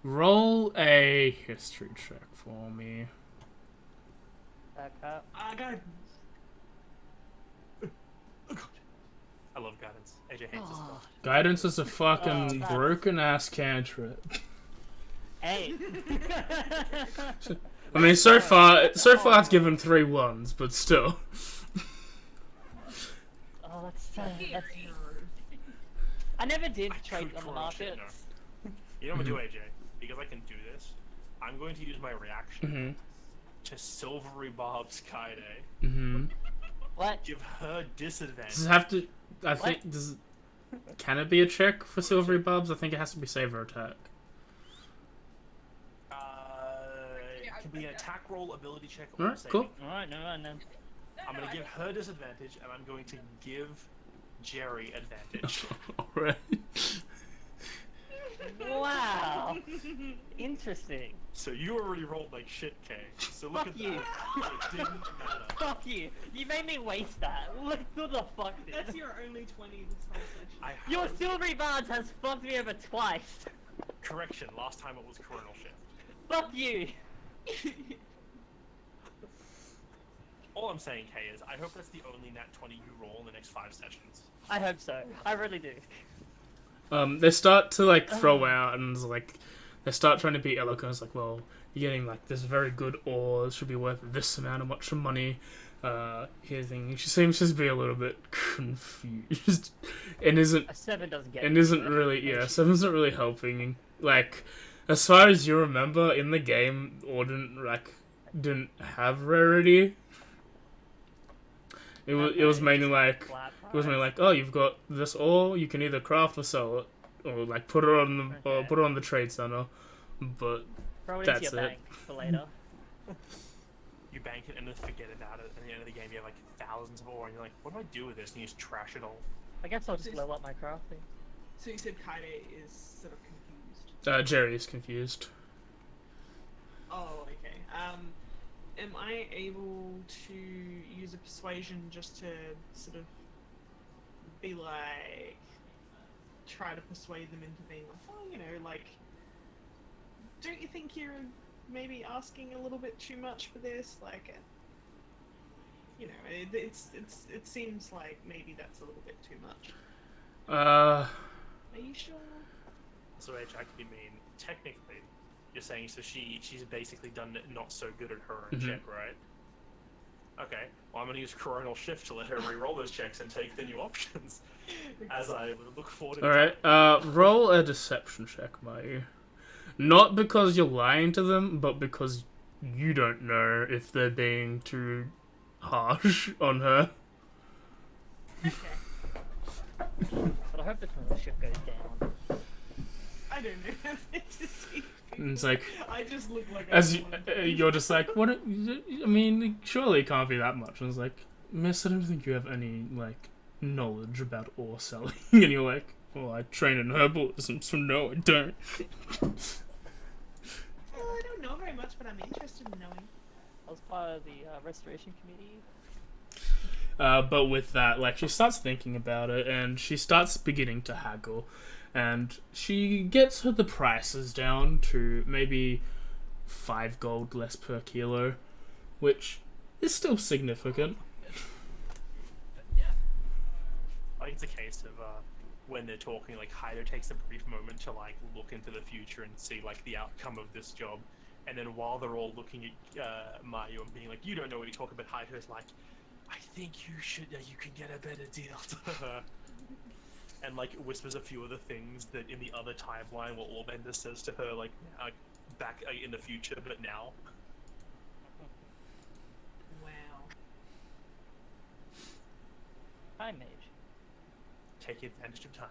Roll a history check for me. Back up. I got I love guidance. AJ hates this stuff. Guidance is a fucking Oh, broken ass cantrip. Hey. I mean, so far it's given 3 1s, but still. Oh, that's I never did I trade could on the crush market. it, no. You know what I'm gonna do, AJ? Because I can do this, I'm going to use my reaction to Silvery Bob Skyday. Mm-hmm. What? Give her disadvantage. Does it have to? I think can it be a check for Silvery Bobs? I think it has to be save or attack. It can be an attack roll, ability check, or Alright, saving. cool. Alright, no, no. I'm gonna give her disadvantage, and I'm going to give Jerry advantage. Alright. Wow. Interesting. So you already rolled like shit, Kay. So look Fuck at you. that. It didn't matter. Fuck you. You made me waste that. Look who the fuck That's did. your only 20 this whole session. I Your hope- silvery bards has fucked me over twice. Correction, last time it was Coronal Shift. Fuck you. All I'm saying, Kay, is I hope that's the only nat 20 you roll in the next 5 sessions. I hope so. I really do. They start to like throw out and like they start trying to be eloquent. It's like, well, you're getting like this very good ore. It should be worth this amount of much money. Here's the thing. She seems to be a little bit confused, and isn't A 7 doesn't get and me. isn't really seven's not really helping. Like, as far as you remember in the game, ore didn't have rarity. It was mainly like. Flat It was price. mainly like, oh, you've got this ore, you can either craft or sell it, or like put it on the trade center. But Throw it that's into your it. bank for later. you bank it and then forget about it. At the end of the game, you have like thousands of ore, and you're like, what do I do with this? And you just trash it all. I guess I'll just level up my crafting. So you said Kaide is sort of confused. Jerry is confused. Oh, okay. Am I able to use a persuasion just to sort of be like, try to persuade them into being like, oh, you know, like, don't you think you're maybe asking a little bit too much for this? Like, you know, it seems like maybe that's a little bit too much. Are you sure? So I tried to be mean. Technically, you're saying so she's basically done it not so good at her own check, right? Okay, well I'm gonna use Coronal Shift to let her re-roll those checks and take the new options as I look forward to Alright, roll a deception check, Mayu. Not because you're lying to them, but because you don't know if they're being too harsh on her. Okay. But I hope the Coronal Shift goes down. I don't know how to see. And it's like, I just look like as you're just like, what? I mean, surely it can't be that much. And it's like, Miss, I don't think you have any like knowledge about ore selling. And you're like, well, I train in herbalism, so no, I don't. Well, I don't know very much, but I'm interested in knowing. I was part of the restoration committee. But with that, like, she starts thinking about it, and she starts beginning to haggle. And she gets the prices down to maybe 5 gold less per kilo, which is still significant. Yeah. I think it's a case of when they're talking, like Hyder takes a brief moment to like look into the future and see like the outcome of this job, and then while they're all looking at Mayu and being like, "You don't know what you're talking about," Hyder's like, "I think you should. You can get a better deal to her." And like whispers a few of the things that in the other timeline what Orbender says to her, like back in the future, but now. Wow. Time mage. Take advantage of time.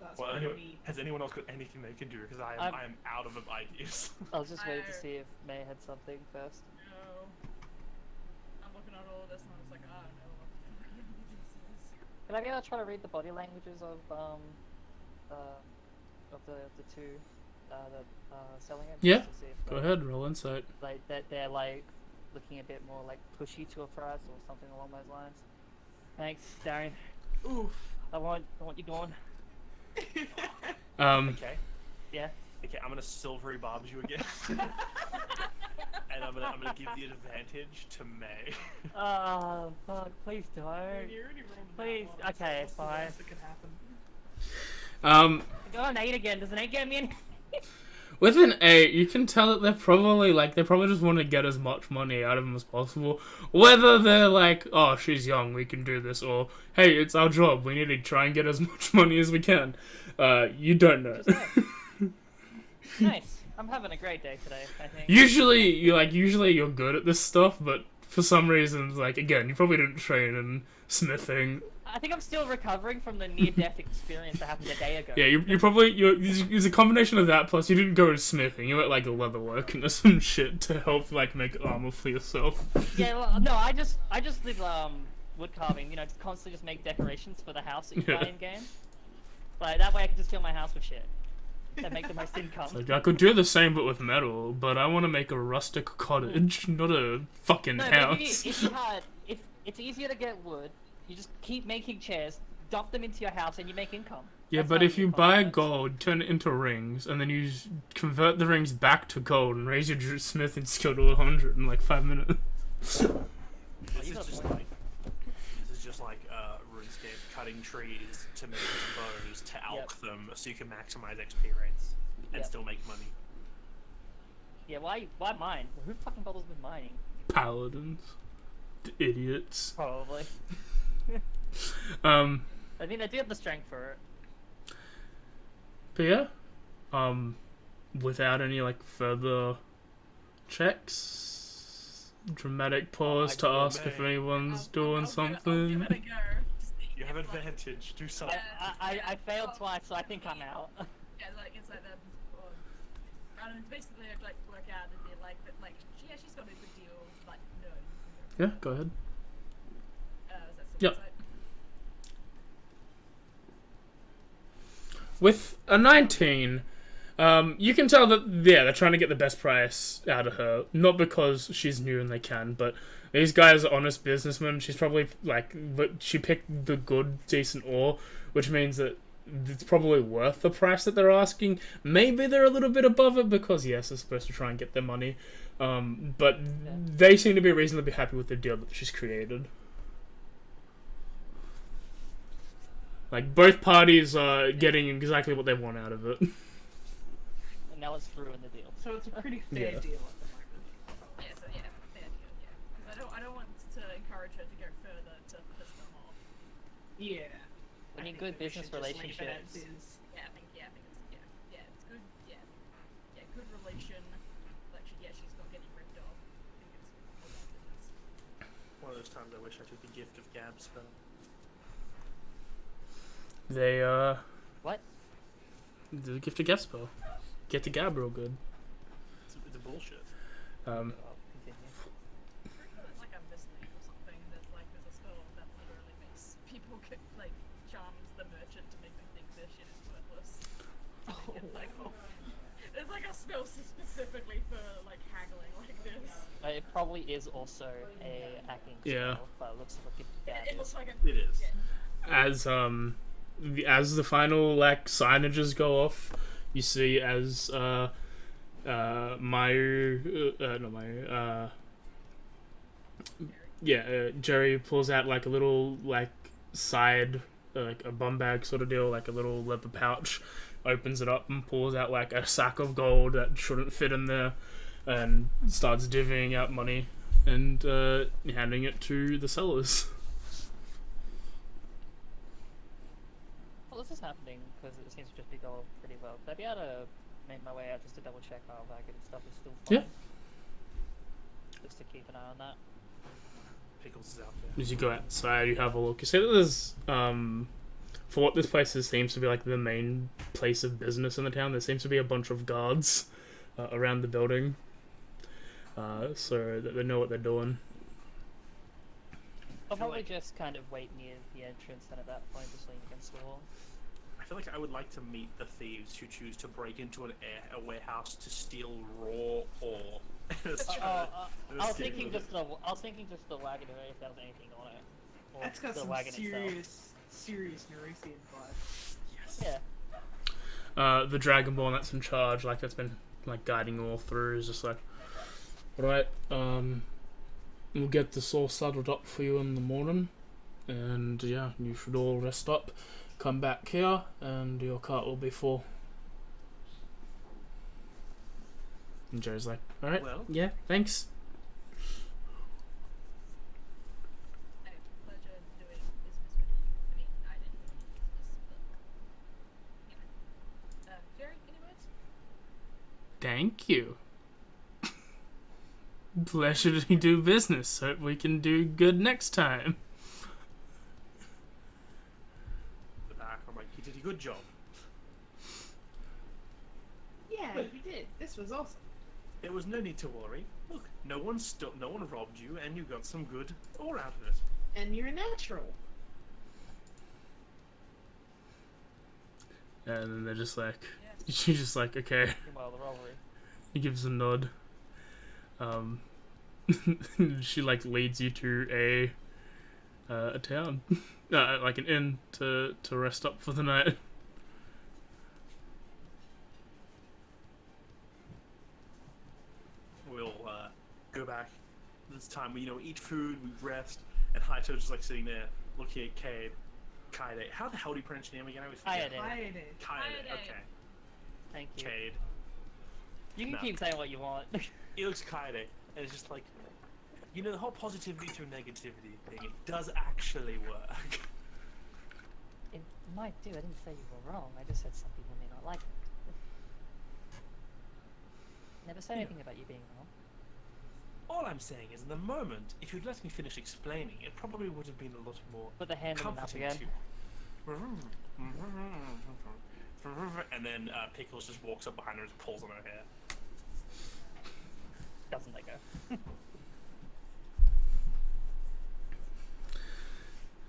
That's Well, what I anyway, need. has anyone else got anything they can do? Because I am out of ideas. I was just waiting to I- see if May had something first. No. I'm looking at all of this and I'm just like, I don't know what the fuck this is. Can I be able to try to read the body languages of the two that selling it? Yeah. Just to see if, Go like, ahead, roll insight. Like that they're like looking a bit more like pushy to a price or something along those lines. Thanks, Darren. Oof. I want you gone. Okay. Yeah. Okay, I'm gonna silvery barbs you again. And I'm gonna give the advantage to May. Oh fuck! Please don't. You already rolled Please. that one, so Okay, what's the fine. worst that could happen? Go on 8 again. Does an 8 get me in? With an 8, you can tell that they're probably just want to get as much money out of him as possible. Whether they're like, oh, she's young, we can do this, or hey, it's our job, we need to try and get as much money as we can. You don't know. Nice. I'm having a great day today, I think. Usually you're good at this stuff, but for some reasons, like, again, you probably didn't train in smithing. I think I'm still recovering from the near-death experience that happened a day ago. Yeah, it's a combination of that, plus you didn't go to smithing, you went like a leatherworking or some shit to help like make armor for yourself. Yeah, well, no, I just did wood carving, you know, just constantly just make decorations for the house that you buy in game. Like that way I can just fill my house with shit. That make the most income. Like, I could do the same but with metal, but I want to make a rustic cottage, not a fucking No, house. but if it's easier to get wood, you just keep making chairs, dump them into your house, and you make income. Yeah, That's but how if you income buy works. gold, turn it into rings, and then you convert the rings back to gold and raise your smithing skill to 100 in like 5 minutes. This is just like RuneScape cutting trees to make bows to alch them so you can maximize XP rates and Yep. still make money. Yeah, why mine? Who fucking bothers with mining? Paladins. Idiots. Probably. I mean, they do have the strength for it. But yeah, without any like further checks, dramatic pause to ask if anyone's doing I'll something. give it a go. Just think You have if, like, advantage. Do something. I failed twice, so I think I'm out. Yeah, like it's like the down and basically like work out and be like that, like yeah, she's got a good deal, but no. Yeah, go ahead. Is that still Yep. inside? With a 19, you can tell that, yeah, they're trying to get the best price out of her. Not because she's new and they can, but these guys are honest businessmen. She's probably, like, she picked the good, decent ore, which means that it's probably worth the price that they're asking. Maybe they're a little bit above it because, yes, they're supposed to try and get their money. But they seem to be reasonably happy with the deal that she's created. Like, both parties are getting exactly what they want out of it. And now let's ruin the deal. So it's a pretty fair Yeah. deal at the moment. Yeah, so yeah, fair deal, yeah. Because I don't want to encourage her to go further to piss them off. Yeah. We I need think good that we business should just leave it relationships. as is. Yeah, I think it's good. Yeah, good relation. Like she's not getting ripped off. I think it's all that business. One of those times I wish I took the gift of gab spell. They, What? the gift of gab spell. Get to gab real good. It's a bullshit. Um, I'll continue. It's like a misname or something. There's a spell that literally makes people like charms the merchant to make them think their shit is worthless. There's like a spell specifically for like haggling like this. It probably is also a hacking Yeah. spell, but it looks like It looks like a. It is. Yeah. as the final like signages go off, you see as Jerry pulls out like a little like side like a bum bag sort of deal, like a little leather pouch, opens it up and pulls out like a sack of gold that shouldn't fit in there, and starts divvying out money and handing it to the sellers. Well, this is happening because it seems to just be going pretty well. Could I be able to make my way out just to double check our wagon and stuff is still fine? Yeah. Just to keep an eye on that. Pickles is out there. As you go outside, you have a look. You see that there's, for what this place is, seems to be like the main place of business in the town, there seems to be a bunch of guards around the building, so that they know what they're doing. I'll feel probably like- just kind of wait near the entrance then at that point, just lean against the wall. I feel like I would like to meet the thieves who choose to break into a warehouse to steal raw ore. I was Escape thinking with it. I was thinking just the wagon if there was anything on it. Or That's got the some wagon itself. serious Neresian vibes. Yes. Yeah. The Dragonborn that's in charge, like that's been like guiding you all through, is just like, alright, we'll get this all saddled up for you in the morning, and yeah, you should all rest up, come back here, and your cart will be full. And Joe's like, alright, Well. yeah, thanks. I had the pleasure of doing business with you. I mean, I didn't do any business, but you know. Jerry, any words? Thank you. Pleasure to do business. Hope we can do good next time. The back, I'm like, you did a good job. Yeah, you did. This was awesome. There was no need to worry. Look, no one robbed you, and you got some good ore out of it. And you're a natural. And then they're just like, Yes. she's just like, okay. Meanwhile, the robbery. He gives a nod. She like leads you to a town, like an inn to rest up for the night. We'll go back. This time we eat food, we rest, and Haito's just like sitting there looking at Kaede. How the hell do you pronounce your name again? I always forget. Kaede. Kaede. Kaede. Kaede. Okay. Thank you. Kaede. You can No. keep saying what you want. He looks Kaede, and it's just like, the whole positivity to negativity thing. It does actually work. It might do. I didn't say you were wrong. I just said some people may not like it. Never say anything about you being wrong. All I'm saying is, in the moment, if you'd let me finish explaining, it probably would have been a lot more Put the hand in the mouth comforting again. to. And then Pickles just walks up behind her and pulls on her hair. doesn't let go.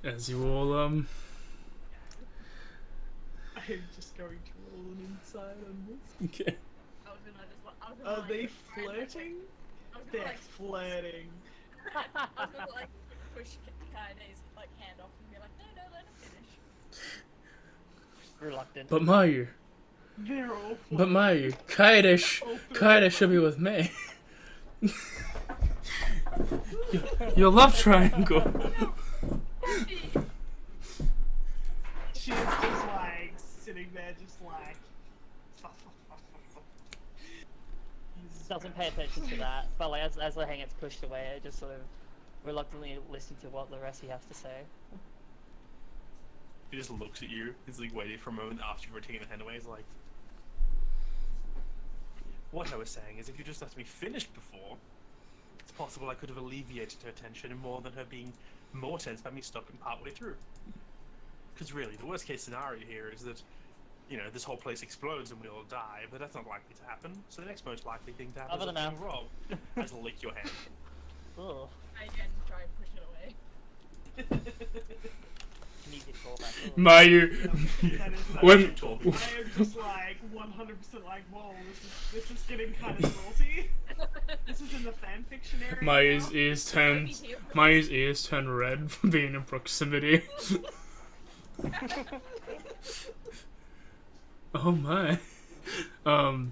As you all I'm just going to roll an insight on this. okay. I was gonna just, I was gonna, Are like, they try and, like, flirting? I was gonna, They're like, flirting. I was gonna, like, push Kaide's, like, hand off and be like, no, let him finish. Reluctant. But Mayu, They're all flirting. but Mayu, Kaede should be with me. Your love triangle. She's just like sitting there, just like. Doesn't pay attention to that, but like as the hand gets pushed away, it just sort of reluctantly listening to what the rest he has to say. He just looks at you. He's like waiting for a moment after you've taken the hand away. He's like, "What I was saying is, if you just let me finish before, it's possible I could have alleviated her tension more than her being more tense by me stopping partway through. Because really, the worst case scenario here is that, you know, this whole place explodes and we all die, but that's not likely to happen. So the next most likely thing to happen Other is than that that. you rob as lick your hand." Ugh. I again try and push it away. Can you get called back? Ugh. Mayu, That is like, when I am just like 100% like, whoa, this is getting kind of salty. This is in the fanfiction area. Mayu's now. ears turn red from being in proximity. Oh my. Well,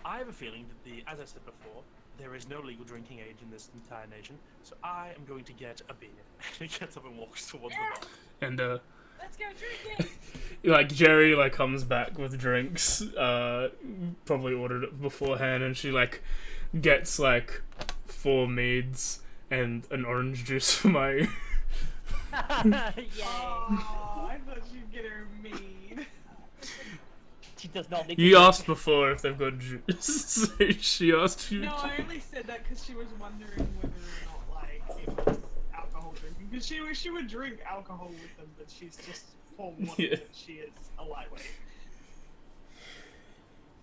I have a feeling that as I said before, there is no legal drinking age in this entire nation, so I am going to get a beer. And he gets up and walks towards the bar. And Let's go drinking! like Jerry like comes back with drinks, probably ordered it beforehand, and she like gets like 4 meads and an orange juice for Mayu. Yay! Oh, I thought you'd get her mead. She does not need You to asked before if they've got juice. So she asked you. No, I only said that because she was wondering whether or not like it was alcohol drinking. Because she would drink alcohol with them, but she's just forewarned Yeah. that she is a lightweight.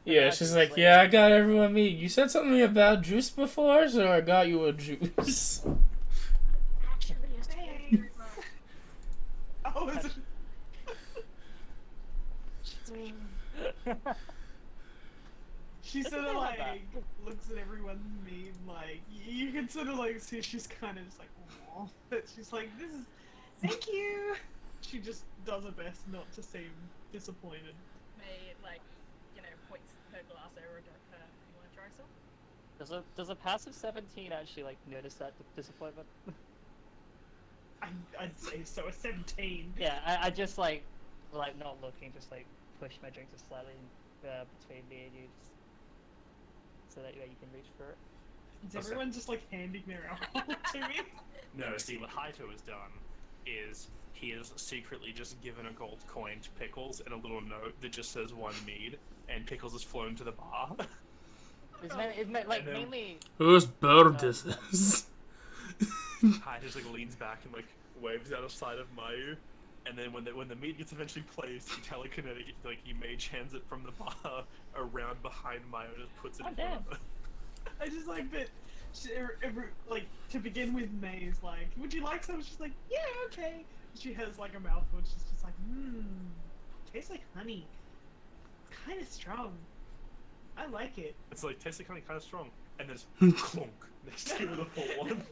Yeah, she's like, yeah, I got everyone meat. You said something about juice before, so I got you a juice. Actually, it's Thanks. Oh, is it? She sort of like looks at everyone's meme, like you can sort of like see she's kind of just like, oh, but she's like, this is, thank you. She just does her best not to seem disappointed. May, like, points her glass over and go, you want to try some? Does a passive 17 actually like notice that disappointment? I'd say so. A 17. Yeah, I just like not looking, just like push my drink just slightly between me and you, just so that way you can reach for it. Is everyone just like handing their alcohol to me? No, see, what Haito has done is he has secretly just given a gold coin to Pickles and a little note that just says 1 mead, and Pickles has flown to the bar. It's like And, mainly. Whose bird this is? Haito just like leans back and like waves out of sight of Mayu, and then when the meat gets eventually placed, he telekinetic, like he mage hands it from the bar around behind Mayu and just puts it in front of her. I just like that. Like to begin with, May's like, "Would you like some?" She's like, "Yeah, okay." She has like a mouthful. And she's just like, tastes like honey. It's kind of strong. I like it." It's like tastes like kind of strong, and there's clunk next to the full one.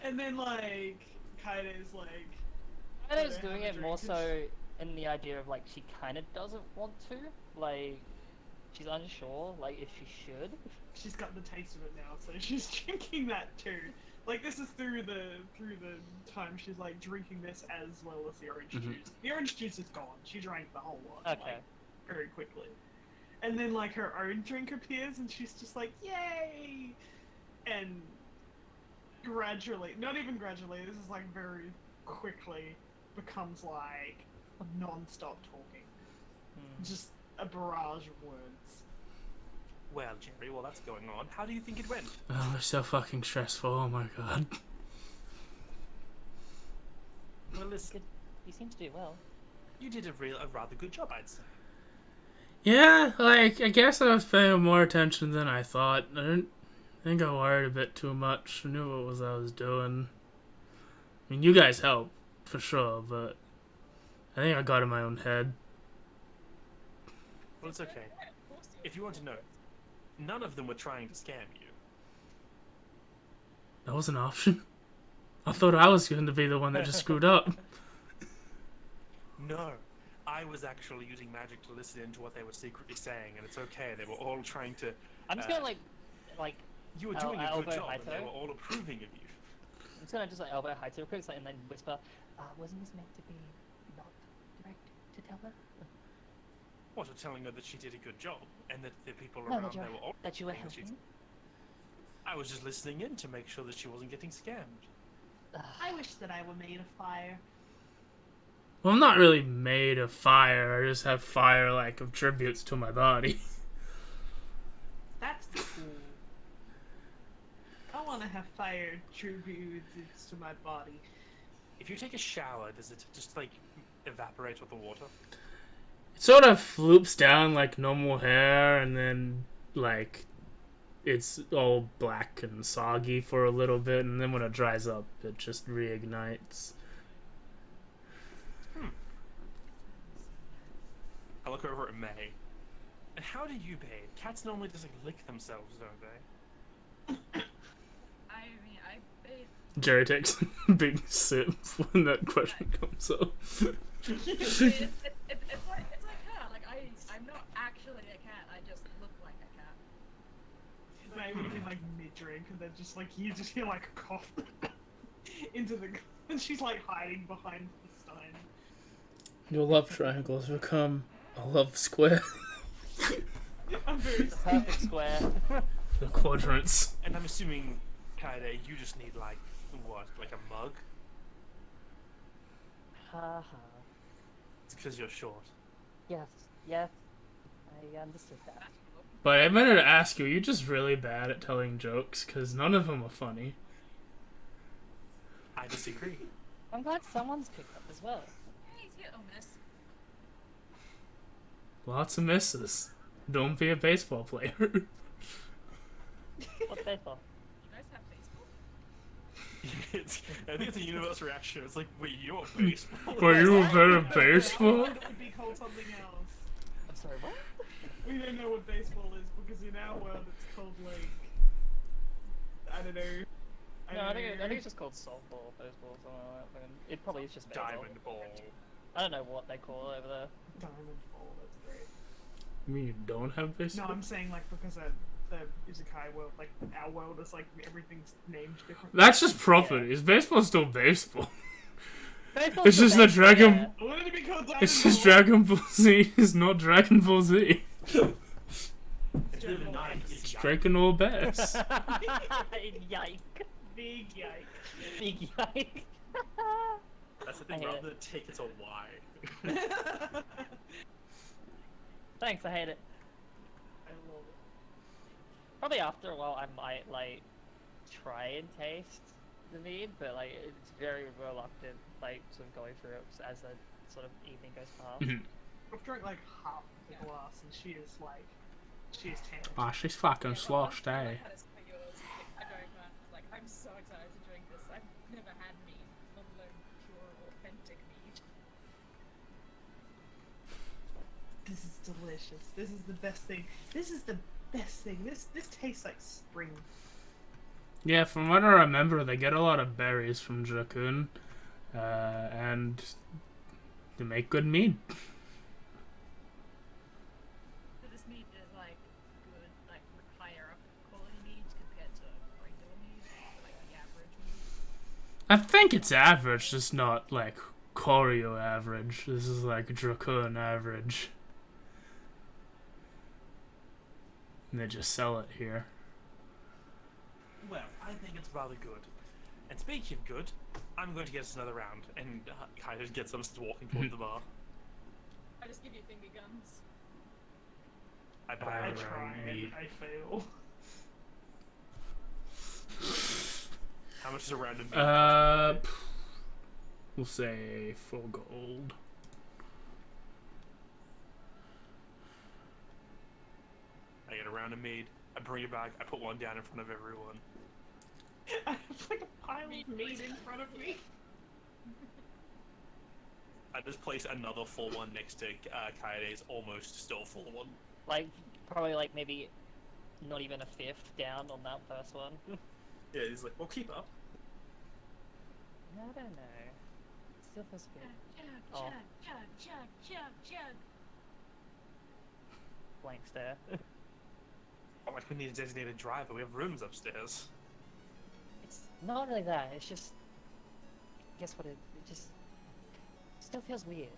And then like, Kaide's like, Kaide's have doing a it drink. more so in the idea of like she kind of doesn't want to, like she's unsure, like if she should. she's got the taste of it now, so she's drinking that too. Like this is through the time she's like drinking this as well as the orange juice. The orange juice is gone. She drank the whole lot. Okay. Like, very quickly. And then like her own drink appears and she's just like, yay! And gradually, not even gradually, this is like very quickly becomes like non-stop talking. Just a barrage of words. Well, Jerry, while that's going on, how do you think it went? Oh, it's so fucking stressful. Oh my god. Well, listen, You seem to do well. you did a rather good job, I'd say. Yeah, like, I guess I was paying more attention than I thought. I think I worried a bit too much. I knew what was I was doing. I mean, you guys helped, for sure, but I think I got in my own head. Well, it's okay. If you want to know, none of them were trying to scam you. That was an option. I thought I was going to be the one that just screwed up. No. I was actually using magic to listen into what they were secretly saying, and it's okay. They were all trying to... I'm just gonna like You were doing a good elbow job, and they Haito. were all approving of you. I'm just gonna elbow Haito real quick, and then whisper, wasn't this meant to be not direct to tell her? What, you're telling her that she did a good job, and that the people No, around, they were all... that you were saying that helping. I was just listening in to make sure that she wasn't getting scammed. I wish that I were made of fire. Well, I'm not really made of fire. I just have fire, like, attributes to my body. That's cool. I want to have fire tributes to my body. If you take a shower, does it just, like, evaporate with the water? It sort of floops down like normal hair, and then, like, it's all black and soggy for a little bit, and then when it dries up, it just reignites. I look over at May. And how do you bathe? Cats normally just, like, lick themselves, don't they? I mean, I bathe. Jerry takes a big sip when that question comes up. It's like her. Like I'm not actually a cat. I just look like a cat. Maybe we can like mid-drink and then just like you just hear like a cough into the and she's like hiding behind the stein. Your love triangles become a love square. I'm very Perfect square. The quadrants. And I'm assuming, Kaede, you just need, like, what? Like a mug? Haha. It's because you're short. Yes, I understood that. But I meant to ask you, you're just really bad at telling jokes, because none of them are funny. I disagree. I'm glad someone's picked up as well. He's hit or miss. Lots of misses. Don't be a baseball player. What's that for? You guys have baseball? I think it's a universal reaction. It's like, wait, you're a baseball? Were you a better baseball? It would be called something else. I'm sorry, what? We don't know what baseball is because in our world it's called like I don't know. No, I think it's just called softball, baseball, something like that. It probably is just baseball. Diamond ball. I don't know what they call it over there. Diamond ball. That's great. You mean you don't have No, baseball? I'm saying like because the Isekai world, like our world is like everything's named different. That's just properties. Baseball's still baseball. Baseball's It's just the the Dragon... yeah. Why would it be called Diamond It's just Ball? Dragon Ball Z. It's not Dragon Ball Z. It's really nice. It's Dragon Ball Bass. Yike. Big yike. Big yike. That's the I thing, hate rather than take it's a Y. Thanks, I hate it. I love it. Probably after a while I might, like, try and taste the mead, but, like, it's very reluctant, like, sort of going through it as the sort of evening goes past. Mhm. I've drank like half the glass and she is 10. Ah, she's fucking sloshed, eh? I had a spit yours. I don't mind. Like I'm so excited to drink this. I've never had mead, let alone pure authentic mead. This is delicious. This is the best thing. This is the best thing. This tastes like spring. Yeah, from what I remember, they get a lot of berries from Jakun, and they make good mead. So this mead is like good, like higher up quality mead compared to regular mead, like the average mead. I think it's average, just not like Koryo average. This is like Jakun average. And they just sell it here. Well, I think it's rather good. And speaking of good, I'm going to get us another round. And kind of gets us walking towards the bar. I just give you finger guns. I buy I a try round and mead. I fail. How much is a round of mead? We'll say 4 gold. around a mead. I bring it back. I put one down in front of everyone. I have like a pile of meat in front of me. I just place another full one next to Kaede's almost still full one. Like, probably like maybe not even a fifth down on that first one. Yeah, he's like, well, keep up. I don't know. Still feels a bit. Chug, Oh. chug, chug, chug, chug. Blank stare. Oh, like we need a designated driver. We have rooms upstairs. It's not really that. It's just. Guess what? It just still feels weird.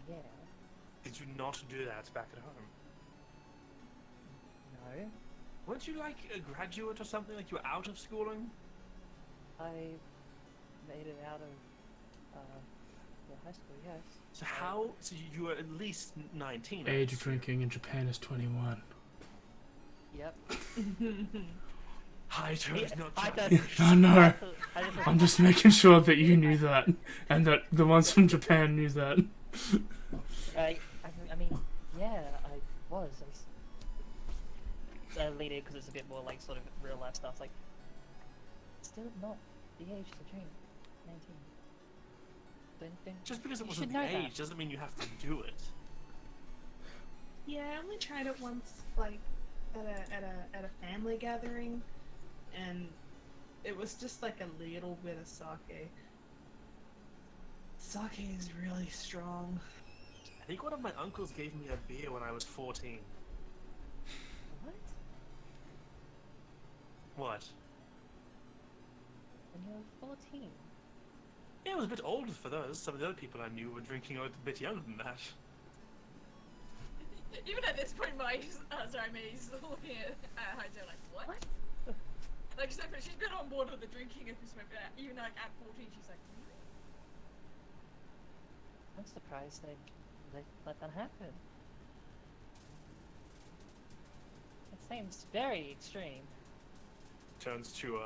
Yeah. Did you not do that back at home? No. Weren't you like a graduate or something? Like you were out of schooling? I made it out of high school. Yes. So how? So you were at least 19. Age of drinking in Japan is 21. Yep. High toes, not I Japanese. Oh no, I just I'm just making sure that you knew that, and that the ones from Japan knew that. I mean, yeah, I was. I lead it because it's a bit more like sort of real life stuff. Like, still not the age to drink. 19. Just because it You wasn't should the know that. age doesn't mean you have to do it. Yeah, I only tried it once, like at a family gathering, and it was just like a little bit of sake. Sake is really strong. I think one of my uncles gave me a beer when I was 14. What? What? When you were 14? Yeah, it was a bit older for those. Some of the other people I knew were drinking a bit younger than that. Even at this point, Mike's looking at Haizo like, what? Like, she's been on board with the drinking at this moment, but even like at 14, she's like, really? I'm surprised they let that happen. It seems very extreme. Turns to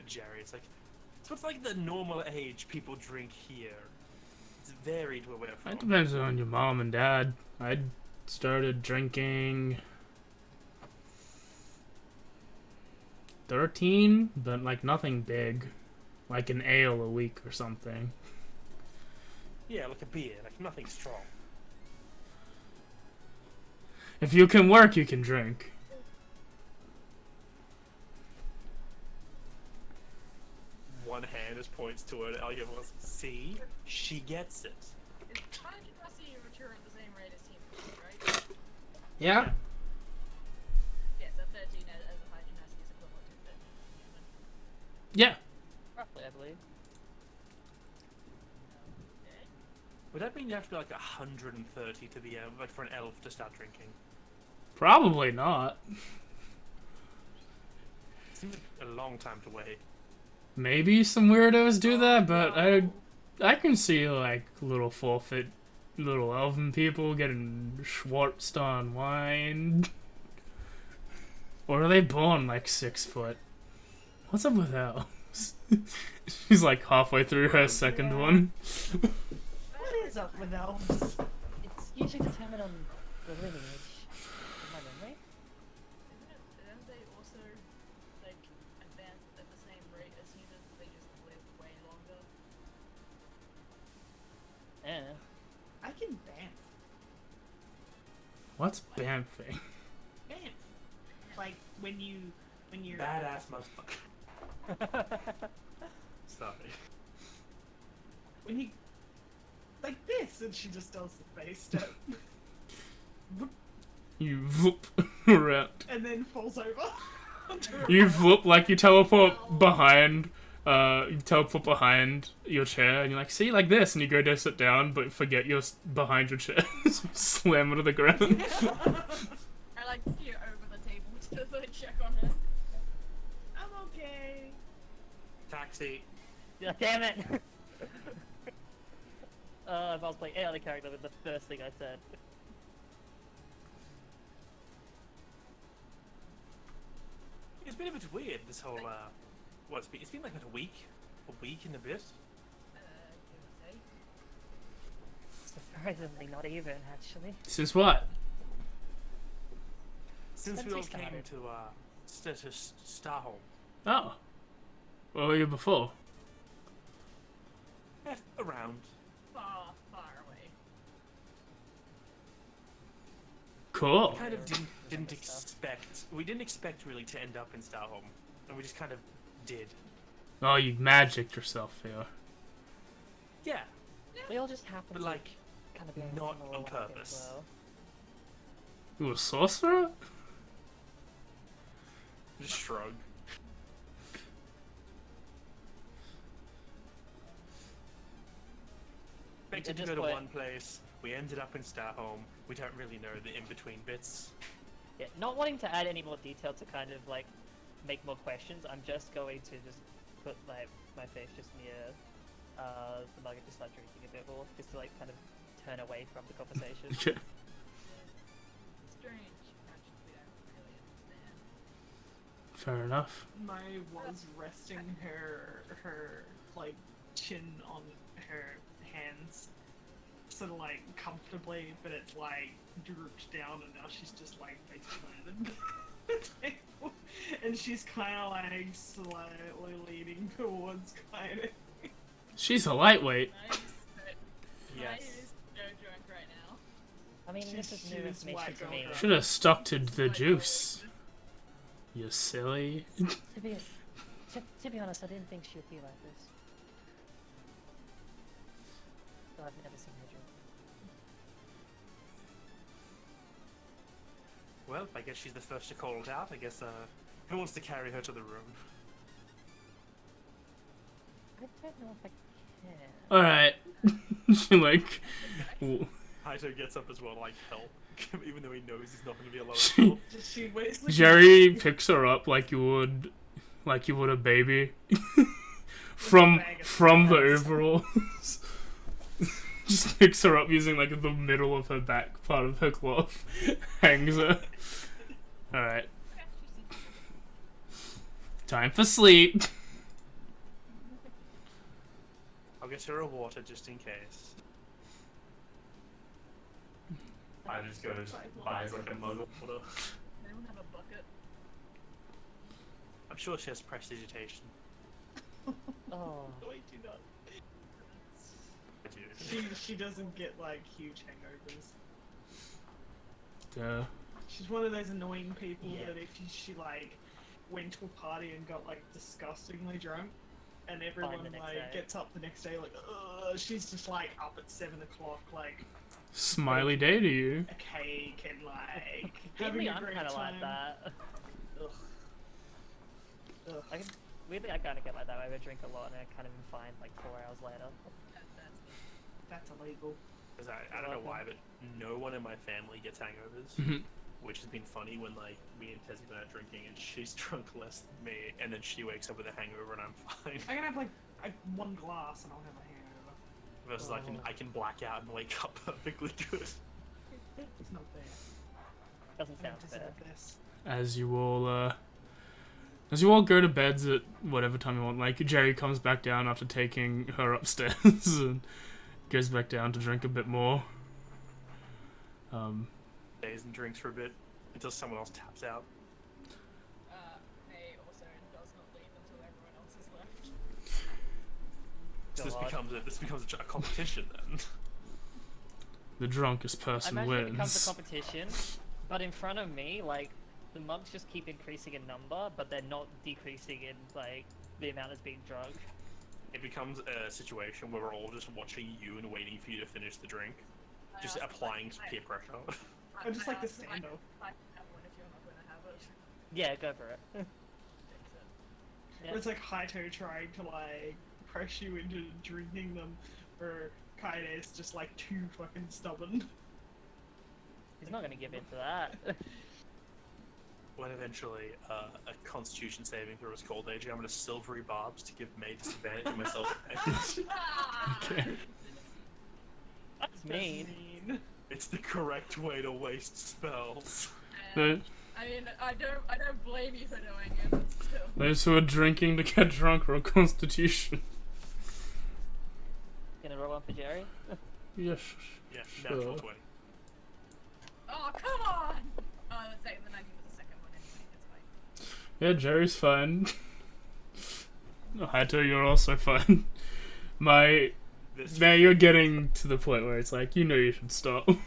Jerry. It's like, so it's like the normal age people drink here. It's varied to where from. It depends on your mom and dad. I started drinking 13, but like nothing big, like an ale a week or something. Yeah, like a beer, like nothing strong. If you can work, you can drink. One hand just points to it. Elliot was, see, she gets it. It's kind of Rossi and mature at the same rate as Team Fortress, right? Yeah. Yeah, so 13 as a high gymnastic is equivalent to 13 human. Yeah. Roughly, I believe. Okay. Would that mean you have to be like 130 to be like for an elf to start drinking? Probably not. Seems like a long time to wait. Maybe some weirdos do that, but I can see like little forfeit, little elven people getting schwartzed on wine. Or are they born like 6 foot? What's up with elves? She's like halfway through her second one. What is up with elves? It's usually determined on the lineage. From my memory. Don't they also, like, advance at the same rate as humans, they just live way longer? Yeah. I can bamf. What's bamfing? Bamf. Like when you're Badass motherfucker. Sorry. when you like this, and she just does the face step You voop around. and then falls over. onto her You back. voop like you teleport behind. You teleport behind your chair, and you're like, see, like this, and you go to sit down, but forget you're behind your chair. Slam it to the ground. I like peer over the table to like check on her. I'm okay. Taxi. Yeah, damn it! If I was playing any other character, that'd be the first thing I said. It's been a bit weird, this whole, it's been like a week and a bit. Give or take. It's the Surprisingly, not even actually. Since what? Since Since we we all came started. to Starholm, Oh. Where were you before? around. Far, far away. Cool. We kind of Yeah. didn't Other stuff. expect. We didn't expect really to end up in Starholm, and we just kind of did. Oh, you magicked yourself here. Yeah, We all just happened but to like kind of be not similar on life purpose. as well. You a sorcerer? just shrug. Expected At to this go to point- one place. We ended up in Starholm. We don't really know the in-between bits. Yeah, not wanting to add any more detail to kind of like make more questions, I'm just going to just put like my face just near the mug and just start drinking a bit more, just to like kind of turn away from the conversation. Okay. Strange. Actually, we don't really understand. Fair enough. Mai was resting her like chin on her hands, sort of like comfortably, but it's like drooped down, and now she's just like face planted. And she's kind of like slightly leaning towards kind of. She's a lightweight. Nice, but Yes. Maya is so drunk right now. I mean, this is new She's information white to girl me. drunk. Should have stuck to the Like, juice. You silly. To be honest, I didn't think she would be like this. But I've never seen her drink. Well, I guess she's the first to call it out. I guess, who wants to carry her to the room? I don't know if I can. Alright. She like... w- Haito gets up as well, like help, even though he knows he's not going to be alone. She- She basically. Jerry picks her up like you would a baby. from the overalls. Just picks her up using like the middle of her back part of her cloth. Hangs her. Alright. Time for sleep. I'll get her a water just in case. I just goes, buys like a mug of water. Anyone have a bucket? I'm sure she has prestidigitation. Oh, Wait, do not. I do. She doesn't get like huge hangovers. Duh. She's one of those annoying people Yeah. that if she like went to a party and got like disgustingly drunk, and everyone the next like day. gets up the next day like, ugh, she's just like up at 7 o'clock like Smiley day to you. a cake and like weirdly, having a I'm great kind of time. like that. Ugh. Ugh. I can, weirdly, I kind of get like that. I would drink a lot and I kind of am fine like 4 hours later. That's illegal. 'Cause I don't know why, but no one in my family gets hangovers. Mhm. Which has been funny when like me and Tessie been out drinking and she's drunk less than me, and then she wakes up with a hangover and I'm fine. I can have like one glass and I'll have a hangover. Versus I can black out and wake up perfectly good. It's not fair. Doesn't I sound don't fair. deserve this. As you all go to beds at whatever time you want, like Jerry comes back down after taking her upstairs and goes back down to drink a bit more. Stays and drinks for a bit until someone else taps out. May also does not leave until everyone else has left. So God. this becomes a competition then. The drunkest I person imagine it becomes wins. a competition, but in front of me, like, the mugs just keep increasing in number, but they're not decreasing in, like, the amount that's being drunk. It becomes a situation where we're all just watching you and waiting for you to finish the drink. I Just asked, applying like, peer pressure. I just like the asked, stand off. I can have one if you're not going to have it. Yeah, go for it. Fix it. Yeah. It's like Haito trying to like press you into drinking them, or Kaide's just like too fucking stubborn. He's not gonna give in to that. When eventually a constitution saving throw is called, AJ, I'm gonna silvery barbs to give May disadvantage and myself advantage. Okay. That's mean. It's the correct way to waste spells. The- I mean, I don't blame you for doing it, but still. Those who are drinking to get drunk roll Constitution. Gonna roll one for Jerry? Yes. Yeah, Sure. natural 20. Oh, come on! Oh, the 19 was the second one anyway. It's fine. Yeah, Jerry's fine. No, Hato, you're also fine. My... This Now you're getting to the point where it's like, you know you should stop. Like,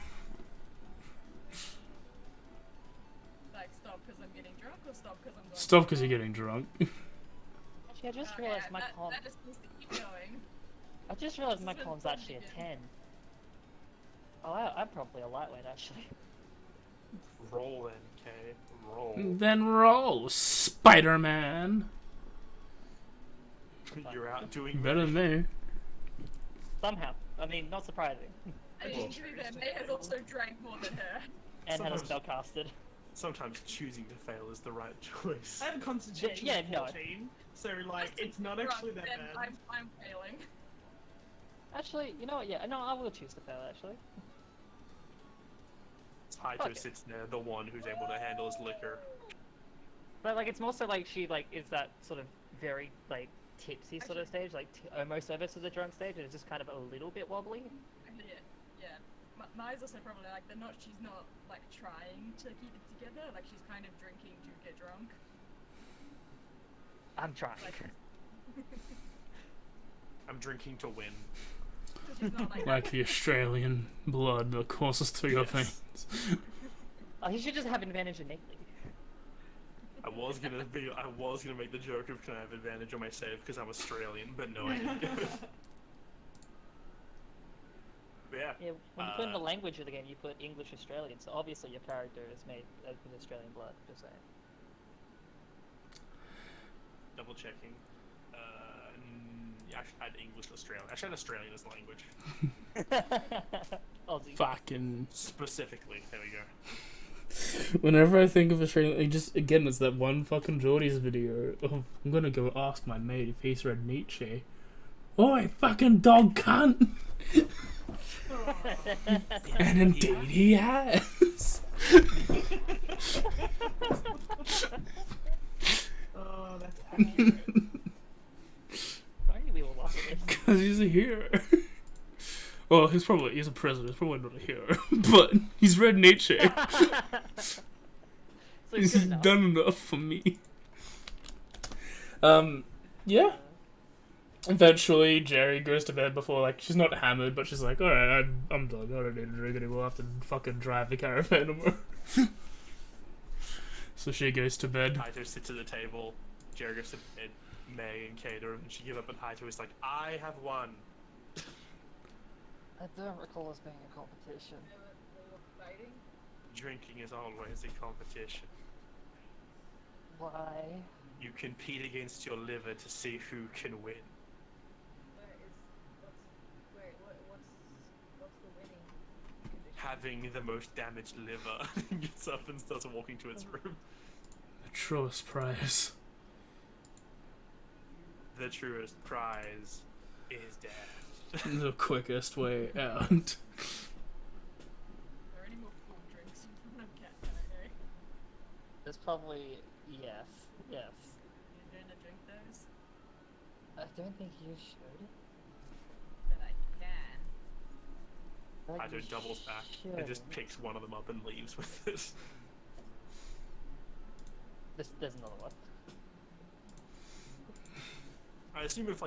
stop because I'm getting drunk, or stop because I'm going. Stop because you're getting drunk. Actually, I just Okay, realized my that, com. that just needs to keep going. I just realized my This has com's been actually a fun 10. Oh, I'm probably a lightweight actually. roll then, Kay. Roll. Then roll, Spider-Man. You're out doing Better than me. Somehow. I mean, not surprising. I mean, to be fair, May has also drank more than her. And had a Sometimes- spell casted. Sometimes choosing to fail is the right choice. I have a constitution Yeah, of no. 14, so like Just it's not drunk, actually that then bad. I'm failing. Actually, you know what? Yeah, no, I will choose to fail actually. Haito Okay. sits there, the one who's able to handle his liquor. But like, it's more so like she like is that sort of very like tipsy sort of stage, like almost over to the drunk stage, and it's just kind of a little bit wobbly. Yeah. Mai's also probably like she's not like trying to keep it together, like she's kind of drinking to get drunk. I'm trying. Like, I'm drinking to win. so she's not like, Like the Australian blood that courses through your Yes. veins. Oh, you should just have advantage innately. I was gonna make the joke of can I have advantage on my save because I'm Australian, but no, I didn't. But yeah, Yeah, when you put in the language of the game, you put English Australian, so obviously your character is made with Australian blood. Just saying. double checking. I should add English Australian. I should add Australian as language. Aussie. Fucking. Specifically, there we go. Whenever I think of Australian, it just again it's that one fucking Geordie's video of I'm gonna go ask my mate if he's read Nietzsche. Oi, fucking dog cunt! And indeed he has. Oh, that's accurate. Why do we all laugh at this? Because he's a hero. Well, he's a president. He's probably not a hero, but he's read Nietzsche. So He's good enough. done enough for me. Yeah. Eventually, Jerry goes to bed before, like, she's not hammered, but she's like, alright, I'm done. I don't need to drink anymore. I have to fucking drive the caravan tomorrow. So she goes to bed. Haito sits at the table. Jerry goes to bed. May and Kato, and she gives up, and Haito is like, I have won. I don't recall us being a competition. they were fighting. Drinking is always a competition. Why? You compete against your liver to see who can win. What's the winning condition? Having the most damaged liver. Gets up and starts walking to its room. The truest prize. The truest prize is death. The quickest way out. Are there any more full drinks in front of Cat Kennedy? There's probably yes. You're gonna drink those? I don't think you should. But I can. Like, Haito you doubles back and just shouldn't. picks one of them up and leaves with it. There's another one. I assume if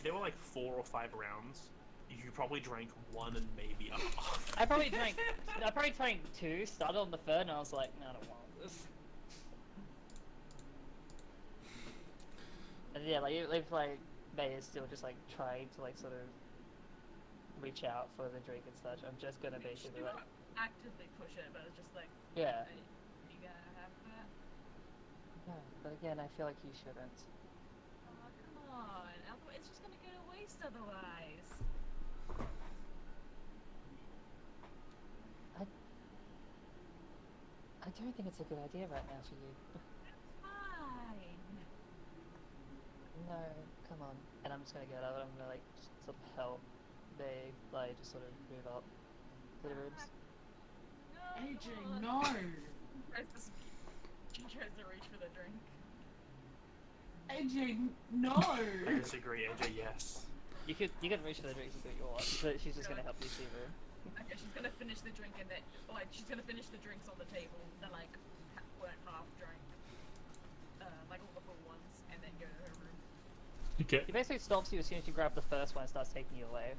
there were like 4 or 5 rounds, you probably drank one and maybe a half. I probably drank 2, started on the third, and I was like, no, I don't want this. And yeah, like if like May is still just like trying to like sort of reach out for the drink and such, I'm just gonna She basically do like, not actively push it, but it's just like, yeah. hey, you gotta have that. No, but again, I feel like you shouldn't. Oh, come on. It's just gonna go to waste otherwise. I don't think it's a good idea right now for you. Fine. No, come on. And I'm just gonna get up and I'm gonna like just sort of help they like just sort of move up to the rooms. No. AJ, come on. no! She tries to reach for the drink. AJ, no! I disagree, AJ, yes. You could reach for the drinks and do what you want, but she's just gonna help you see room. Okay, she's gonna finish the drink and then, like, she's gonna finish the drinks on the table that, like, weren't half drank. Like all the full ones, and then go to her room. Okay. She basically stops you as soon as you grab the first one and starts taking you away.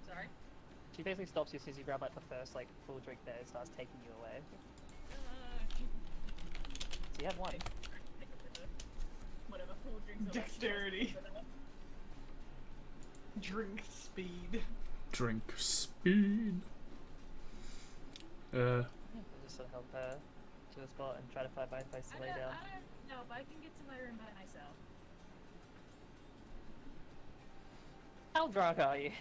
Sorry? She basically stops you as soon as you grab like the first like full drink there and starts taking you away. So you have one. Pick up with her. Whatever, full drinks are like- Dexterity. Drink speed. Drink speed. We'll just sort of help her to the spot and try to find my place to lay down. I don't know if I can get to my room by myself. How drunk are you?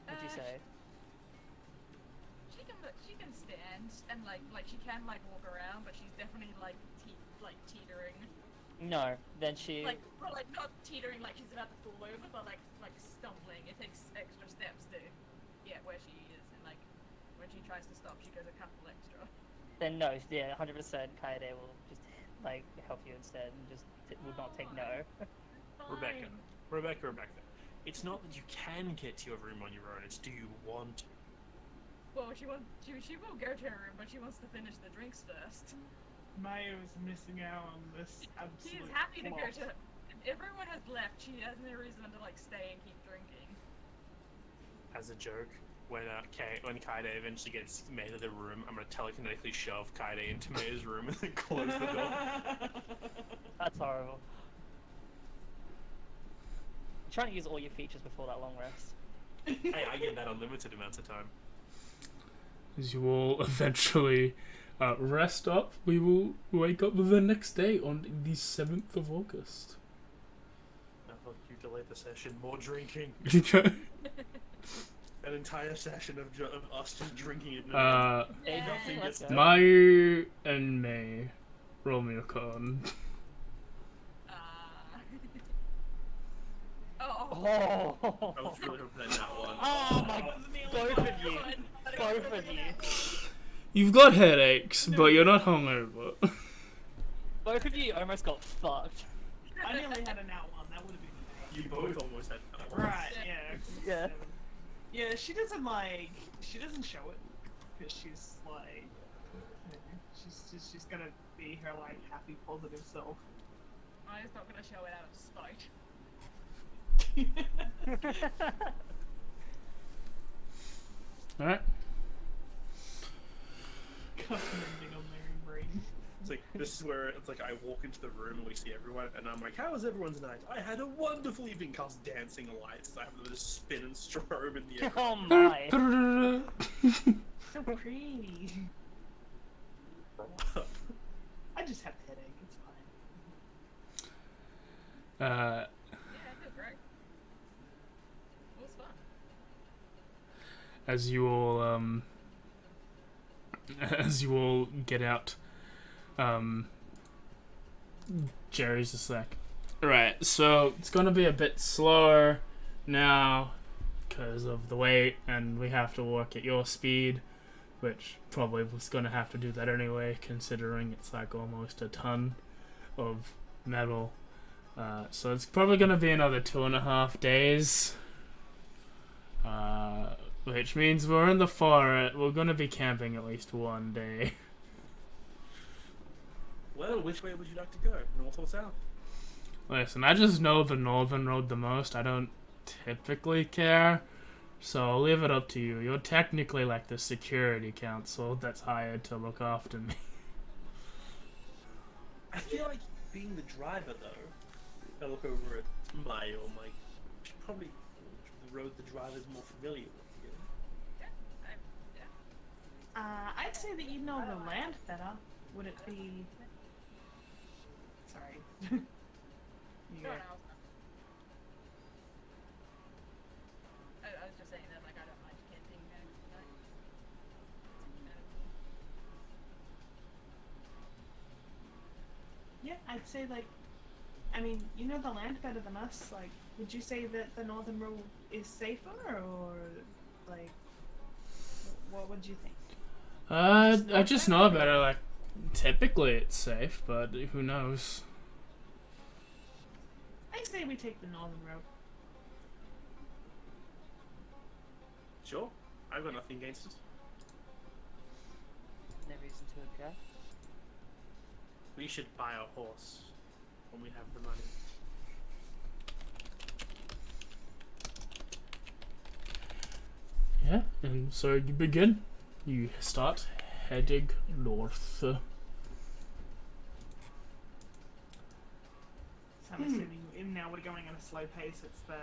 What'd you say? She can stand and like she can like walk around, but she's definitely like teetering. No, then she. Like, well, like not teetering like she's about to fall over, but like stumbling. It takes extra steps to get where she is, and like when she tries to stop, she goes a couple extra. Then no, yeah, 100% Kaede will just like help you instead and just will not take no. Rebecca. Fine. Rebecca. It's not that you can get to your room on your own, it's do you want to? Well, she will go to her room, but she wants to finish the drinks first. Maya is missing out on this She absolute is happy to go plot. to. Everyone has left. She has no reason to like stay and keep drinking. As a joke, when Kaede eventually gets Mei to the room, I'm gonna telekinetically shove Kaede into Mei's room and then close the door. That's horrible. I'm trying to use all your features before that long rest. Hey, I get that unlimited amounts of time. As you all eventually rest up, we will wake up the next day on the 7th of August. I thought you delayed the session. More drinking. An entire session of us just drinking it. Hey, nothing let's gets go. done. Mayu and May, roll me a con. Oh. I was really hoping that one. Oh my, both of you. Both of you. You've got headaches, but you're not hungover. Both of you almost got fucked. I nearly had an out one. That would have been You both almost had that one. right. Yeah. Yeah. Yeah. She doesn't show it because she's like, she's gonna be her like happy positive self. I'm just not gonna show it out of spite. Alright. Commenting on their brain. It's like, this is where it's like I walk into the room and we see everyone, and I'm like, how was everyone's night? I had a wonderful evening. Cast dancing lights. I have them just spin and strobe in the air. Oh my. So pretty. I just have a headache. It's fine. Yeah, I feel great. It was fun. as you all get out, Jerry's just like, right, so it's gonna be a bit slower now because of the weight, and we have to work at your speed, which probably was gonna have to do that anyway, considering it's like almost a ton of metal. So it's probably gonna be another 2.5 days. Which means we're in the forest. We're gonna be camping at least one day. Well, which way would you like to go? North or south? Listen, I just know the northern road the most. I don't typically care, so I'll leave it up to you. You're technically like the security council that's hired to look after me. I feel like being the driver, though, I look over at Mayo, I'm like, probably the road the driver's more familiar with. I'd say that you know the land better. Would it be? Sorry. You No, go. no, I was just saying that, like, I don't mind camping tonight. Yeah, I'd say like, I mean, you know the land better than us. Like, would you say that the northern road is safer, or like, what would you think? I just know better. Like, typically it's safe, but who knows? I say we take the northern road. Sure, I've got nothing against it. No reason to object. We should buy a horse when we have the money. Yeah, and so you begin. You start heading north. So I'm assuming now we're going at a slow pace. It's the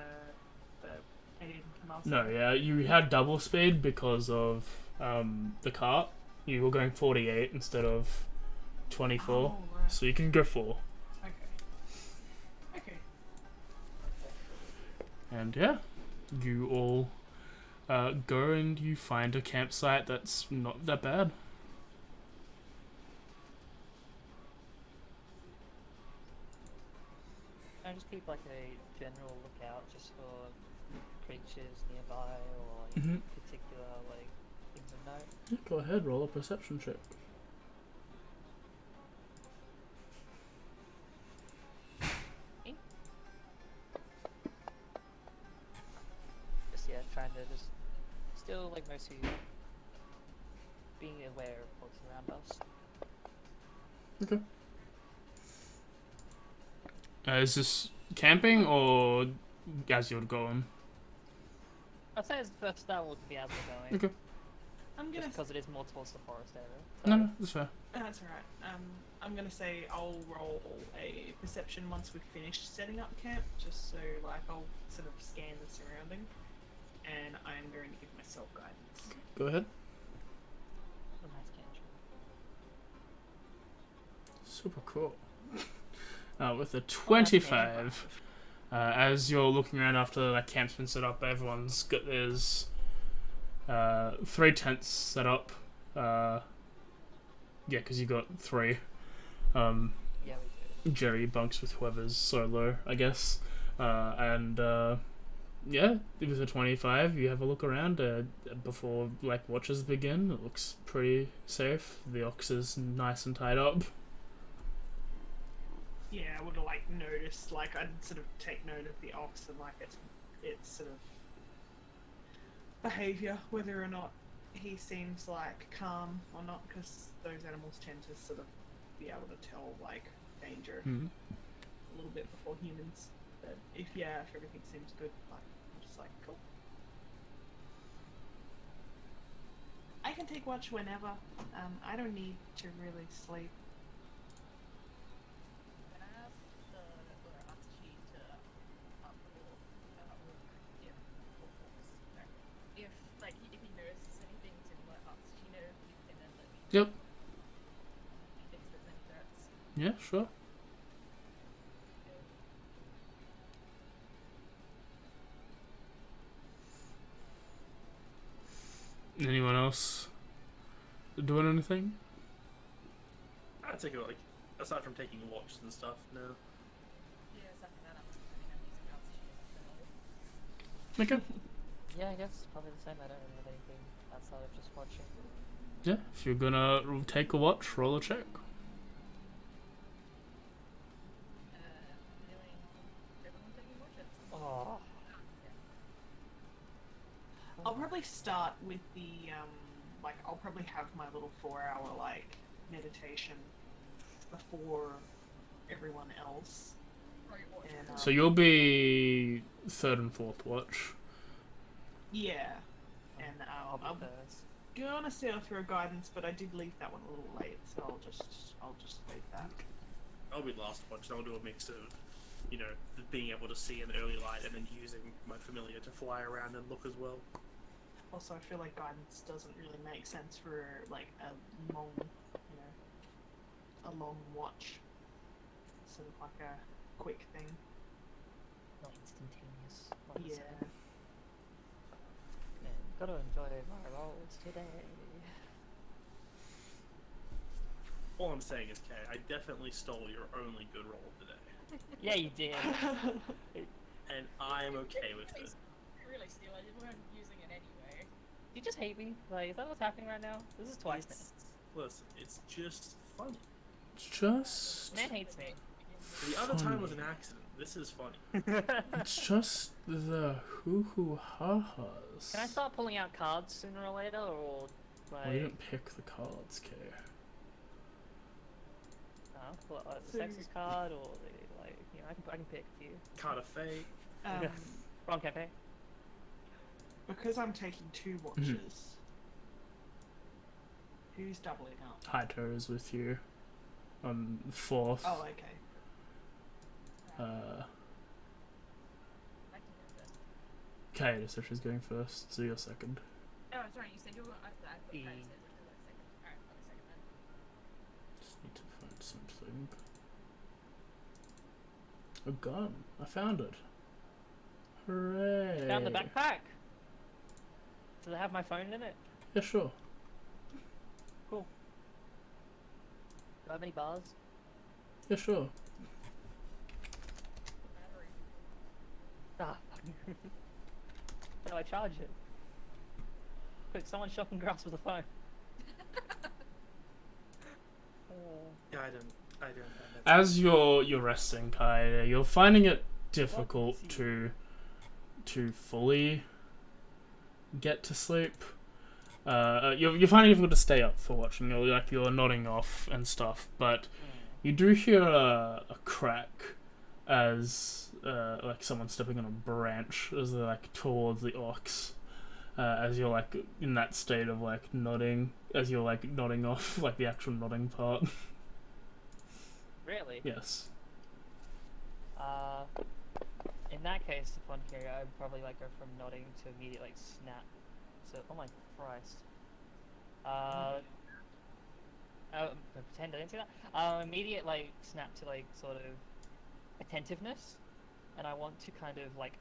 18 miles. No, yeah, you had double speed because of the cart. You were going 48 instead of 24, Oh, right. so you can go 4. Okay. Okay. And yeah, you all go and you find a campsite that's not that bad. I just keep like a general lookout just for creatures nearby or like, Mhm. particular like things of note. Yeah, go ahead, roll a perception check. Just trying to just still like mostly being aware of what's around us. Okay. Is this camping or as you're going? I'd say it's the first start would be as we're going. Okay. I'm gonna. Just because it is more towards the forest area. No, that's fair. That's alright. I'm gonna say I'll roll a perception once we've finished setting up camp, just so like I'll sort of scan the surrounding, and I'm going to give myself guidance. Go ahead. A nice cantrip. Super cool. With a 25, as you're looking around after that camp's been set up, everyone's got there's 3 tents set up. Yeah, because you got 3. Yeah, we do. Jerry bunks with whoever's solo, I guess. And yeah, with a 25, you have a look around before like watches begin. It looks pretty safe. The ox is nice and tied up. Yeah, I would have like noticed, like I'd sort of take note of the ox and like its sort of behaviour, whether or not he seems like calm or not, because those animals tend to sort of be able to tell like danger Mhm. a little bit before humans. But if everything seems good, like I'm just like cool. I can take watch whenever. I don't need to really sleep. Can I ask the Atsushi to if like if he notices anything to let Atsushi know, he can then let me Yep. know if he thinks there's any threats. Yeah, sure. Anyone else doing anything? I'd take it like, aside from taking walks and stuff, no. Yeah, second that I'm using Atsushi as a Okay. Yeah, I guess probably the same. I don't really have anything outside of just watching. Yeah, if you're gonna take a watch, roll a check. feeling everyone taking watches. Oh. I'll probably start with the like I'll probably have my little 4-hour like meditation before everyone else. Probably watch. And, So you'll be 3rd and 4th watch. yeah, and I'll be I'm first. gonna say I'll throw guidance, but I did leave that one a little late, so I'll just leave that. I'll be last watch, and I'll do a mix of, you know, being able to see in the early light and then using my familiar to fly around and look as well. Also, I feel like guidance doesn't really make sense for like a long, a long watch. Sort of like a quick thing. Not instantaneous. Like Yeah. so. Yeah, gotta enjoy my rolls today. All I'm saying is, Kay, I definitely stole your only good roll today, Yeah, you did. and I'm okay with it. Really steal it. You weren't using it anyway. You just hate me? Like, is that what's happening right now? This is twice now. Listen, it's just funny. Just Man hates me. The other time was an accident. This is funny. It's just the hoo-hoo-ha-has. Can I start pulling out cards sooner or later, or like? Well, you didn't pick the cards, Kay. Pull out like, the sexist card, or like I can pick a few. Card of fate. Wrong campaign. Because I'm taking 2 watches. Who's doubling up? Haito is with you on 4th. Oh, okay. I can go first. Kay, so she's going first, so you're second. Oh, sorry, you said you were. I thought you said E. you were second. Alright, I'll be second then. Just need to find something. A gun. I found it. Hooray. Found the backpack. Does it have my phone in it? Yeah, sure. Cool. Do I have any bars? Yeah, sure. Battery. Ah. How do I charge it? Quick, someone shocking grass with a phone. Yeah, I don't know. As you're resting, Kai, you're finding it difficult to fully get to sleep. You're finding it difficult to stay up for watching. You're nodding off and stuff, but you do hear a crack as like someone stepping on a branch as they're like towards the orcs. As you're like in that state of like nodding, as you're like nodding off, like the actual nodding part. Really? Yes. In that case, upon carry, I'd probably like go from nodding to immediate like snap. So, oh my Christ. Pretend I didn't see that. Immediate like snap to like sort of attentiveness, and I want to kind of like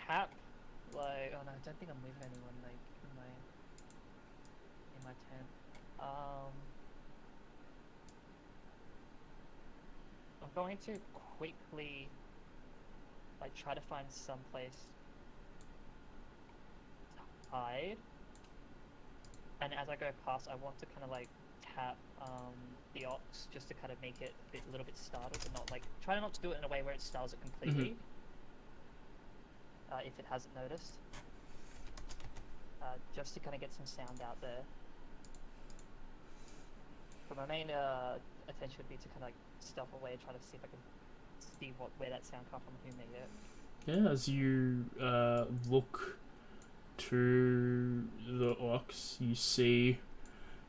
tap like. Oh no, I don't think I'm leaving anyone like in my tent. I'm going to quickly like try to find some place to hide, and as I go past, I want to kind of like tap the ox just to kind of make it a little bit startled, and not like try not to do it in a way where it startles it completely. If it hasn't noticed, just to kind of get some sound out there. But my main attention would be to kind of like stealth away and try to see if I can see where that sound comes from, who made it. Yeah, as you look to the ox, you see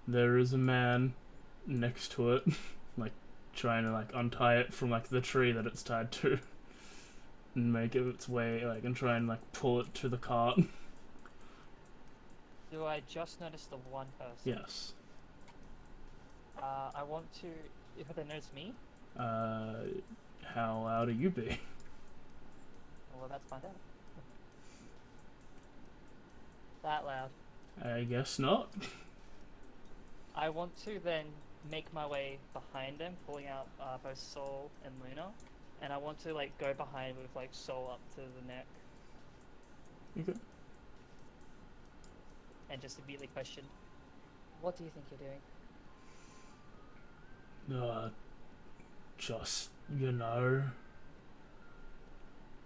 there is a man next to it, like trying to like untie it from like the tree that it's tied to, and make it its way like and try and like pull it to the cart. Do I just notice the one person? Yes. I want to. If they notice me, How loud are you be? well, let's find out. That loud. I guess not. I want to then make my way behind them, pulling out both Soul and Luna, and I want to like go behind with like Soul up to the neck, Okay. and just immediately question, "What do you think you're doing?" Just,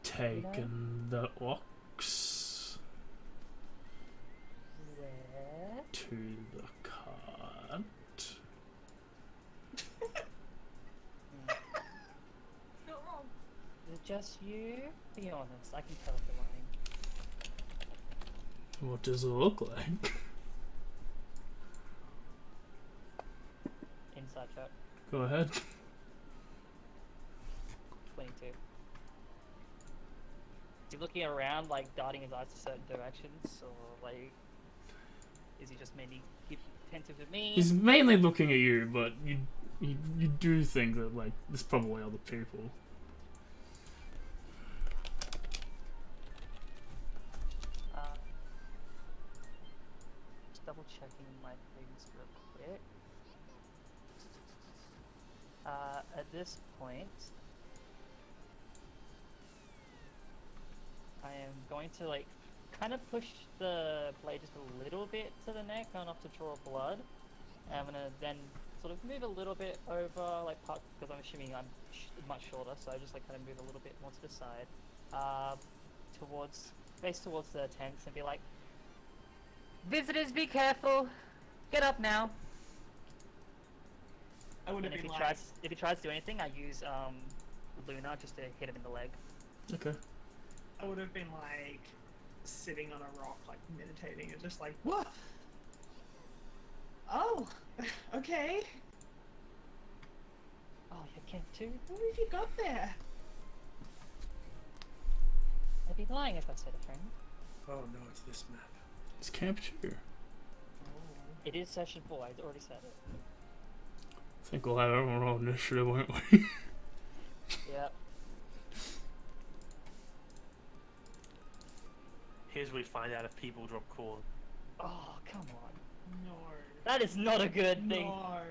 taking the ox Where? to the cart. Not wrong. Is it just you? Be honest, I can tell if you're lying. What does it look like? Inside check. Go ahead. 22. Is he looking around, like darting his eyes to certain directions, or like is he just mainly keep attentive to me? He's mainly looking at you, but you do think that like there's probably other people. Just double checking my things real quick. At this point, I am going to like kind of push the blade just a little bit to the neck, not enough to draw blood, And I'm gonna then sort of move a little bit over, like, because I'm assuming I'm much shorter, so I just like kind of move a little bit more to the side, face towards the tents, and be like, "Visitors, be careful! Get up now!" I would And have if been he like, tries to do anything, I use Luna just to hit him in the leg. Okay. I would have been like sitting on a rock, like meditating, and just like, what? Oh, okay. Oh, you can too? What have you got there? I'd be lying if I said a friend. Oh no, it's this map. It's Camp 2. It is session 4, I already said it. I think we'll have everyone roll initiative, won't we? Yep. Here's where we find out if people drop corn. Oh, come on. No. That is not a good thing. No.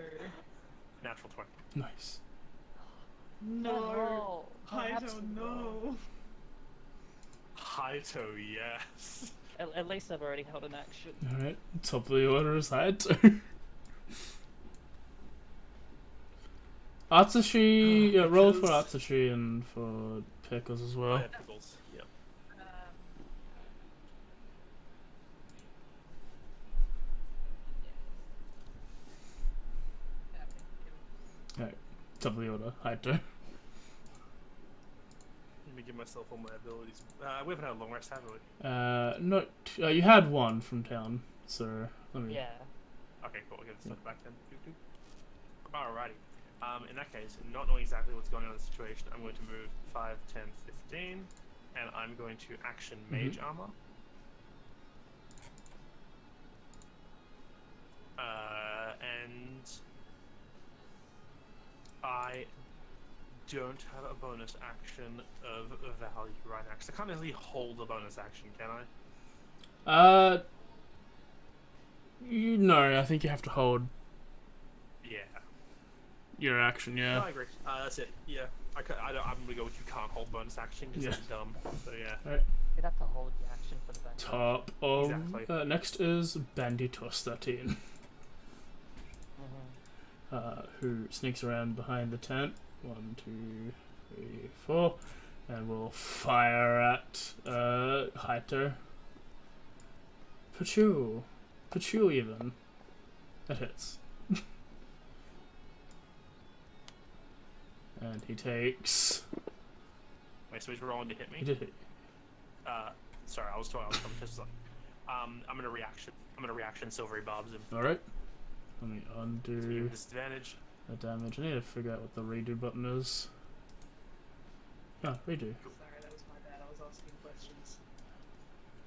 Natural 20. Nice. No. Haito, absolutely no. Haito, yes. At least I've already held an action. Alright, top of the order is Hayato. Atsushi, yeah, roll for Pickles. Atsushi and for Pickles as Oh, well. yeah, pickles. Yep. Alright, top of the order, Hayato. Let me give myself all my abilities. We haven't had a long rest, have we? No, you had one from town, so let me. Yeah. Okay, cool. We'll get the stuff back then. Alrighty. In that case, not knowing exactly what's going on in the situation, I'm going to move 5, 10, 15, and I'm going to action Mage Armor. And I don't have a bonus action of value right now, because I can't really hold a bonus action, can I? No, I think you have to hold Yeah. your action, No, yeah. I agree. That's it. Yeah. I'm gonna go with you can't hold bonus action because Yeah. it's dumb. So yeah. You'd have to hold the action for the back. Top of. Exactly. Next is Banditos 13, who sneaks around behind the tent. 1, 2, 3, 4. And will fire at Haito. Pachu even. That hits. And he takes. Wait, so he's rolling to hit He me? did hit. Sorry, I was coming to something. I'm gonna reaction Silvery Bobs him. Alright. Let me Give him undo disadvantage. the damage. I need to figure out what the redo button is. Oh, redo. Sorry, that was my bad. I was asking questions.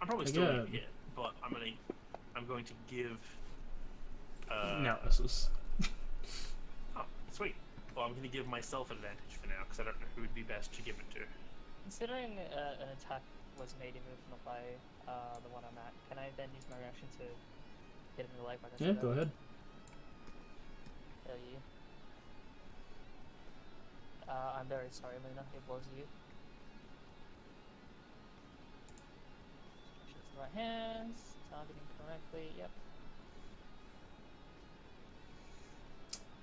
I'm probably still gonna Again. hit, but I'm going to give. No, this is. Oh, sweet. Well, I'm gonna give myself advantage for now because I don't know who would be best to give it to. Considering an attack was made not by the one I'm at, can I then use my reaction to hit him in the leg? Like I Yeah, said go earlier? ahead. Hell you. I'm very sorry, Luna. It was you. Instructions in the right hands. Targeting correctly. Yep.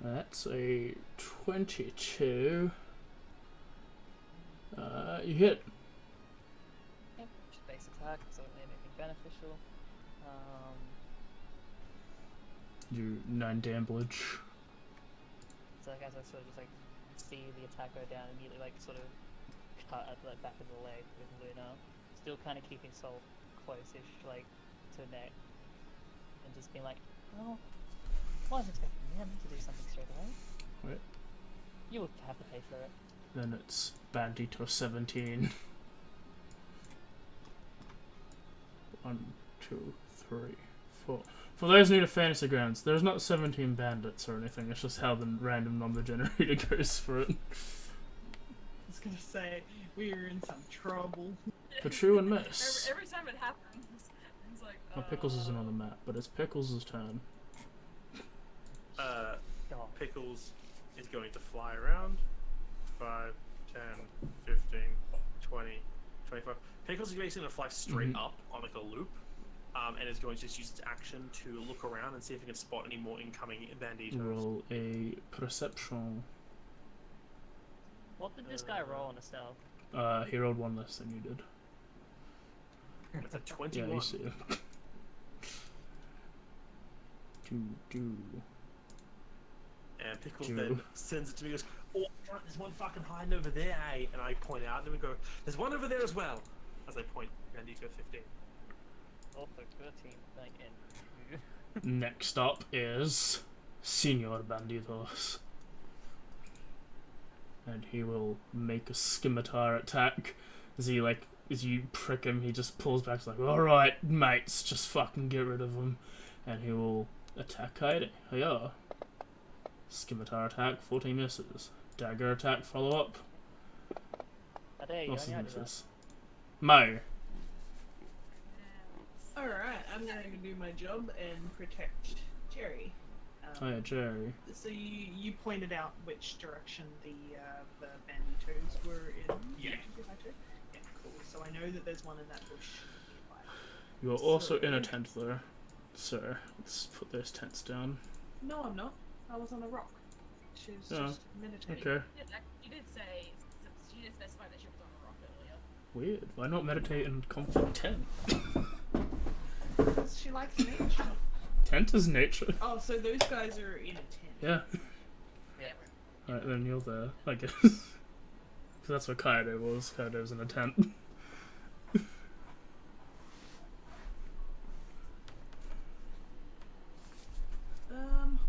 That's a 22. You hit. Yep. Just base attack. So anything beneficial. Do 9 damage. So like as I sort of just like see the attack go down, immediately like sort of cut at the back of the leg with Luna, still kind of keeping Soul close-ish like to the neck, and just being like, well, I wasn't expecting him to do something straight away. Right. You will have to pay for it. Then it's Bandito 17. 1, 2, 3, 4. For those new to Fantasy Grounds, there's not 17 bandits or anything, it's just how the random number generator goes for it. I was gonna say, we are in some trouble. Pachu and miss. Every time it happens, it's like. Well, Pickles isn't on the map, but it's Pickles' turn. Oh, Pickles is going to fly around. 5, 10, 15, 20, 25. Pickles is basically going to fly straight up on like a loop. and is going to just use its action to look around and see if it can spot any more incoming banditos. Roll a perception. What did this guy roll on a stealth? He rolled one less than you did. It's a Yeah, 21. you see it. Do. And Pickles Two. then sends it to me and goes, oh, there's one fucking hiding over there, eh? And I point out, and we go, there's one over there as well. As I point, Bandito 15. Oh, for 13, like Next up is Senor Banditos. And he will make a scimitar attack. As you prick him, he just pulls back, like, alright, mates, just fucking get rid of him. And he will attack Kaede. Hiya. Scimitar attack, 14 misses. Dagger attack, follow up. I dare you, Lots only of had to do misses. Mo. Alright, I'm going to do my job and protect Jerry. Oh yeah, Jerry. So you pointed out which direction the banditos were in. Yeah. Yeah, cool. So I know that there's one in that bush nearby. You are also in a tent though. So, let's put those tents down. No, I'm not. I was on a rock. She was Oh, just meditating. Okay. You did say, she did specify that she was on a rock earlier. Weird. Why not meditate in comfort tent? She likes nature. Tent is nature. Oh, so those guys are in a tent. Yeah. Yeah. Alright, then you're there, I guess. Because that's what Kaede was. Kaede was in a tent.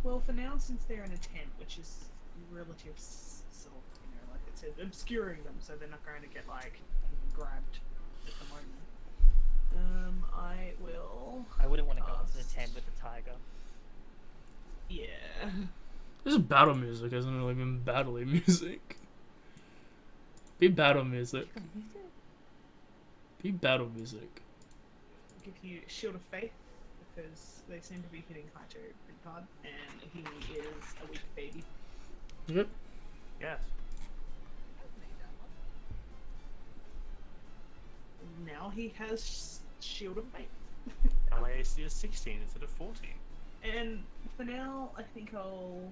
Well, for now, since they're in a tent, which is relative sort of, like it says, obscuring them, so they're not going to get, like, grabbed at the moment. I will... I wouldn't want to go into the cast- tent with the tiger. Yeah. This is battle music, isn't it? Like in battle music. Be battle music. Be battle music. Give you Shield of Faith, because they seem to be hitting Haito pretty hard, and he is a weak baby. Yep. Yes. Now he has Shield of Faith. Now my AC is 16 instead of 14. And for now, I think I'll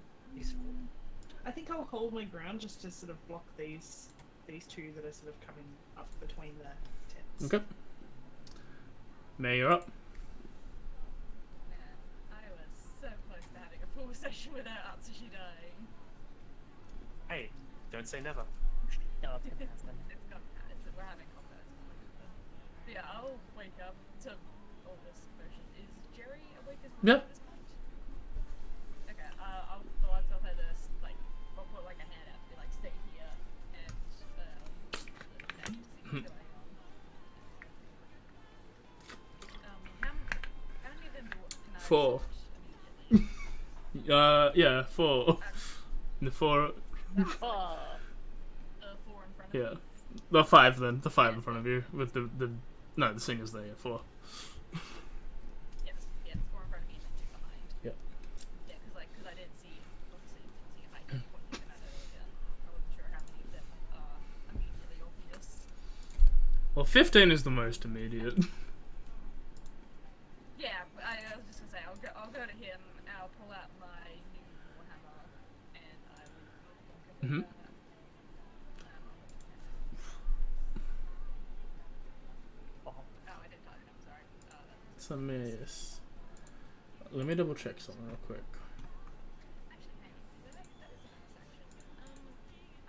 hold my ground just to sort of block these two that are sort of coming up between the tents. Okay. May, you're up. Man, I was so close to having a full session without Atsushi dying. Hey, don't say never. No, it's gonna happen. We're having combat. But yeah, I'll wake up to all this motion. Is Jerry awake as well Yep. at this point? Okay, I'll tell her this, like, I'll put like a hand out to be like, stay here and see what's going on. How many of them can I 4. shoot immediately? Yeah, 4. The 4. Oh, 4 in front of Yeah. me. The 5 then. The 5 in front of you. With the no, the singer's there, yeah, 4. Yes, 4 in front of me and then 2 behind. Yep. Yeah, because I didn't see, obviously, see if I did point them out earlier. I wasn't sure how many of them are immediately obvious. Well, 15 is the most immediate. Yeah, I was just gonna say, I'll go to him, I'll pull out my new Warhammer, and I will Mhm. oh. Oh, I didn't type it, I'm sorry. It's a miss. Let me double check something real quick. Actually, hang on, that is a bonus action.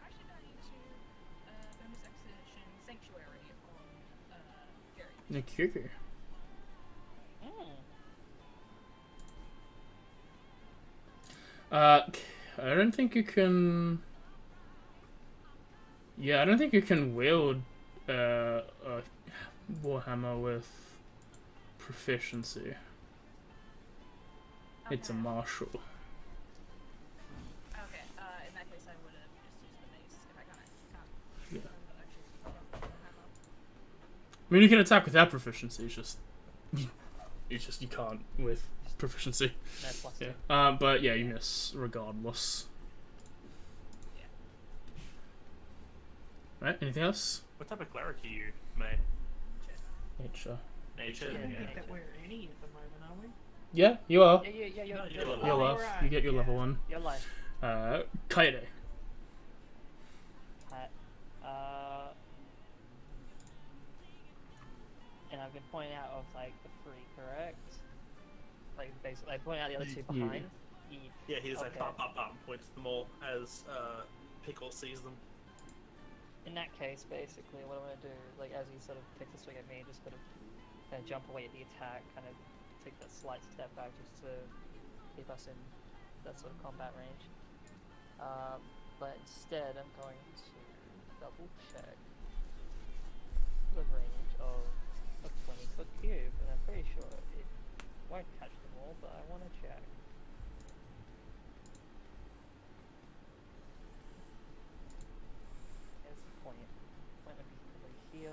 Actually, I need to, bonus action Sanctuary on, Jerry. Okay. I don't think you can. Yeah, I don't think you can wield a Warhammer with proficiency. It's a Okay. martial. Okay, in that case I would have just used the mace if I can't Yeah. actually hold on to the hammer. I mean, you can attack without proficiency. It's just you can't with proficiency. No plus Yeah. 2. But yeah, you miss regardless. Yeah. Right. Anything else? What type of cleric are you, May? Nature. Nature. I don't Yeah. think that we're any at the moment, are we? Yeah, you are. Yeah, No, you're you're You're Oh, life. right, You get your yeah. level 1. Your life. Kaede. And I've been pointing out of like the 3, correct? Like basically, like pointing out the other 2 Yeah. behind. Yeah, he just like Okay. pop, points them all as Pickle sees them. In that case, basically, what I'm gonna do, like as he sort of takes a swing at me, just sort of kind of jump away at the attack, kind of take that slight step back just to keep us in that sort of combat range. But instead, I'm going to double check the range of a 20-foot cube, and I'm pretty sure it won't catch them all, but I want to check. Here's the point. Point would be here,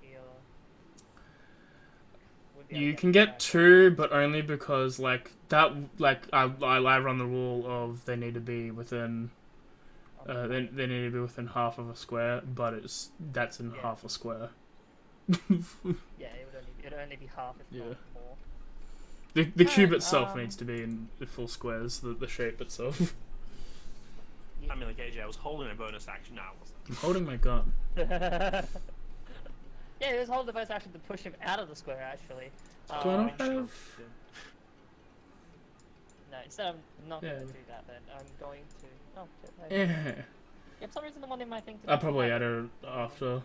here. Would be You able to can get get 2, but only because like that. Like I run the rule of they need to be within. They need to be within half of a square, but that's in Yeah. half a square. Yeah, it would only be half, if Yeah. not more. The cube Alright, itself needs to be in the full squares. The shape itself. I mean, like AJ, I was holding a bonus action. Now, I'm holding my gun. Yeah, it was holding the bonus action to push him out of the square, actually. Do I not Sure. have? No, instead I'm not Yeah. going to do that then. I'm going to... Oh, shit. Yeah. Yeah, for some reason the one in my thing... I'll probably add it after.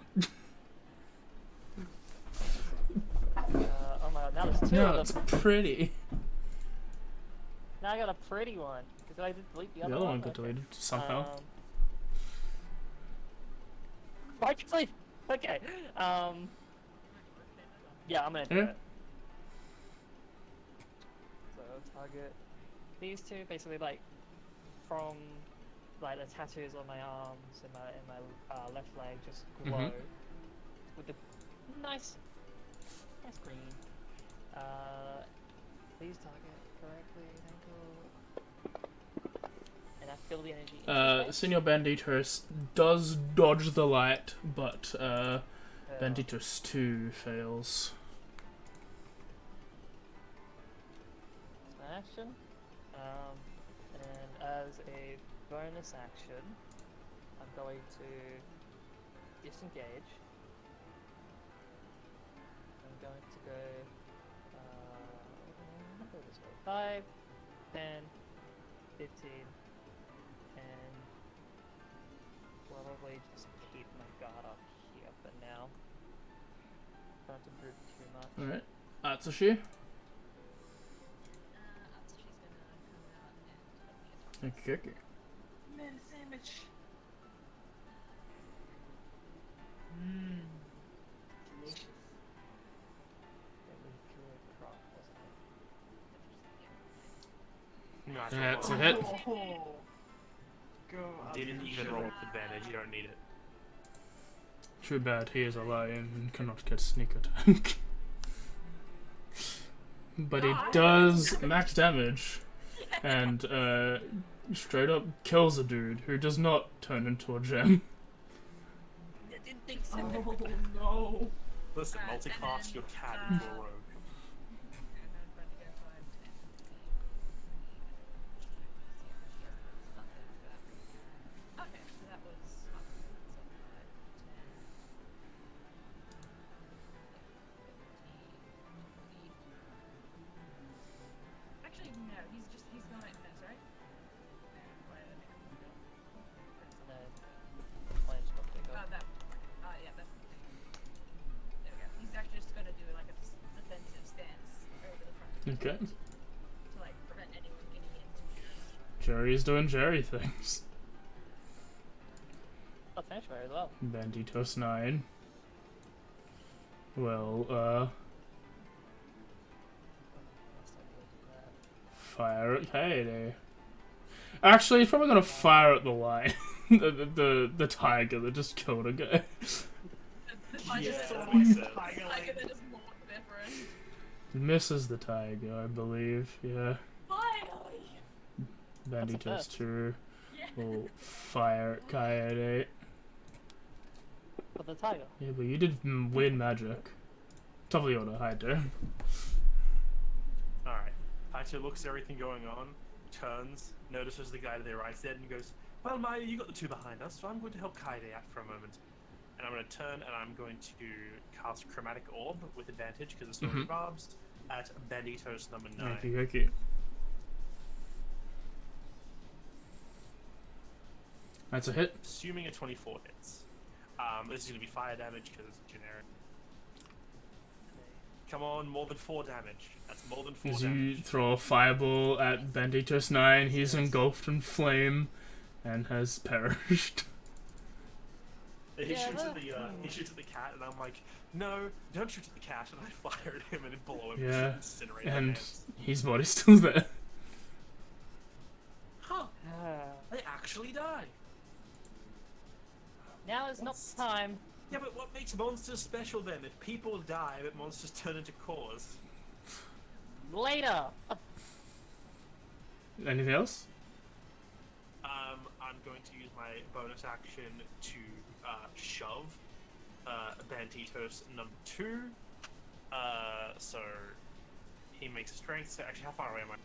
Oh my god, now there's 2 No, of it's them. pretty. Now I got a pretty one. Because I did delete the The other other one. one got deleted somehow. Why'd you delete? Okay. Yeah, I'm gonna do Yeah. it. So target these 2, basically like from like the tattoos on my arms and my left leg just glow with the nice green. Please target correctly, thank you. And I feel the energy. into space. Senior Banditos does dodge the light, but Banditos 2 fails. It's my action. And as a bonus action, I'm going to disengage. I'm going to go. I'll go this way. 5, 10, 15, and probably just keep my guard up here for now. Try not to group too much. Alright. Atsushi? Atsushi's gonna come out and help me attack. Okay. Man, sandwich. Mmm. Delicious. It was druid rock, wasn't it? No, That's a hit. Oh. Go up. Didn't even roll with advantage. You don't need it. Too bad he is a lion and cannot get sneak attack. But he does max damage and straight up kills a dude who does not turn into a gem. I didn't think so. Oh no. Listen, Alright, multi-class and your then, cat into a rogue. And I'm going to go 5, 10, 15. Okay, so that was 5, 10, 15, 20. Actually, no, he's going at this, right? And what did I make him go? No. Mine's got bigger. That. Yeah, that's. There we go. He's actually just gonna do like a defensive stance over the front. Okay. To like prevent anyone getting into. Jerry's doing Jerry things. Oh, finish very well. Banditos 9. Well, Next time we'll do that. fire at Kaede. Actually, he's probably gonna fire at the lion. the tiger that just killed a guy. I Yeah, just saw that my makes sense. tiger Like like they just walk their friend. Misses the tiger, I believe. Yeah. Finally. Banditos first. 2 Yeah. will fire at Kaede. But the tiger. Yeah, but you did weird magic. Top of the order, hi there. Alright. Haito looks at everything going on, turns, notices the guy to their right dead, and goes, well, Maya, you got the two behind us, so I'm going to help Kaede out for a moment. And I'm going to turn and I'm going to cast Chromatic Orb with advantage because it's already barbs at Banditos number 9. Okay. That's a hit. Assuming a 24 hits. This is going to be fire damage because it's generic. Come on, more than 4 damage. That's more than 4 As damage. you throw a fireball at Banditos 9, he's engulfed in flame and has perished. He shoots at the cat, and I'm like, no, don't shoot at the cat, and I fire at him and blow him Yeah, and incinerate the and hands. his body's still there. Huh, they actually die. Now is not the time. Yeah, but what makes monsters special then? If people die, but monsters turn into cores. Later. Anything else? I'm going to use my bonus action to shove Banditos number 2. So he makes a strength. So actually, how far away am I?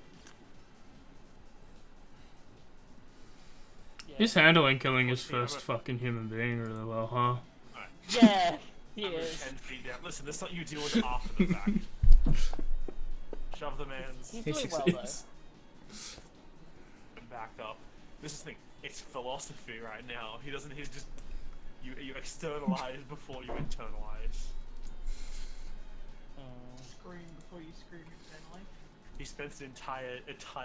Yeah. He's handling killing his first fucking human being really well, huh? Alright. Yeah, he I'm is. 10 feet down. Listen, this is not you deal with after the fact. Shove the man's He's He doing well though. succeeds. and back up. This is the thing. It's philosophy right now. He doesn't. He's just you externalize before you internalize. Scream before you scream internally. He spends an entire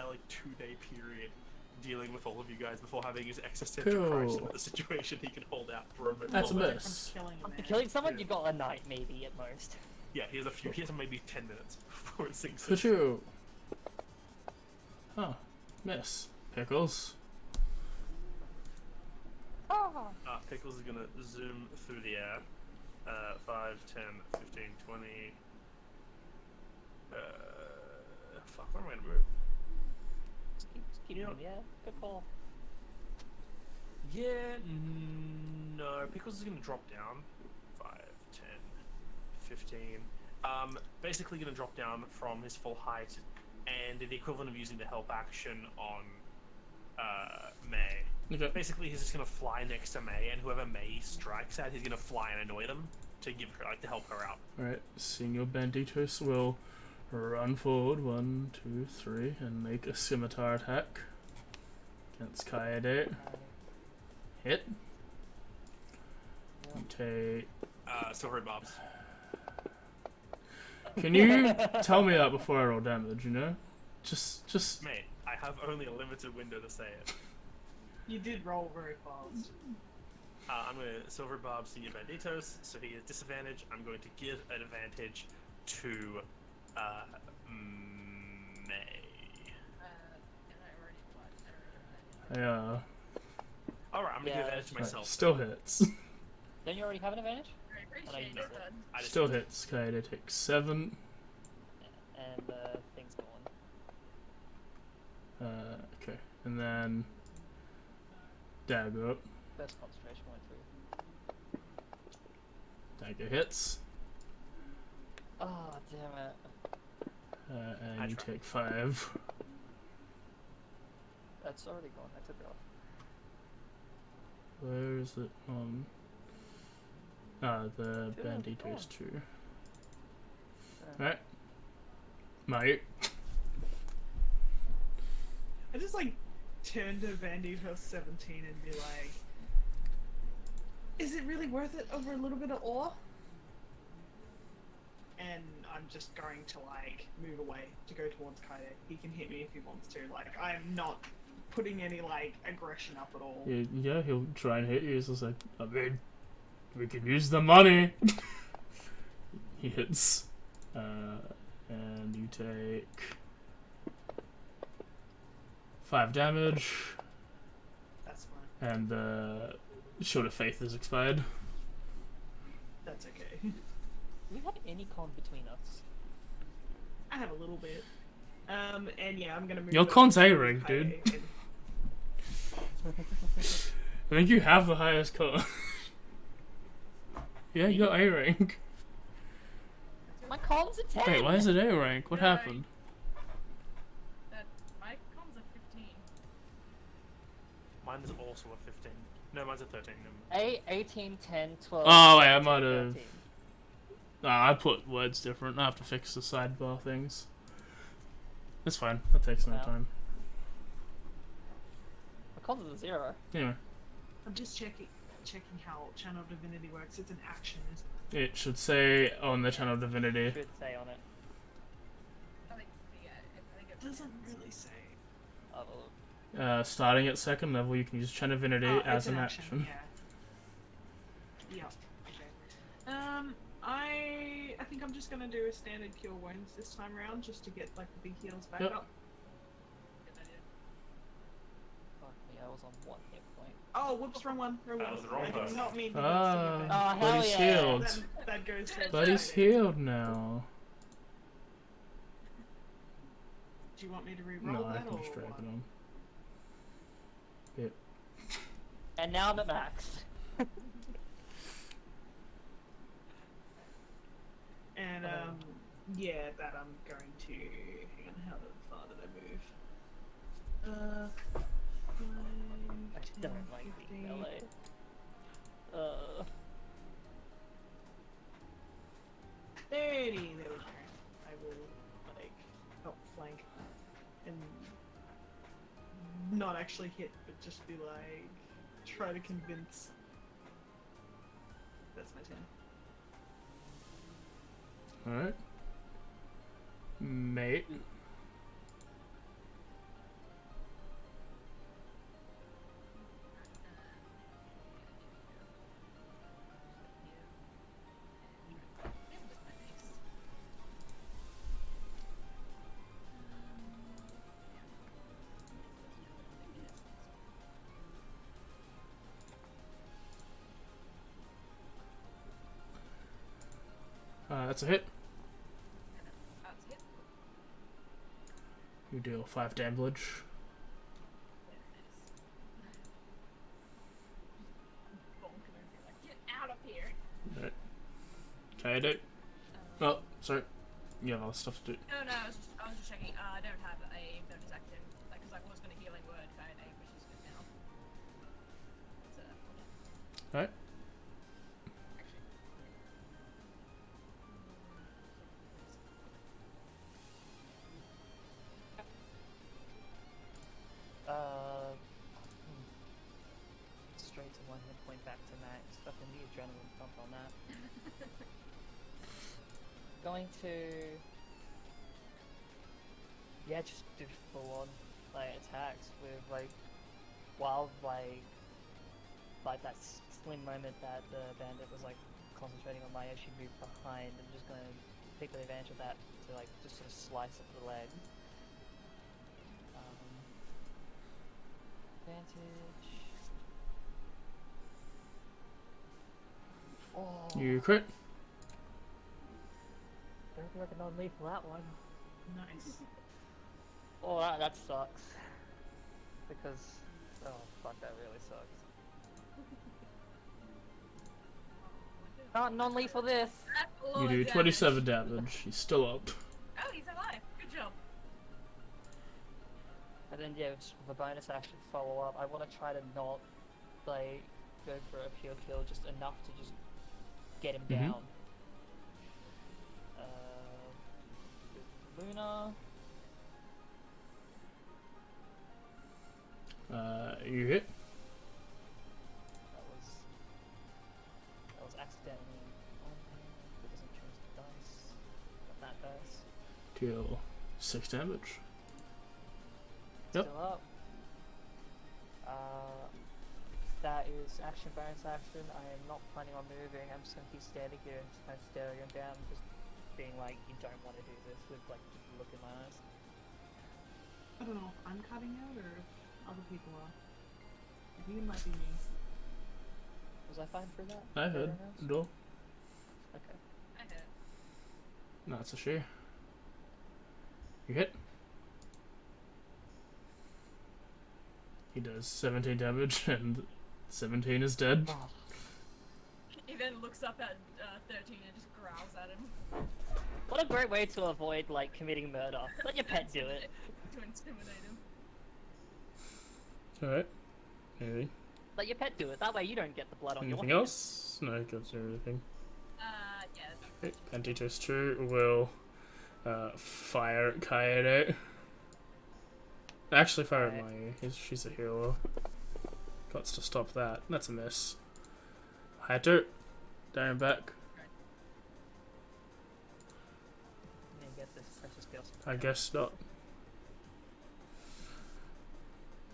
like 2-day period dealing with all of you guys before having his existential crisis Cool. with the situation he can hold out for a bit. That's a longer. miss. Killing a After man. killing someone, Yeah. you got a night maybe at most. Yeah, he has maybe 10 minutes before it sinks For in. sure. Huh. Miss. Pickles. Pickles is gonna zoom through the air. 5, 10, 15, 20. Fuck, where am I gonna move? Just keep You know- moving, yeah. Good call. Yeah, no. Pickles is gonna drop down. 5, 10, 15. Basically gonna drop down from his full height, and the equivalent of using the help action on May. Okay. Basically, he's just gonna fly next to May, and whoever May strikes at, he's gonna fly and annoy them to give her, to help her out. Alright, Senior Banditos will run forward 1, 2, 3 and make a scimitar attack against Kaede. Hit. You take. Silver Bobs. Can you tell me that before I roll damage, you know? Just. Mate, I have only a limited window to say it. You did roll very fast. I'm going to Silver Bob Senior Banditos, so he has disadvantage. I'm going to give an advantage to May. And I already what? Yeah. Alright, I'm going to give Yeah. advantage to Right, myself. still hits. Don't you already have an advantage? I you appreciate missed it, it. bud. I just, Still hits. Kaede takes 7. And thing's gone. Okay. And then. Dagger up. First concentration went through. Dagger hits. Oh, damn it. And I you tried. take 5. That's already gone. I took it off. Where is it on? The Two. Banditos 2. Yeah. Right. Mate. I just like turn to Banditos 17 and be like, is it really worth it over a little bit of ore? And I'm just going to like move away to go towards Kaede. He can hit me if he wants to. Like, I am not putting any like aggression up at all. Yeah, he'll try and hit you. He's just like, I mean, we can use the money. He hits. And you take 5 damage. That's fine. And the Shield of Faith is expired. That's okay. Do we have any con between us? I have a little bit. And yeah, I'm gonna move. Your over con's to A-rank, Kaede dude. and- I think you have the highest con. Yeah, you got A rank. My com's a 10! Wait, why is it A rank? What No. happened? That my comms are 15. Mine is also a 15. No, mine's a 13. Never mind. 18, 10, 12. Oh, wait, I 17, might have. 13. I put words different. I have to fix the sidebar things. That's fine. That takes no Wow. time. My com's is a 0. Anyway, I'm just checking how Channel Divinity works. It's an action, isn't it? it should say on the channel Divinity. Should say on it. I think yeah, I think It doesn't really say. Oh, well, Starting at 2nd level, you can use channel Divinity Oh, as it's an action. Yeah. Yeah. Okay. I think I'm just gonna do a standard cure wounds this time around, just to get like the big heals back Yep. up. good idea. fuck me, I was on 1 hit point. Oh, whoops, wrong one. Wrong That one. was the wrong I did button. not mean to Ah. do Oh, But hell he's yeah! healed. that goes to But he's exciting. healed now. Do you want me to re-roll No, I that can or just drag what? it on. Yep. And now I'm at max. And yeah, that I'm going to. Hang on, how far did I move? I 5, don't 10, like being 15. melee. There we go. I will like help flank and not actually hit, but just be like try to convince. That's my 10. Alright. Mate. That's a hit. That's hit. You deal 5 damage. Bonk and then be like, get out of here. Alright. Okay, I do. Oh, sorry. You have other stuff to do. No, I was just checking. I don't have a bonus action because I was going to healing word kind of name, which is good now. So, Alright. actually. Straight to 1 hit point back to max. Fucking the adrenaline pump on that. Going to just do full on like attacks with like wild like that slim moment that the bandit was like concentrating on my edge, she moved behind. I'm just gonna take the advantage of that to like just sort of slice up the leg. Advantage. Oh, You crit. don't feel like a non-lethal that one. Nice. Oh, that sucks. Because, oh fuck, that really sucks. Not non-lethal this. That's a lot You of do damage. 27 damage. He's still up. Oh, he's alive. Good job. And then yeah, just with a bonus action follow up, I want to try to not like go for a pure kill, just enough to just get him Mhm. down. Luna. You hit. That was accidentally on there. It doesn't change the dice. Not that dice. Deal 6 damage. Yep. Still up. That is action, bonus action. I am not planning on moving. I'm just gonna keep standing here and just kind of staring him down, just being like, you don't want to do this, with like just a look in my eyes. I don't know if I'm cutting out or if other people are. I think it might be me. Was I fine through that? I heard. Everyone else? Door. Okay. I hit. No, it's a she. You hit. He does 17 damage and 17 is dead. Oh, He then looks up at 13 and just growls at him. What a great way to avoid like committing murder. Let your pet do it. To intimidate him. Alright. Anything? Let your pet do it. That way you don't get the blood on your Anything hands. else? No, gives you everything. Yeah. Okay. Antitos 2 will fire at Kaede. Actually, fire at Mai. She's a healer. Got to stop that. That's a miss. Hayato, down and back. Yeah, get this precious girl. I guess not.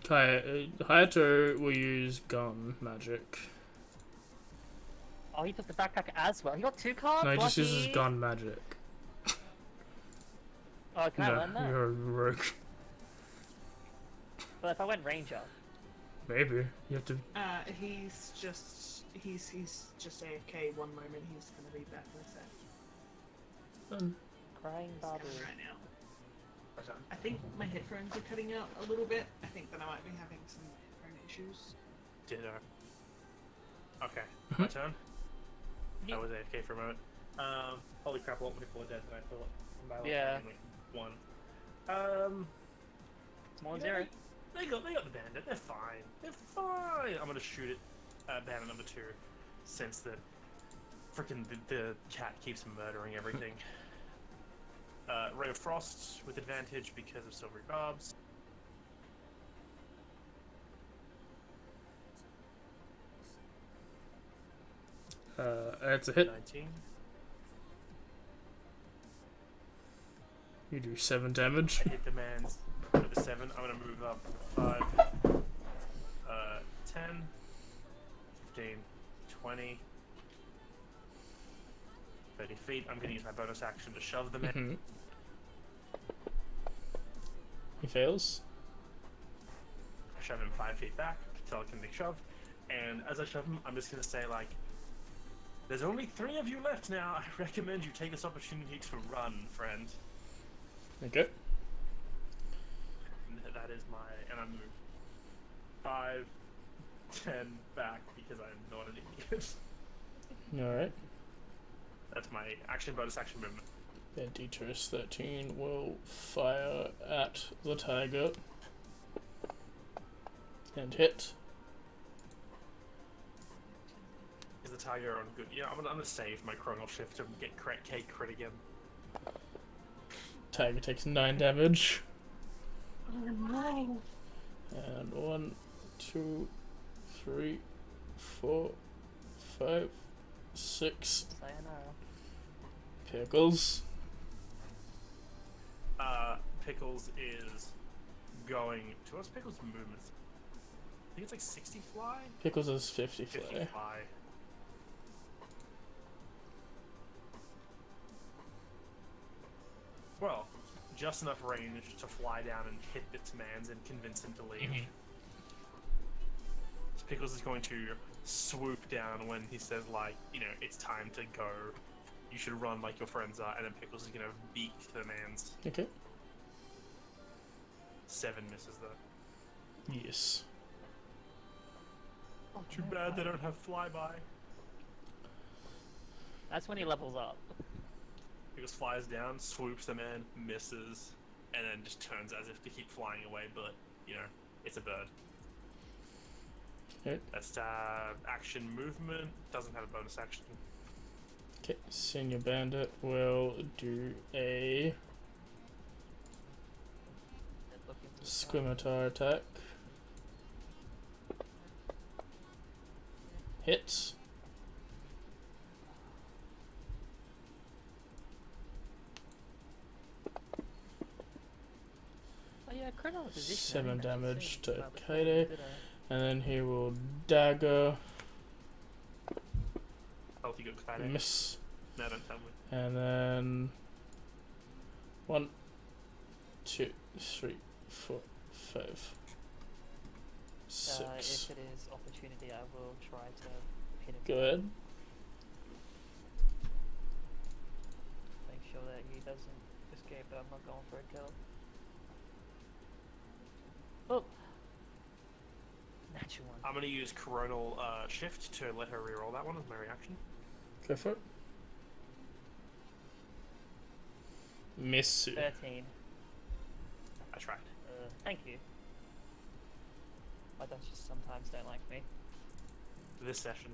Hayato will use gun magic. Oh, he took the backpack as well. He got 2 cards. No, he just Lucky. uses gun magic. Oh, can I learn that? You're a rogue. But if I went ranger, Maybe. You have to. He's just AFK. One moment, he's gonna be back in a sec. crying He's Babu. coming right now. I think my headphones are cutting out a little bit. I think that I might be having some headphone issues. Ditto. Okay, my turn. I was AFK for a moment. Holy crap, a lot more people are dead than I thought. By like Yeah. One. 1-0. They got the bandit. They're fine. They're fine. I'm gonna shoot at bandit number 2, since the the cat keeps murdering everything. Ray of Frost with advantage because of silvery barbs. It's a hit. 19. You do 7 damage. I hit the man's with a 7. I'm gonna move up 5, 10, 15, 20, 30 feet. I'm gonna use my bonus action to shove the man. Mhm. He fails. I shove him 5 feet back, telekinetic shove. And as I shove him, I'm just gonna say, like, there's only 3 of you left now. I recommend you take this opportunity to run, friend. Okay. And that is my. And I'm moved 5, 10 back because I'm not an idiot. Alright. That's my action, bonus action movement. Then Dietrich 13 will fire at the tiger. And hit. Is the tiger on good? Yeah, I'm gonna save my chronal shift to get crit again. Tiger takes 9 damage. Oh no! And 1, 2, 3, 4, 5, 6 Sayonara. pickles. Pickles is going to what's Pickles' movements? I think it's like 60 fly? Pickles is 50 50 fly. fly. Well, just enough range to fly down and hit this man's and convince him to leave. So Pickles is going to swoop down when he says, like, you know, it's time to go. You should run like your friends are, and then Pickles is going to beak the man's. Okay. 7 misses though. Yes. Too bad they don't have flyby. That's when he levels up. Pickles flies down, swoops the man, misses, and then just turns as if to keep flying away, but, you know, it's a bird. Okay. That's action movement, doesn't have a bonus action. Okay. Senior Bandit will do a Look into the scimitar attack. Hits. Oh yeah, critical position. 7 damage to Well, Kaede. did And then he will dagger. Healthy good fighting. Miss. No, don't tell me. And then 1, 2, 3, 4, 5, 6. if it is opportunity, I will try to hit him. Go ahead. Make sure that he doesn't escape, but I'm not going for a kill. Oh! Natural one. I'm gonna use Coronal Shift to let her reroll that one as my reaction. Go for it. Miss. 13. I tried. Thank you. My Duchess sometimes don't like me. This session.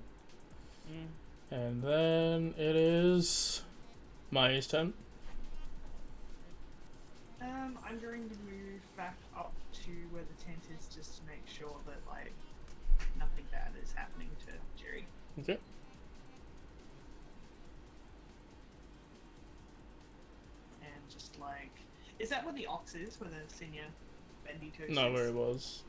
And then it is Maya's turn. I'm going to move back up to where the tent is just to make sure that like nothing bad is happening to Jerry. Okay. And just like, is that where the ox is? Where the senior bendy toast Not is? where it was.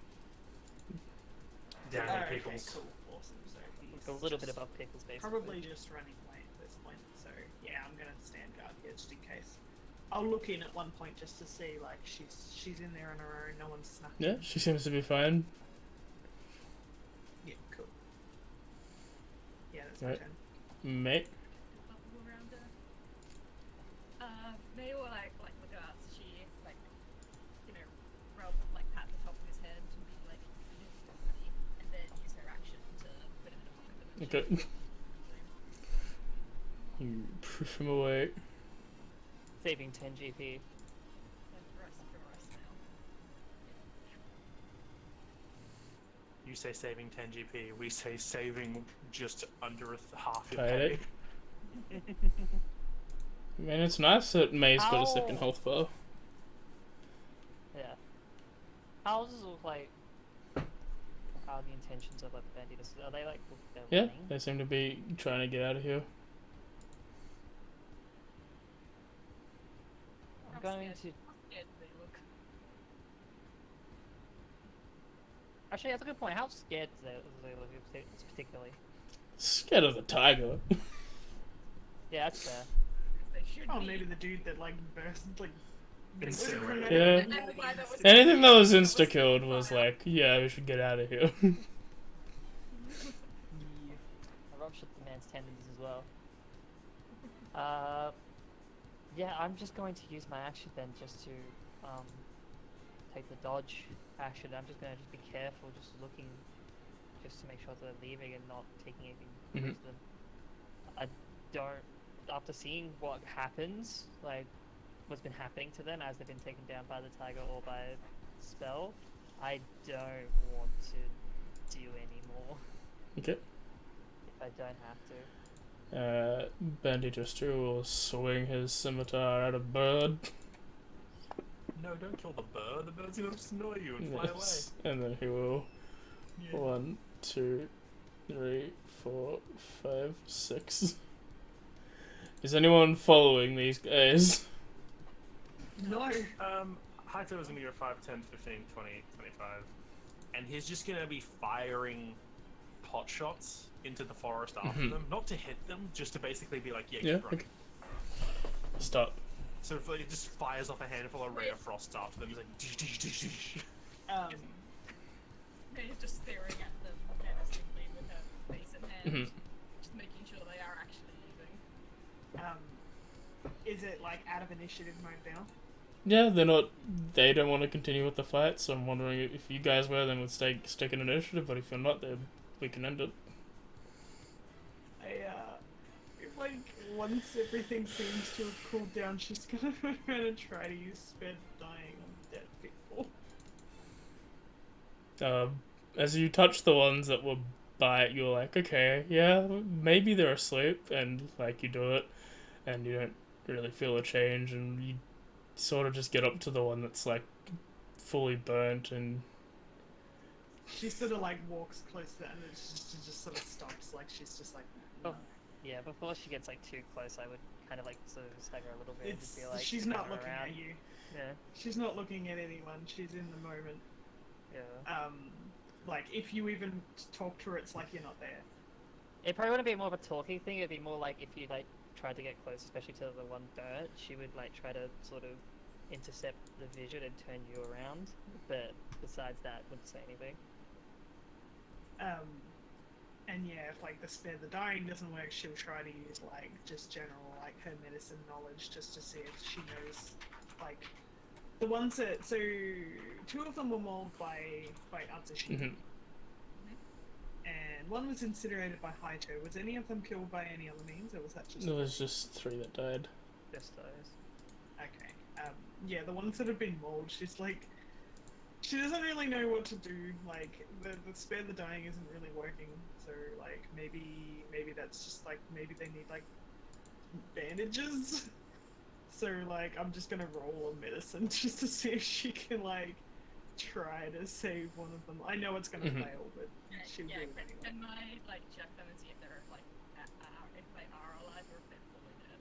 Down Oh, in okay, Pickles. cool, awesome. So he's A little bit just above Pickles, basically. probably just running late at this point. So yeah, I'm gonna stand guard here just in case. I'll look in at one point just to see like she's in there on her own. No one's snuck in. Yeah, she seems to be fine. Yeah, cool. Yeah, that's Right. my turn. Mate. Bubble around her. May will like look at us. She like, you know, like pat the top of his head and be like, "Buddy," and then use her action to put it in a pocket. Of the Okay. You push him away. Saving 10 GP. So for us now. You say saving 10 GP. We say saving just under half your Tight. pay. I mean, it's nice that May's got a second Ow. health bar. Yeah. How does it look like? How are the intentions of like the bandits? Are they like they're Yeah, running? they seem to be trying to get out of here. I'm How going scared- to. how scared do they look? Actually, that's a good point. How scared do they look particularly? Scared of the tiger. Yeah, that's fair. 'Cause they should Oh, be. maybe the dude that like burst like. Incinerated. Yeah. And the guy that was- Anything that was that insta killed was fire. like, yeah, we should get out of here. Yeah. I ruptured the man's tendons as well. Yeah, I'm just going to use my action then, just to take the dodge action. I'm just going to be careful, just looking, just to make sure that they're leaving and not taking anything Mhm. with them. I don't. After seeing what happens, like what's been happening to them as they've been taken down by the tiger or by spell, I don't want to do any more Okay. if I don't have to. Bendy just will swing his scimitar at a bird. No, don't kill the bird. The bird's gonna just annoy you and fly Yes. And then he will. Yeah. 1, 2, 3, 4, 5, 6. Is anyone following these guys? No. away. Haito's gonna go 5, 10, 15, 20, 25. And he's just gonna be firing pot shots into the forest after Mhm. them. Not to hit them, just to basically be like, yeah, Yeah, keep running. okay. Stop. So if it just fires off a handful of ray of frost after them, he's like, dish, dish, dish, dish. May's just staring at them menacingly with her face in hand, Mhm. just making sure they are actually leaving. Is it like out of initiative mode now? Yeah, they're not. They don't want to continue with the fight, so I'm wondering if you guys were, then we'd stick in initiative. But if you're not, then we can end it. If like once everything seems to have cooled down, she's gonna try to use spare dying on dead people. As you touch the ones that were by it, you're like, okay, yeah, maybe they're asleep, and like you do it, and you don't really feel a change, and you sort of just get up to the one that's like fully burnt, and She sort of like walks close to that and it just sort of stops. Like she's just like, no. Oh. Yeah, before she gets like too close, I would kind of like sort of stagger a little bit and just be like, She's looking not looking around. at you. Yeah, She's not looking at anyone. She's in the moment. yeah. Like if you even talk to her, it's like you're not there. It probably wouldn't be more of a talking thing. It'd be more like if you like tried to get close, especially to the one burnt, she would like try to sort of intercept the vision and turn you around. But besides that, wouldn't say anything. And yeah, if like the dying doesn't work, she'll try to use like just general like her medicine knowledge just to see if she knows like the ones that so 2 of them were mauled by Atsushi, mhm. and one was incinerated by Haito. Was any of them killed by any other means, or was that just There was just 3 that died. Just those. Okay. Yeah, the ones that have been mauled, she's like, she doesn't really know what to do. Like, the spare the dying isn't really working. So, like, maybe that's just like, maybe they need like bandages. So, like, I'm just gonna roll a medicine just to see if she can like try to save one of them. I know it's gonna fail, but she'll do it anyway. Can I like check them and see if they're like if they are alive or if they're fully dead?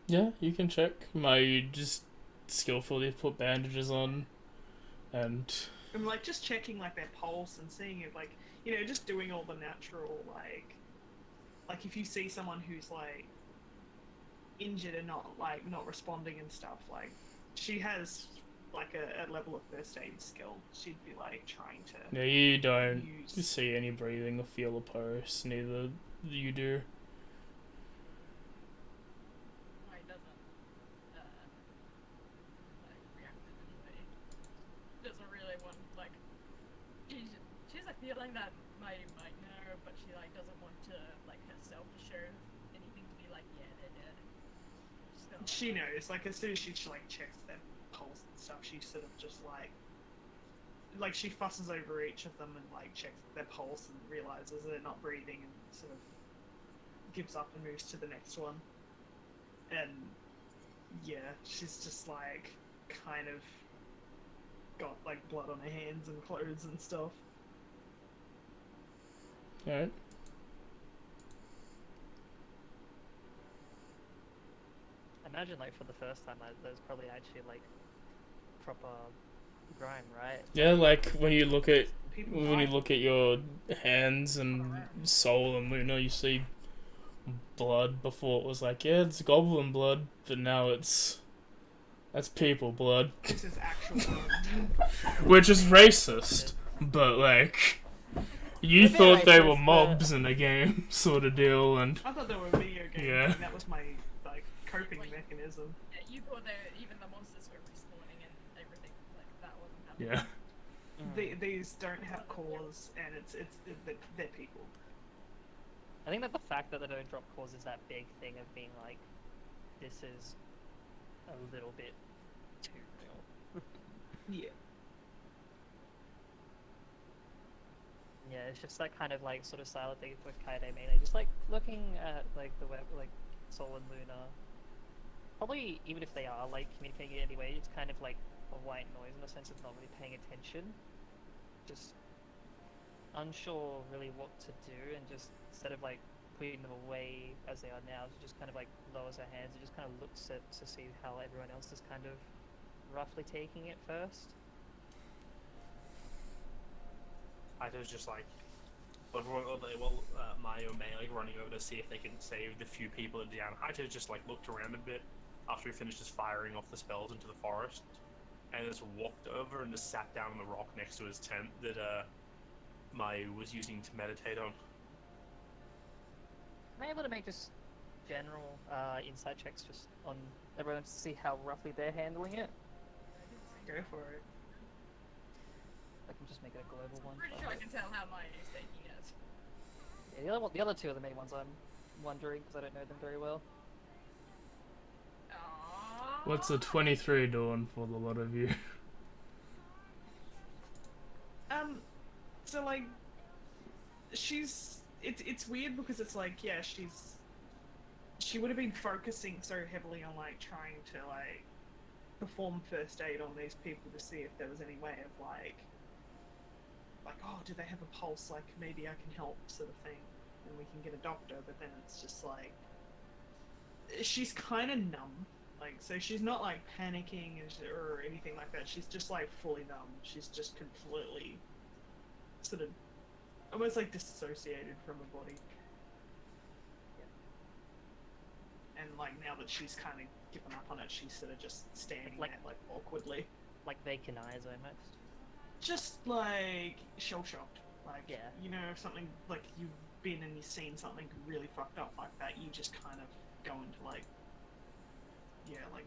Yeah, you can check. My just skillfully put bandages on, and I'm like just checking like their pulse and seeing if like, you know, just doing all the natural like if you see someone who's like injured and not responding and stuff, like she has like a level of first aid skill. She'd be like trying to no, you don't use. see any breathing or feel a pulse. Neither you do. Why doesn't like react in any way? Doesn't really want like she's a feeling that might know, but she like doesn't want to like herself to show anything to be like, yeah, they're dead. She's gonna, She knows, like as soon as she like checks their pulse and stuff, she sort of just like she fusses over each of them and like checks their pulse and realizes they're not breathing and sort of gives up and moves to the next one. And yeah, she's just like kind of got like blood on her hands and clothes and stuff. Alright. I imagine like for the first time, like, there's probably actually like proper grime, right? Yeah, like when you look at People when you die. look at your hands and Soul and Luna, you see blood. Before it was like, yeah, it's goblin blood, but now that's people blood, This is actual blood. which is racist. But like, you It's a bit thought they were racist, mobs in a game, sort of deal, and I thought they were video games. Yeah. And that was my like coping mechanism. yeah, you thought even the monsters were respawning and everything like that wasn't happening. yeah. These don't have cores, and they're people. I think that the fact that they don't drop cores is that big thing of being like, this is a little bit too real. Yeah. Yeah, it's just that kind of like sort of silent thing with Kaede mainly. Just like looking at like the web, like Sol and Luna. Probably even if they are like communicating anyway, it's kind of like a white noise in the sense of not really paying attention. Just unsure really what to do, and just instead of like putting them away as they are now, she just kind of like lowers her hands and just kind of looks at to see how everyone else is kind of roughly taking it first. I was just like, Mayo and May like running over to see if they can save the few people that are down. Haito just like looked around a bit after he finished just firing off the spells into the forest, and just walked over and just sat down on the rock next to his tent that Mayu was using to meditate on. Am I able to make just general insight checks just on everyone to see how roughly they're handling it? Go for it. I can just make it a global one. Pretty sure I can tell how mine is taking it. Yeah, the other two are the main ones I'm wondering because I don't know them very well. Aww. What's a 23 doing for the lot of you? So like, it's weird because it's like, yeah, she would have been focusing so heavily on like trying to like perform first aid on these people to see if there was any way of like, oh, do they have a pulse? Like maybe I can help, sort of thing, and we can get a doctor. But then it's just like, she's kind of numb. Like, so she's not like panicking or anything like that. She's just like fully numb. She's just completely sort of almost like disassociated from her body. And like now that she's kind of given up on it, she's sort of just standing Like- there like awkwardly, Like vacant eyes almost. just like shell shocked. Like, Yeah. you know, if something like you've been and you've seen something really fucked up like that, you just kind of go into like, yeah, like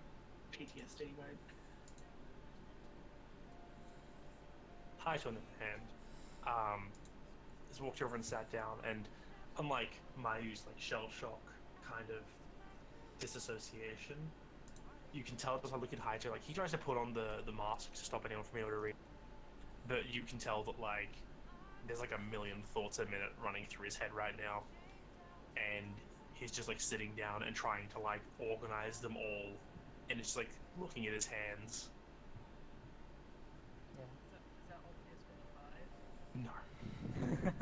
PTSD mode. Haito, on the other hand, has walked over and sat down, and unlike Mayu's like shell shock kind of disassociation, you can tell just by looking at Haito, like he tries to put on the mask to stop anyone from being able to read, but you can tell that like there's like a million thoughts a minute running through his head right now, and he's just like sitting down and trying to like organize them all, and it's just like looking at his hands. Yeah. Is that obvious for the 5? No.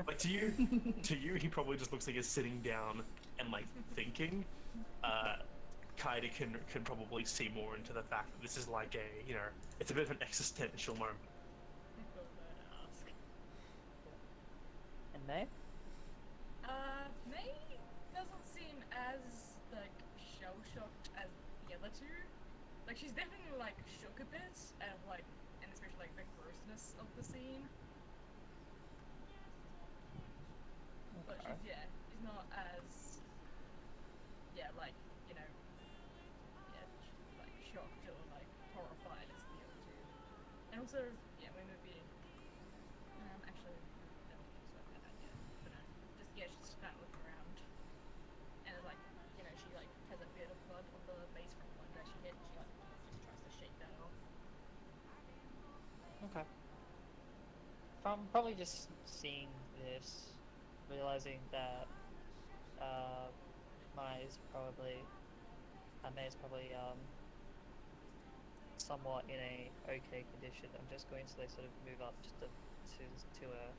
Like to you, he probably just looks like he's sitting down and like thinking. Kaida can probably see more into the fact that this is like a, it's a bit of an existential moment. And May? May doesn't seem as like shell shocked as the other two. Like she's definitely like shook a bit, and like, and especially like the grossness of the scene. But she's not as like like shocked or like horrified as the other two. And also we may be actually I don't think so about that yet. But she's just kind of looking around, and it's like she like has a bit of blood on the base from one that she hit, and she like just tries to shake that off. Okay. From probably just seeing this, realizing that May is probably somewhat in a okay condition. I'm just going to sort of move up just to her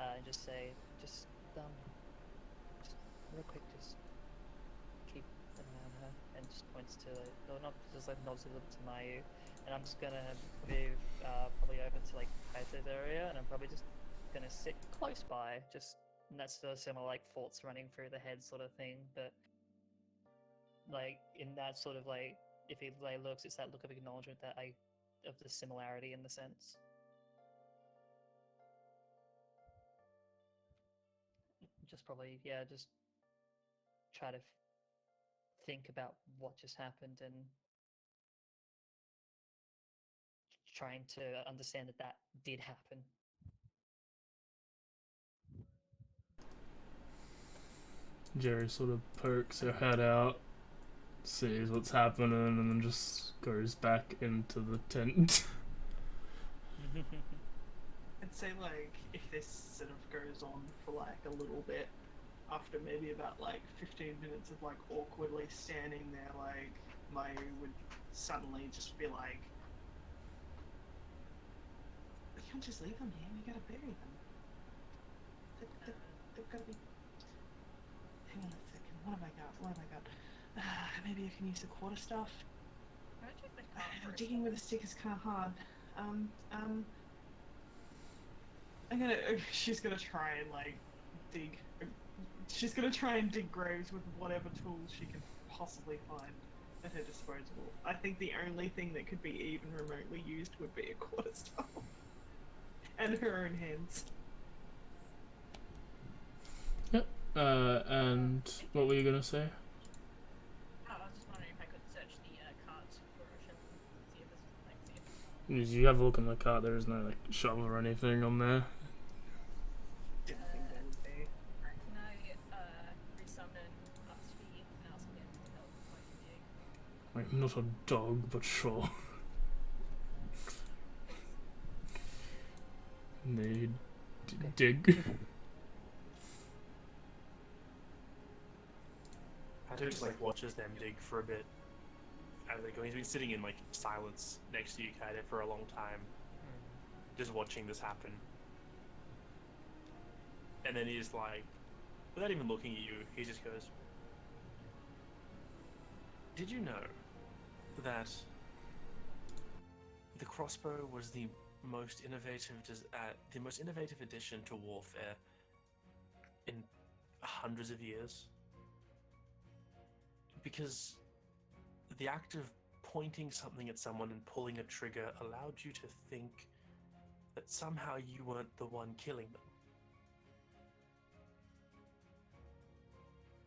and just say, just real quick, just keep an eye on her, and just points to nods a little to Mayu, and I'm just gonna move probably over to like Kaito's area, and I'm probably just gonna sit close by, just and that's sort of similar like thoughts running through the head sort of thing, but like in that sort of like if he like looks, it's that look of acknowledgement of the similarity in the sense. Just probably just try to think about what just happened and trying to understand that did happen. Jerry sort of pokes her head out, sees what's happening, and then just goes back into the tent. I'd say like if this sort of goes on for like a little bit, after maybe about like 15 minutes of like awkwardly standing there, like Mayu would suddenly just be like, "We can't just leave them here. We gotta bury them. They've gotta be." Hang on a second. What have I got? Maybe I can use the quarterstaff. Can I check the card for a Digging with a stick is kind of hard. She's gonna try and like dig. She's gonna try and dig graves with whatever tools she can possibly find at her disposal. I think the only thing that could be even remotely used would be a quarterstaff and her own hands. Yep. And what were you gonna say? I was just wondering if I could search the cart for a shovel, see if this is You have a look in the cart. There is no like shovel or anything on there. Didn't think that would be. Can I resummon Upspeed and ask him to help my dig? I'm not a dog, but sure. They dig. Hato just like watches them dig for a bit as they go. He's been sitting in like silence next to you, Kaida, for a long time, just watching this happen. And then he's like, without even looking at you, he just goes, "Did you know that the crossbow was the most innovative addition to warfare in hundreds of years? Because the act of pointing something at someone and pulling a trigger allowed you to think that somehow you weren't the one killing them.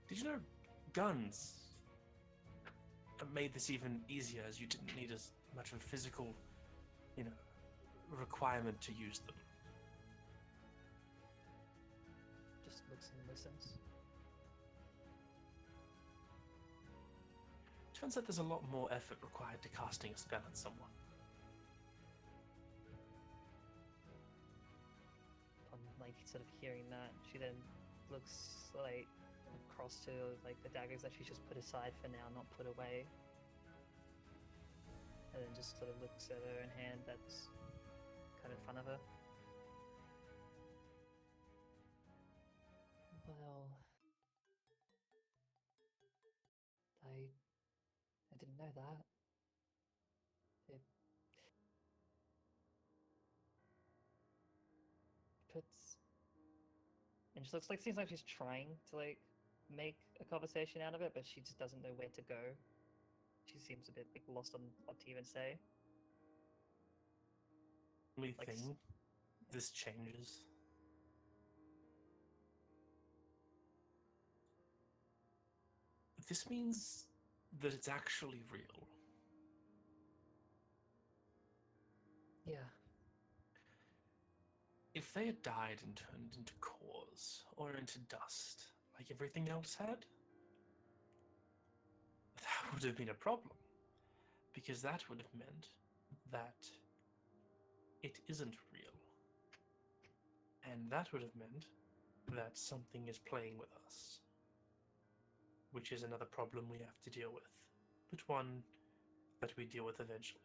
Did you know guns made this even easier, as you didn't need as much of a physical, requirement to use them?" Just looks and listens. turns out there's a lot more effort required to casting a spell on someone. On like sort of hearing that, she then looks like across to like the daggers that she's just put aside for now, not put away. And then just sort of looks at her own hand that's kind of in front of her. Well, I didn't know that. It puts, and she looks like seems like she's trying to like make a conversation out of it, but she just doesn't know where to go. She seems a bit like lost on what to even say. Only Like, thing, this changes. This means that it's actually real. Yeah, If they had died and turned into cores, or into dust, like everything else had, that would have been a problem. Because that would have meant that it isn't real. And that would have meant that something is playing with us. Which is another problem we have to deal with, but one that we deal with eventually.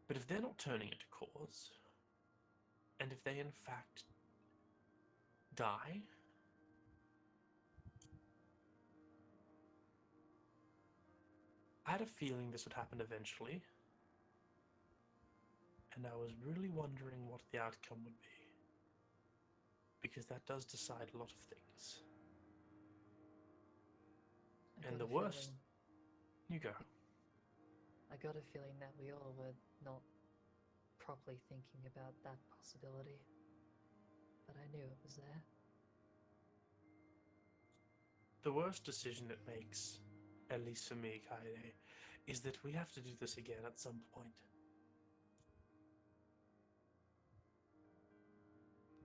But if they're not turning into cores, and if they in fact die, I had a feeling this would happen eventually, and I was really wondering what the outcome would be. Because that does decide a lot of things. I And got the a worst... feeling. You go. I got a feeling that we all were not properly thinking about that possibility, but I knew it was there. The worst decision it makes, at least for me, Kaede, is that we have to do this again at some point.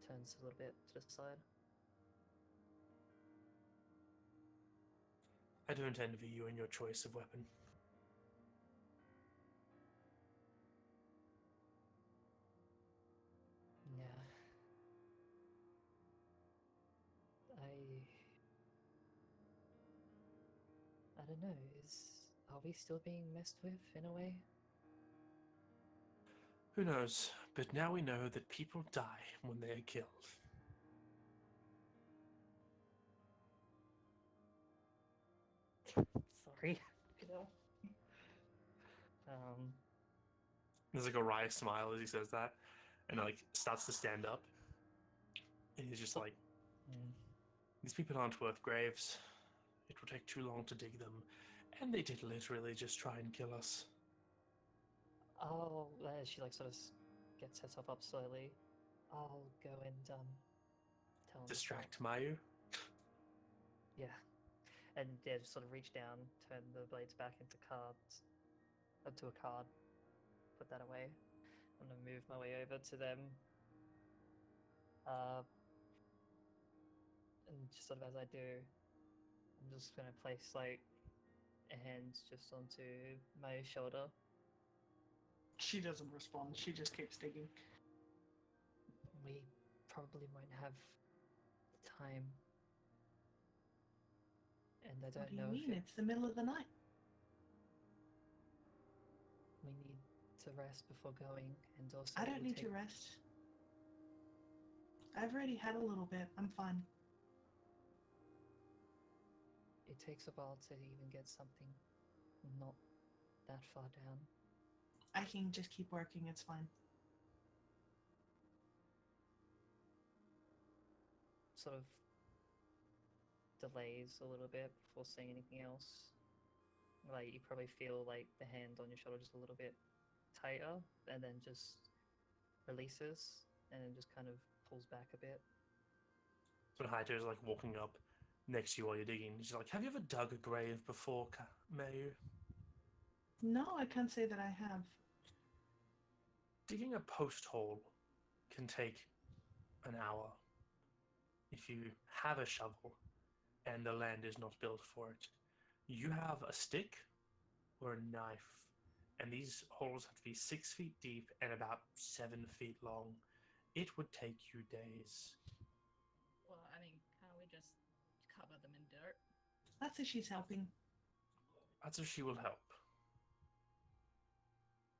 Turns a little bit to the side. I don't envy you in your choice of weapon. Yeah. I don't know, are we still being messed with in a way? Who knows, but now we know that people die when they are killed. Sorry. You know? There's like a wry smile as he says that, and like starts to stand up. And he's just like, these people aren't worth graves. It will take too long to dig them, and they did literally just try and kill us. Oh, she like sort of gets herself up slowly. I'll go and tell him. Distract Mayu? Yeah, and yeah, just sort of reach down, turn the blades back into cards, to a card, put that away. I'm gonna move my way over to them. And just sort of as I do, I'm just gonna place like a hand just onto my shoulder. She doesn't respond. She just keeps digging. We probably won't have the time. And I What don't do you know if mean? It's the middle of the night. we need to rest before going, and also I it don't would need take... to rest. I've already had a little bit. I'm fine. It takes a while to even get something not that far down. I can just keep working. It's fine. Sort of delays a little bit before saying anything else. Like you probably feel like the hand on your shoulder just a little bit tighter, and then just releases, and then just kind of pulls back a bit. So Haito's like walking up next to you while you're digging. She's like, have you ever dug a grave before, Mayu? No, I can't say that I have. Digging a post hole can take an hour if you have a shovel and the land is not built for it. You have a stick or a knife, and these holes have to be 6 feet deep and about 7 feet long. It would take you days. Well, I mean, can't we just cover them in dirt? That's if she's helping. That's if she will help.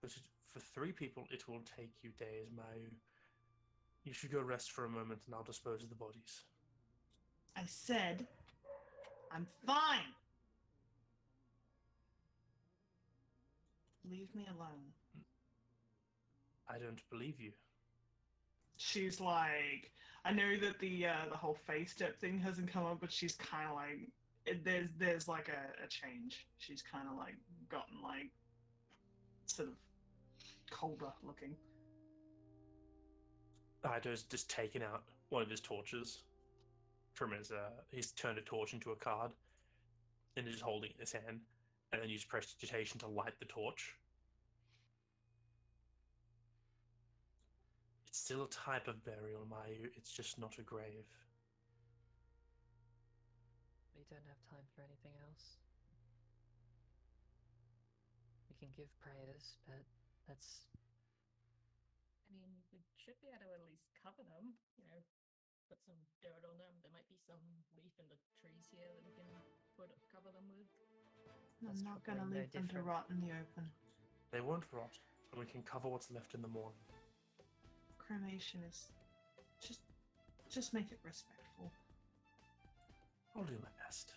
But for 3 people, it will take you days, Mayu. You should go rest for a moment, and I'll dispose of the bodies. I said, I'm fine. Leave me alone. I don't believe you. She's like, I know that the whole face step thing hasn't come up, but she's kind of like, there's like a change. She's kind of like gotten like sort of colder looking. Haito's just taken out one of his torches from his, he's turned a torch into a card, and is just holding it in his hand, and then used prestidigitation to light the torch. It's still a type of burial, Mayu. It's just not a grave. We don't have time for anything else. We can give prayers, but that's... I mean, we should be able to at least cover them. You know, put some dirt on them. There might be some leaf in the trees here that we can cover them with. That's I'm not gonna probably no leave them to different. rot in the open. They won't rot, and we can cover what's left in the morning. Cremation is just make it respectful. I'll do my best.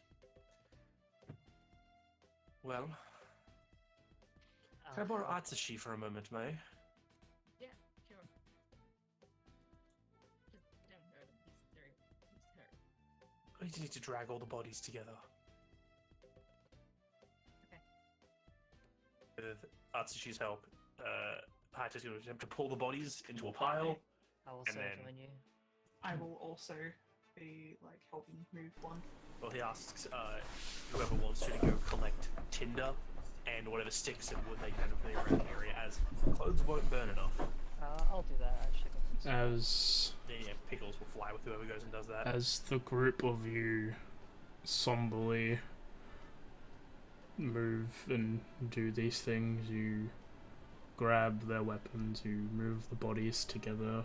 Well, can I borrow Atsushi for a moment, May? Yeah, sure. Just don't hurt him. He's hurt. We just need to drag all the bodies together. Okay. With Atsushi's help, Haito's going to attempt to pull the bodies into a pile. I'll also and then- join you. I will also be like helping move one. Well, he asks whoever wants to go collect tinder and whatever sticks and wood they can from the around the area, as clothes won't burn enough. I'll do that, actually. As Yeah, pickles will fly with whoever goes and does that. as the group of you somberly move and do these things, you grab their weapons, you move the bodies together,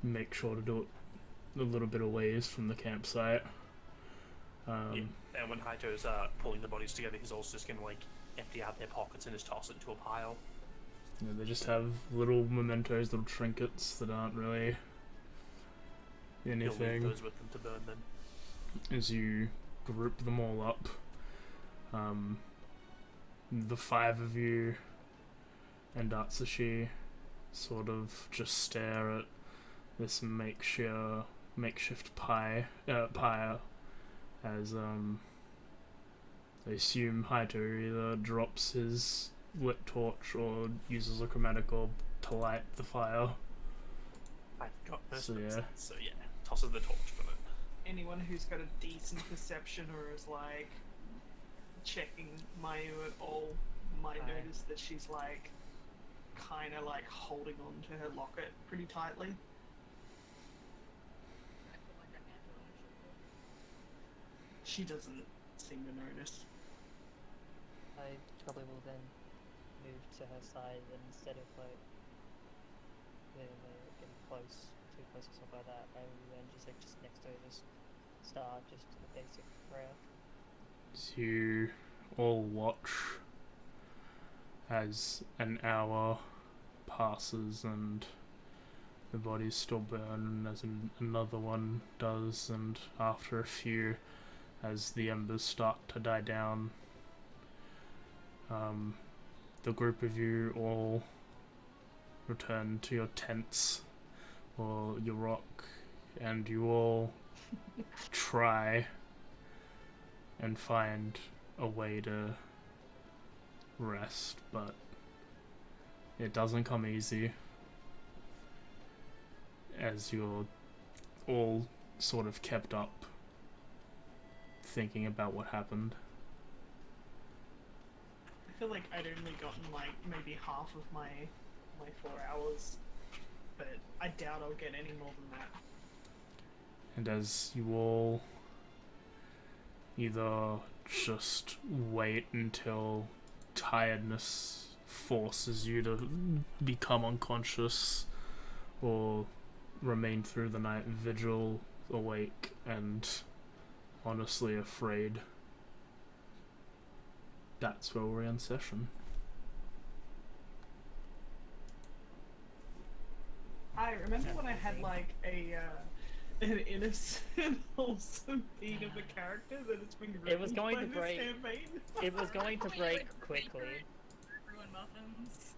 make sure to do it a little bit away from the campsite. Yeah. And when Haito's pulling the bodies together, he's also just going to like empty out their pockets and just toss it into a pile. Yeah, they just have little mementos, little trinkets that aren't really He'll leave anything. those with them to burn them. As you group them all up, the 5 of you and Atsushi sort of just stare at this makeshift pyre as I assume Haito either drops his lit torch or uses a chromatic orb to light the fire. I've got most So, of yeah. that, so yeah, tosses the torch for it. Anyone who's got a decent perception or is like checking Mayu at all might Aye. notice that she's like kind of like holding on to her locket pretty tightly. I put like a hand on her shoulder. She doesn't seem to notice. I probably will then move to her side, and instead of like getting close, too close or something like that, I will then just next to her just start just a basic prayer. As you all watch as an hour passes and the bodies still burn as another one does, and after a few, as the embers start to die down, the group of you all return to your tents or your rock, and you all try and find a way to rest, but it doesn't come easy, as you're all sort of kept up thinking about what happened. I feel like I'd only gotten like maybe half of my 4 hours, but I doubt I'll get any more than that. And as you all either just wait until tiredness forces you to become unconscious, or remain through the night vigil, awake, and honestly afraid. That's where we're in session. I remember when I had like an innocent, wholesome beat of a character that has been ruined It was going by to this break. campaign. It was going to break quickly. Ruin muffins.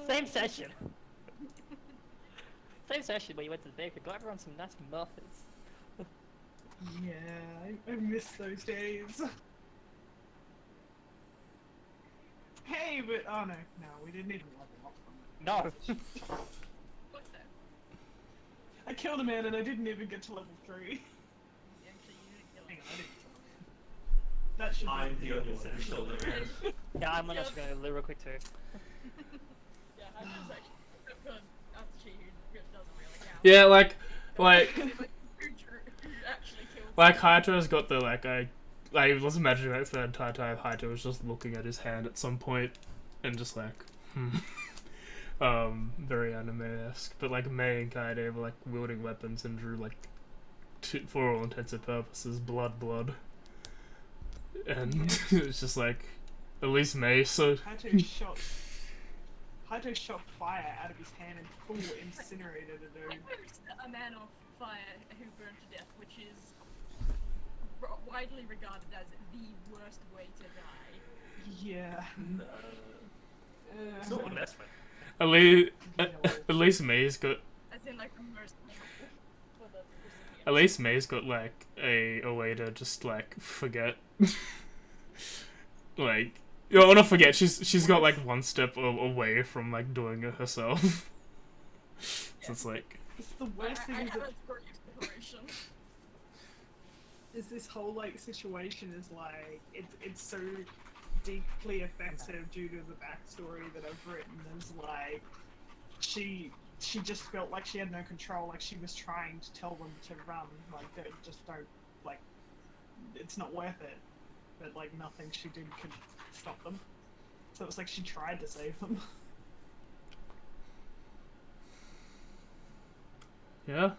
Same session. Same session where you went to the bakery, got everyone some nice muffins. Yeah, I miss those days. Hey, but oh no, we didn't even level up from it. No. What's that? I killed a man and I didn't even get to level 3. Actually, you didn't kill Hang him. on, I didn't kill him. That should I'm be the only one who killed a man. Yeah, I'm just gonna live real quick too. Yeah, I was actually good. That's she who doesn't really count. Yeah, like Who actually killed like someone. Haito's got the I was imagining like the entire time Haito was just looking at his hand at some point and just like, very anime-esque. But like Mei and Kaede were like wielding weapons and drew like, for all intents and purposes, blood. And it's just like, at least Mei, so... Haito shot fire out of his hand and full incinerated a dude. A man of fire who burned to death, which is widely regarded as the worst way to die. Yeah. It's not an investment. At least Mei's got... As in, like, the most painful for the recipient. At least Mei's got like a way to just like forget. Like, oh, not forget. She's got like one step away from like doing it herself. So it's like, It's the worst thing I is have that a great inspiration. is this whole like situation is like it's so deeply offensive due to the backstory that I've written. Is like she just felt like she had no control, like she was trying to tell them to run, like they just don't, like it's not worth it, but like nothing she did could stop them. So it was like she tried to save them. yeah.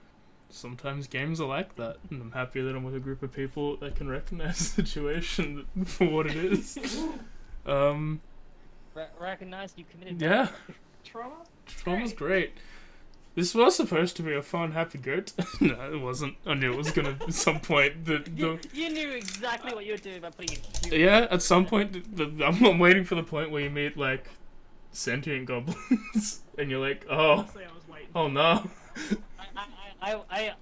Sometimes games are like that, and I'm happy that I'm with a group of people that can recognize the situation for what it is. Recognize you committed. Yeah, Trauma? Trauma's great. This was supposed to be a fun, happy goat. No, it wasn't. I knew it was gonna at some point. You knew exactly what you were doing by putting it. Yeah, at some point, I'm waiting for the point where you meet like sentient goblins, and you're like, oh, Honestly, I was waiting. oh no. I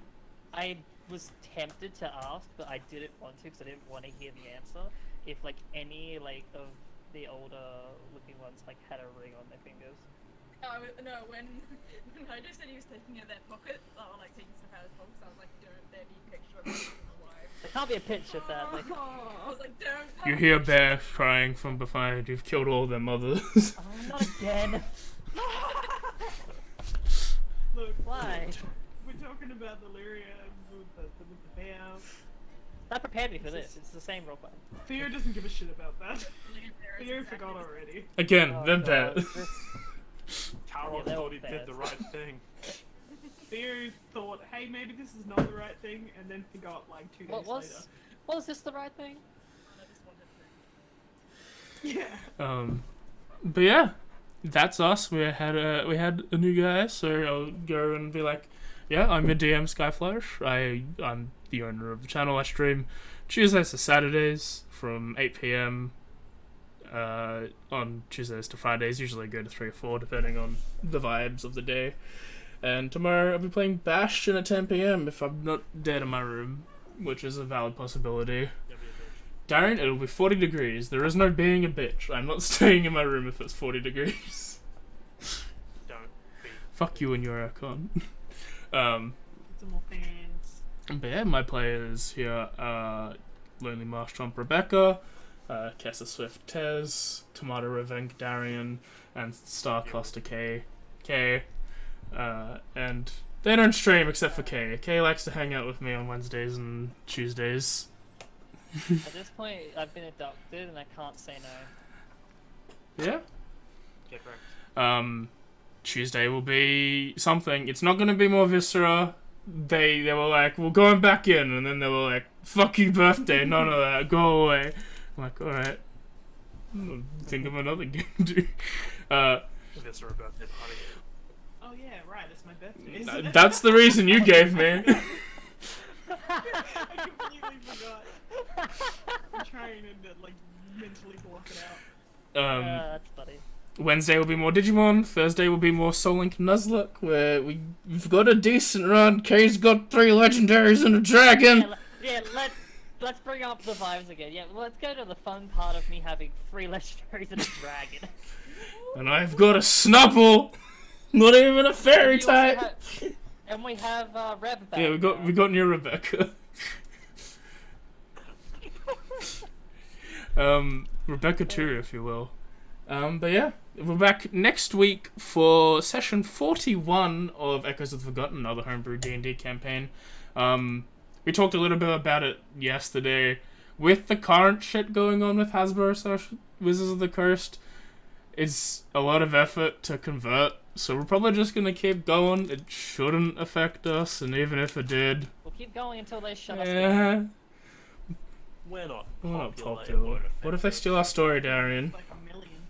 was tempted to ask, but I didn't want to because I didn't want to hear the answer. If like any like of the older looking ones like had a ring on their fingers. No, when I just said he was taking out their pocket, or like taking stuff out of his pockets, I was like, don't, there be a picture of him alive. There can't be a picture, sadly. I was like, don't. You hear Bear crying from behind. You've killed all their mothers. Oh, not again. Look, Why? we're talking about the Lyria with the bear. That prepared me for this. It's the same roleplay. Theo doesn't give a shit about that. There is Theo exactly forgot the- already. Again, Oh, they're God, Bear. Carol they're thought he bad. did the right thing. Theo thought, hey, maybe this is not the right thing, and then forgot like 2 days Was this the right thing? I just wanted to- later. Yeah. But yeah, that's us. We had a new guy, so I'll go and be like, yeah, I'm your DM Skyflash. I'm the owner of the channel. I stream Tuesdays to Saturdays from 8 p.m. On Tuesdays to Fridays. Usually go to 3 or 4 depending on the vibes of the day. And tomorrow I'll be playing Bastion at 10 p.m. if I'm not dead in my room, which is a valid possibility. Darren, it'll be 40 degrees. There is no being a bitch. I'm not staying in my room if it's 40 degrees. Don't be. Fuck you and your aircon. Some more fans. But yeah, my players here are Lonely Marsh Trump Rebecca, Kessa Swift Tez, Tomato Revenk Darian, and Star Costa K. And they don't stream except for K. K likes to hang out with me on Wednesdays and Tuesdays. At this point, I've been abducted and I can't say no. Yeah. Get wrecked. Tuesday will be something. It's not going to be more Viscera. They were like, we're going back in, and then they were like, fuck you, birthday, none of that, go away. I'm like, alright. Think of another game to do. Viscera birthday party. Oh yeah, right. It's my birthday. Isn't it? That's the reason you gave me. I completely forgot. I'm trying to like mentally block it out. That's funny. Wednesday will be more Digimon. Thursday will be more Soul Link Nuzlocke, where we've got a decent run. Kay's got 3 legendaries and a dragon. Let's bring up the vibes again. Yeah, let's go to the fun part of me having 3 legendaries and a dragon. And I've got a Snubble. Not even a fairy We also type. and we have Reb back. Yeah, we got new Rebecca. Rebecca too, if you will. But yeah, we're back next week for session 41 of Echoes of the Forgotten, another homebrew D&D campaign. We talked a little bit about it yesterday. With the current shit going on with Hasbro / Wizards of the Coast, it's a lot of effort to convert, so we're probably just gonna keep going. It shouldn't affect us, and even if it did, We'll keep going until they shut us down. We're not we're not popular. popular. What if they steal our story, Darian? Like a million.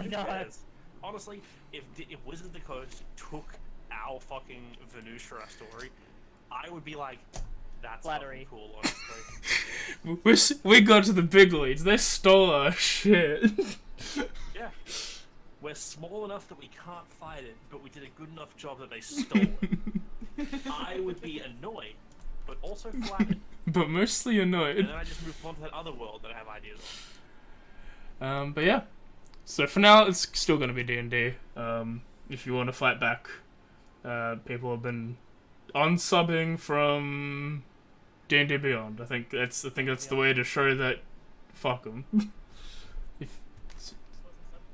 Who No. cares? Honestly, if Wizards of the Coast took our fucking Venusia story, I would be like, that's Flattery. fucking cool, honestly. We got to the big leads. They stole our shit. Yeah. We're small enough that we can't fight it, but we did a good enough job that they stole it. I would be annoyed, but also flattered. But mostly And annoyed. then I just move on to that other world that I have ideas on. But yeah. So for now, it's still going to be D&D. If you want to fight back, people have been unsubbing from D&D Beyond. I think that's the way to show that. Fuck them.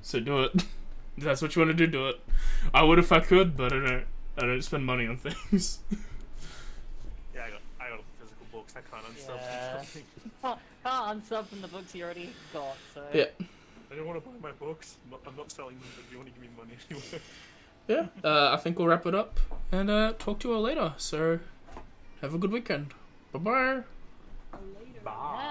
So do it. If that's what you want to do it. I would if I could, but I don't spend money on things. Yeah, I got physical books. I can't unsub Yeah. something. Can't unsub from the books you already got, so... Yeah. I don't want to buy my books. I'm not selling them, but you want to give me money anyway. Yeah. I think we'll wrap it up and talk to you all later. So have a good weekend. Bye bye. Bye.